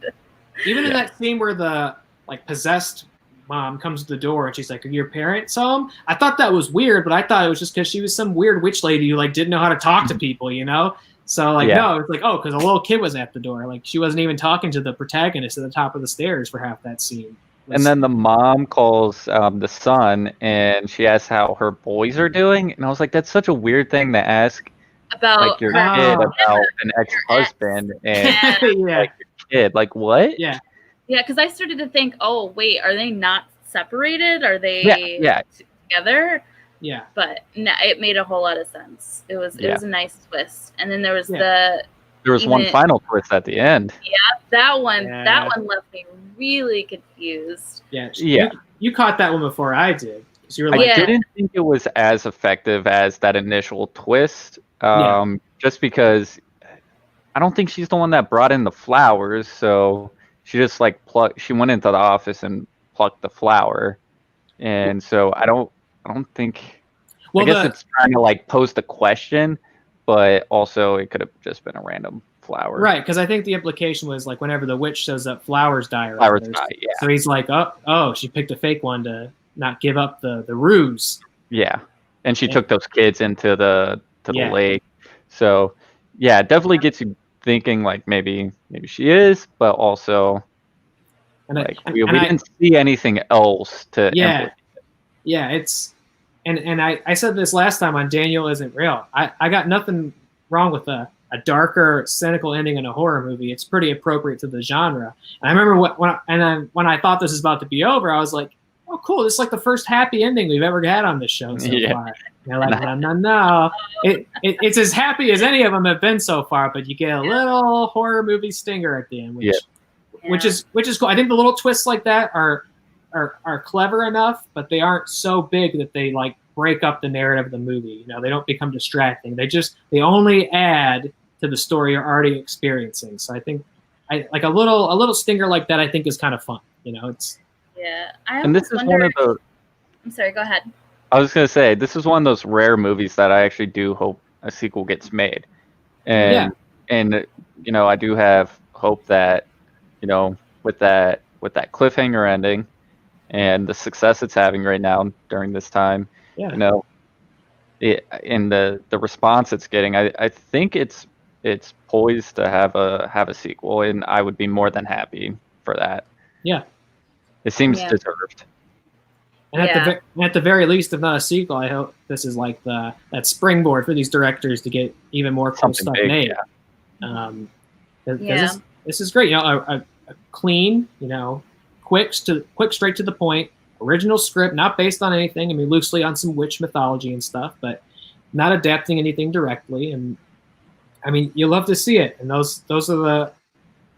Even in that scene where the like possessed mom comes to the door and she's like, "Are your parents home?" I thought that was weird, but I thought it was just because she was some weird witch lady who like didn't know how to talk to people, you know. So, like, no, it's like, oh, because a little kid was at the door. Like, she wasn't even talking to the protagonist at the top of the stairs for half that scene. And then the mom calls the son, and she asks how her boys are doing. And I was like, that's such a weird thing to ask about like your kid about an ex-husband and like your kid. Like, what? Yeah. Yeah, because I started to think, oh, wait, are they not separated? Are they together? Yeah, but no, it made a whole lot of sense. It was a nice twist, and then there was one final twist at the end. Yeah, that one left me really confused. Yeah. You caught that one before I did. So you were like, I didn't think it was as effective as that initial twist. Just because I don't think she's the one that brought in the flowers, so she just like she went into the office and plucked the flower, and so I don't think. Well, I guess it's trying to like pose the question, but also it could have just been a random flower. Right, because I think the implication was like whenever the witch shows up, flowers die. Flowers die, yeah. So he's like, oh, she picked a fake one to not give up the ruse. Yeah, and she took those kids into the lake. So yeah, it definitely gets you thinking like maybe she is, but also we didn't see anything else to implicate. Yeah, it's and I said this last time on Daniel Isn't Real. I got nothing wrong with a darker, cynical ending in a horror movie. It's pretty appropriate to the genre. And I remember when I thought this was about to be over, I was like, oh, cool. This is like the first happy ending we've ever had on this show so far. And they're like, no. It's as happy as any of them have been so far, but you get a little horror movie stinger at the end, which is cool. I think the little twists like that are clever enough, but they aren't so big that they like break up the narrative of the movie. You know, they don't become distracting. They only add to the story you're already experiencing. So I think like a little stinger like that I think is kind of fun. You know, it's and this is one of the. I'm sorry. Go ahead. I was gonna say this is one of those rare movies that I actually do hope a sequel gets made, and you know I do have hope that with that cliffhanger ending and the success it's having right now during this time, in the response it's getting, I think it's poised to have a sequel, and I would be more than happy for that. Yeah, it seems deserved. And at the very least, if not a sequel, I hope this is like that springboard for these directors to get even more cool stuff made. This is great. You know, a clean, quick, straight to the point, original script, not based on anything. I mean, loosely on some witch mythology and stuff, but not adapting anything directly. And I mean, you love to see it. And those are the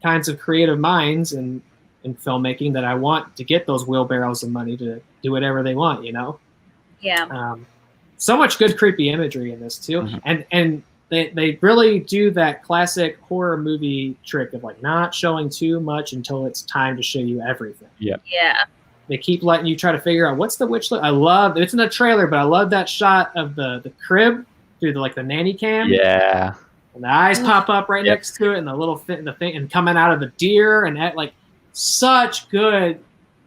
kinds of creative minds in filmmaking that I want to get those wheelbarrows of money to do whatever they want, Yeah. So much good creepy imagery in this too. Mm-hmm. And they really do that classic horror movie trick of like not showing too much until it's time to show you everything. Yeah. They keep letting you try to figure out what's the witch look. I love it's in the trailer, but I love that shot of the crib through the nanny cam. Yeah. And the eyes pop up right next to it, and the thing and coming out of the deer, and that like such good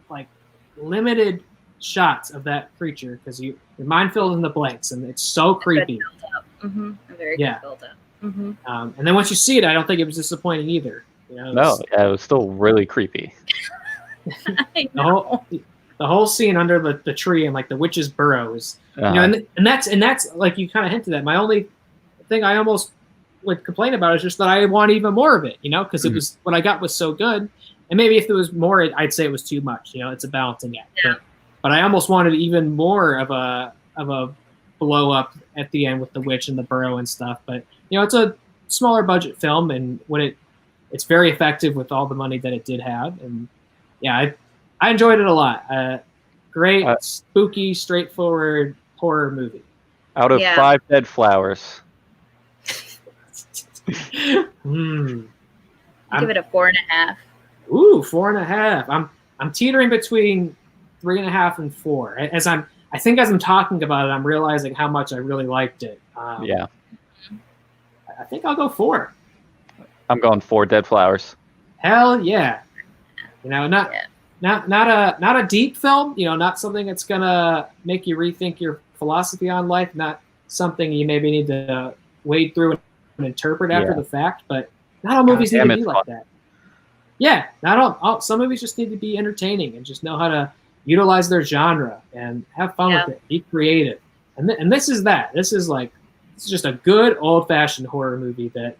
like limited shots of that creature because your mind filled in the blanks, and it's so creepy. Very good build up. And then once you see it, I don't think it was disappointing either. You know, it was still really creepy. I the whole scene under the tree and like the witch's burrow is, you know, and that's like you kind of hinted at. My only thing I almost would complain about is just that I want even more of it, you know, because it was what I got was so good, and maybe if there was more, I'd say it was too much. You know, it's a balancing act. Yeah. But I almost wanted even more of a blow up at the end with the witch and the burrow and stuff. But you know, it's a smaller budget film, and it's very effective with all the money that it did have, and yeah, I enjoyed it a lot. Great, spooky, straightforward horror movie. Out of 5 dead flowers. give it a 4.5. Ooh, 4.5. I'm teetering between 3.5 and 4. As I'm talking about it, I'm realizing how much I really liked it. I think I'll go 4. I'm going 4 dead flowers. Hell yeah! You know, not a deep film. You know, not something that's gonna make you rethink your philosophy on life. Not something you maybe need to wade through and interpret after the fact. But not all movies need to be like that. Yeah, not all. Some movies just need to be entertaining and just know how to utilize their genre and have fun with it. Be creative. And this is that. This is just a good old-fashioned horror movie that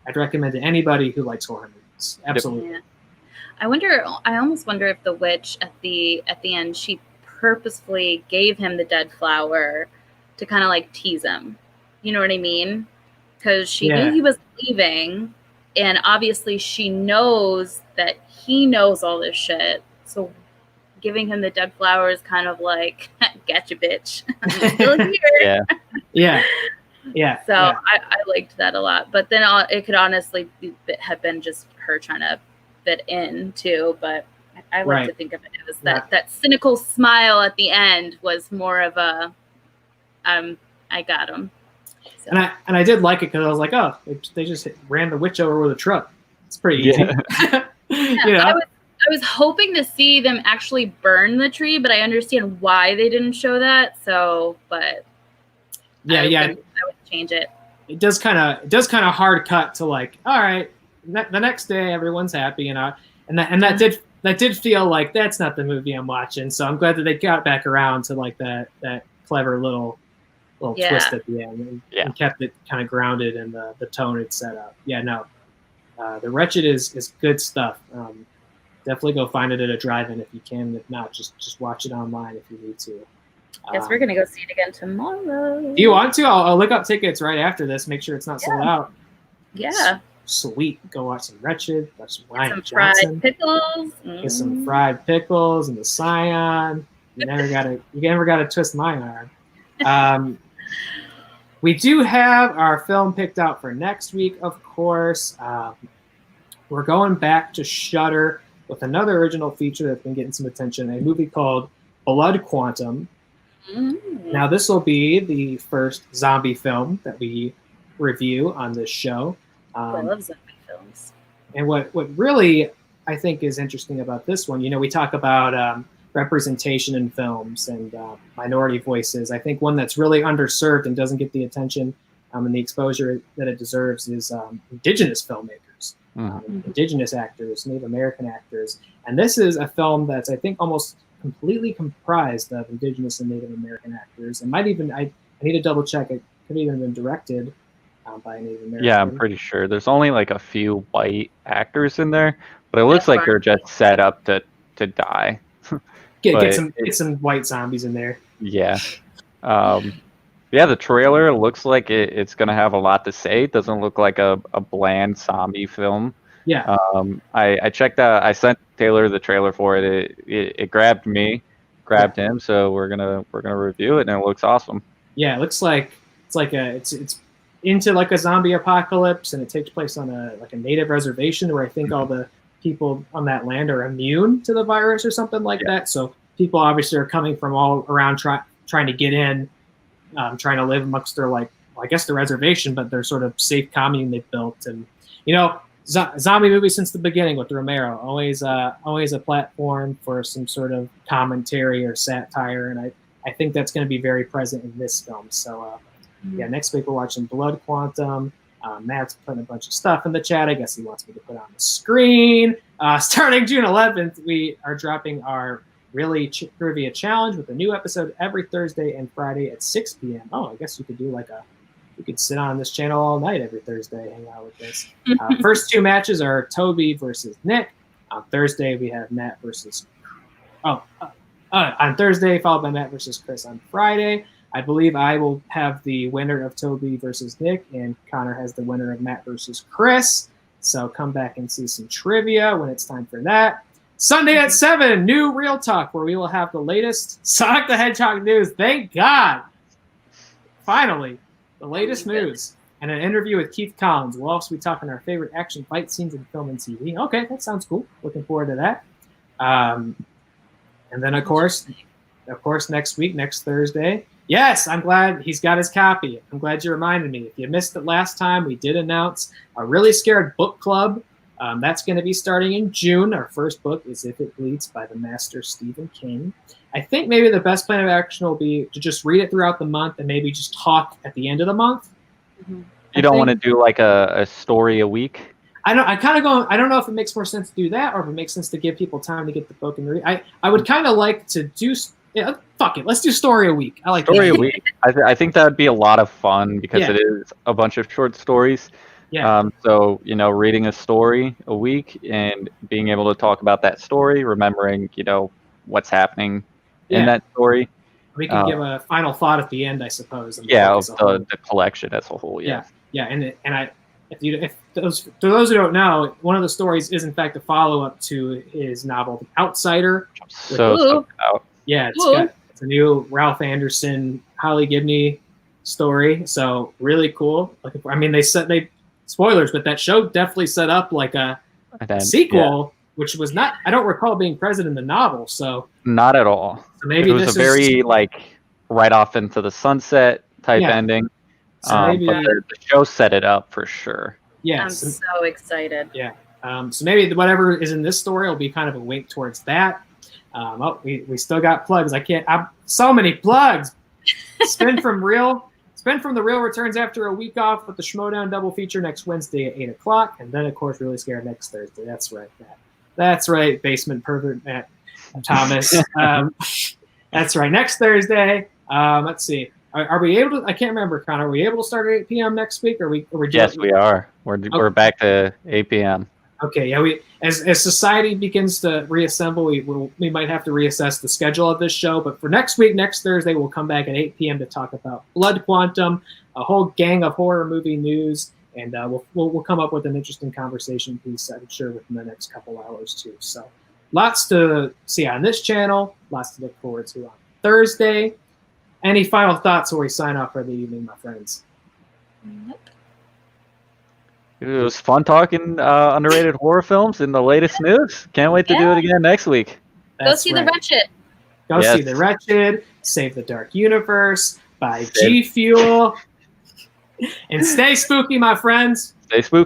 I'd recommend to anybody who likes horror movies. Absolutely. Yeah. I almost wonder if the witch at the end, she purposefully gave him the dead flower to kind of like tease him. You know what I mean? Because she knew he was leaving, and obviously she knows that he knows all this shit. So giving him the dead flower is kind of like, gotcha, bitch. I'm still here. Yeah. So I liked that a lot. But then it could honestly have been just her trying to fit in too. But I like to think of it as that cynical smile at the end was more of a, I got him. So. And I did like it because I was like, oh, they just ran the witch over with a truck. It's pretty easy. You know? I was hoping to see them actually burn the tree, but I understand why they didn't show that. So, but I would change it. It does kind of hard cut to like, all right, the next day everyone's happy, and that did feel like that's not the movie I'm watching. So I'm glad that they got back around to like that clever little twist at the end and kept it kind of grounded in the tone it set up. Yeah, no, the Wretched is good stuff. Definitely go find it at a drive-in if you can. If not, just watch it online if you need to. Guess we're gonna go see it again tomorrow. Do you want to? I'll look up tickets right after this. Make sure it's not sold out. Yeah. Sweet. Go watch some Wretched. Watch some Ryan some Johnson. Fried pickles. Get some fried pickles and the Scion. You never gotta twist my arm. We do have our film picked out for next week, of course. We're going back to Shudder with another original feature that's been getting some attention, a movie called Blood Quantum. Now, this will be the first zombie film that we review on this show. I love zombie films. And what really I think is interesting about this one, you know, we talk about representation in films and minority voices. I think one that's really underserved and doesn't get the attention and the exposure that it deserves is indigenous filmmakers. Indigenous actors, Native American actors. And this is a film that's, I think, almost completely comprised of Indigenous and Native American actors. And might even, I need to double check, it could have even been directed by a Native American. Yeah, I'm pretty sure. There's only like a few white actors in there, but it looks like they're just set up to die. Get some white zombies in there. Yeah. The trailer looks like it's going to have a lot to say. It doesn't look like a bland zombie film. Yeah. I checked out. I sent Taylor the trailer for it. It grabbed him. So we're gonna review it, and it looks awesome. Yeah, it looks like it's into like a zombie apocalypse, and it takes place on a native reservation where I think all the people on that land are immune to the virus or something like that. So people obviously are coming from all around trying to get in. Trying to live amongst their the reservation, but their sort of safe commune they've built. And, you know, zombie movie since the beginning with Romero. Always a platform for some sort of commentary or satire, and I think that's going to be very present in this film. So yeah, next week we're watching Blood Quantum. Matt's putting a bunch of stuff in the chat. I guess he wants me to put on the screen. Starting June 11th, we are dropping our Really Trivia Challenge with a new episode every Thursday and Friday at 6 p.m. Oh, I guess you could do you could sit on this channel all night every Thursday, hang out with this. First two matches are Toby versus Nick. On Thursday, we have Matt versus... on Thursday, followed by Matt versus Chris on Friday. I believe I will have the winner of Toby versus Nick, and Connor has the winner of Matt versus Chris. So come back and see some trivia when it's time for that. Sunday at 7, new Real Talk, where we will have the latest Sonic the Hedgehog news. Thank God. Finally, the latest news. And an interview with Keith Collins. We'll also be talking our favorite action fight scenes in film and TV. Okay, that sounds cool. Looking forward to that. And then, of course, next week, next Thursday. Yes, I'm glad he's got his copy. I'm glad you reminded me. If you missed it last time, we did announce a Really Scared book club. That's going to be starting in June. Our first book is If It Bleeds by the master Stephen King. I think maybe the best plan of action will be to just read it throughout the month and maybe just talk at the end of the month. Mm-hmm. You don't want to do like a story a week? I don't know if it makes more sense to do that or if it makes sense to give people time to get the book and read. I would kind of like to do... Yeah, fuck it. Let's do story a week. I like story a week. I think that would be a lot of fun because it is a bunch of short stories. Yeah. So, reading a story a week and being able to talk about that story, remembering, what's happening in that story. We can give a final thought at the end, I suppose. Of the collection as a whole. Yeah. Yeah. If those who don't know, one of the stories is in fact a follow-up to his novel, The Outsider. So out. Yeah, it's a new Ralph Anderson, Holly Gibney story. So really cool. They spoilers, but that show definitely set up like a sequel, which was not. I don't recall being present in the novel. So not at all. So maybe it was a very right off into the sunset type ending. So maybe but the show set it up for sure. Yeah, I'm so excited. Yeah. So maybe whatever is in this story will be kind of a wink towards that. We still got plugs. So many plugs. Spin from the Real returns after a week off with the Schmodown double feature next Wednesday at 8 o'clock, and then of course Really Scared next Thursday. That's right, Matt. That's right, basement pervert Matt Thomas. That's right. Next Thursday. Let's see. Are we able to? I can't remember, Connor. Are we able to start at 8 p.m. next week? Yes, we are. We're back to 8 p.m. Okay, yeah. As society begins to reassemble, we might have to reassess the schedule of this show. But for next week, next Thursday, we'll come back at 8 p.m. to talk about Blood Quantum, a whole gang of horror movie news, and we'll come up with an interesting conversation piece, I'm sure, within the next couple hours too. So, lots to see on this channel, lots to look forward to on Thursday. Any final thoughts before we sign off for the evening, my friends? Nope. It was fun talking underrated horror films and the latest news. Can't wait to do it again next week. Go see The Wretched. Go see The Wretched. Save the Dark Universe. Buy G Fuel. And stay spooky, my friends. Stay spooky.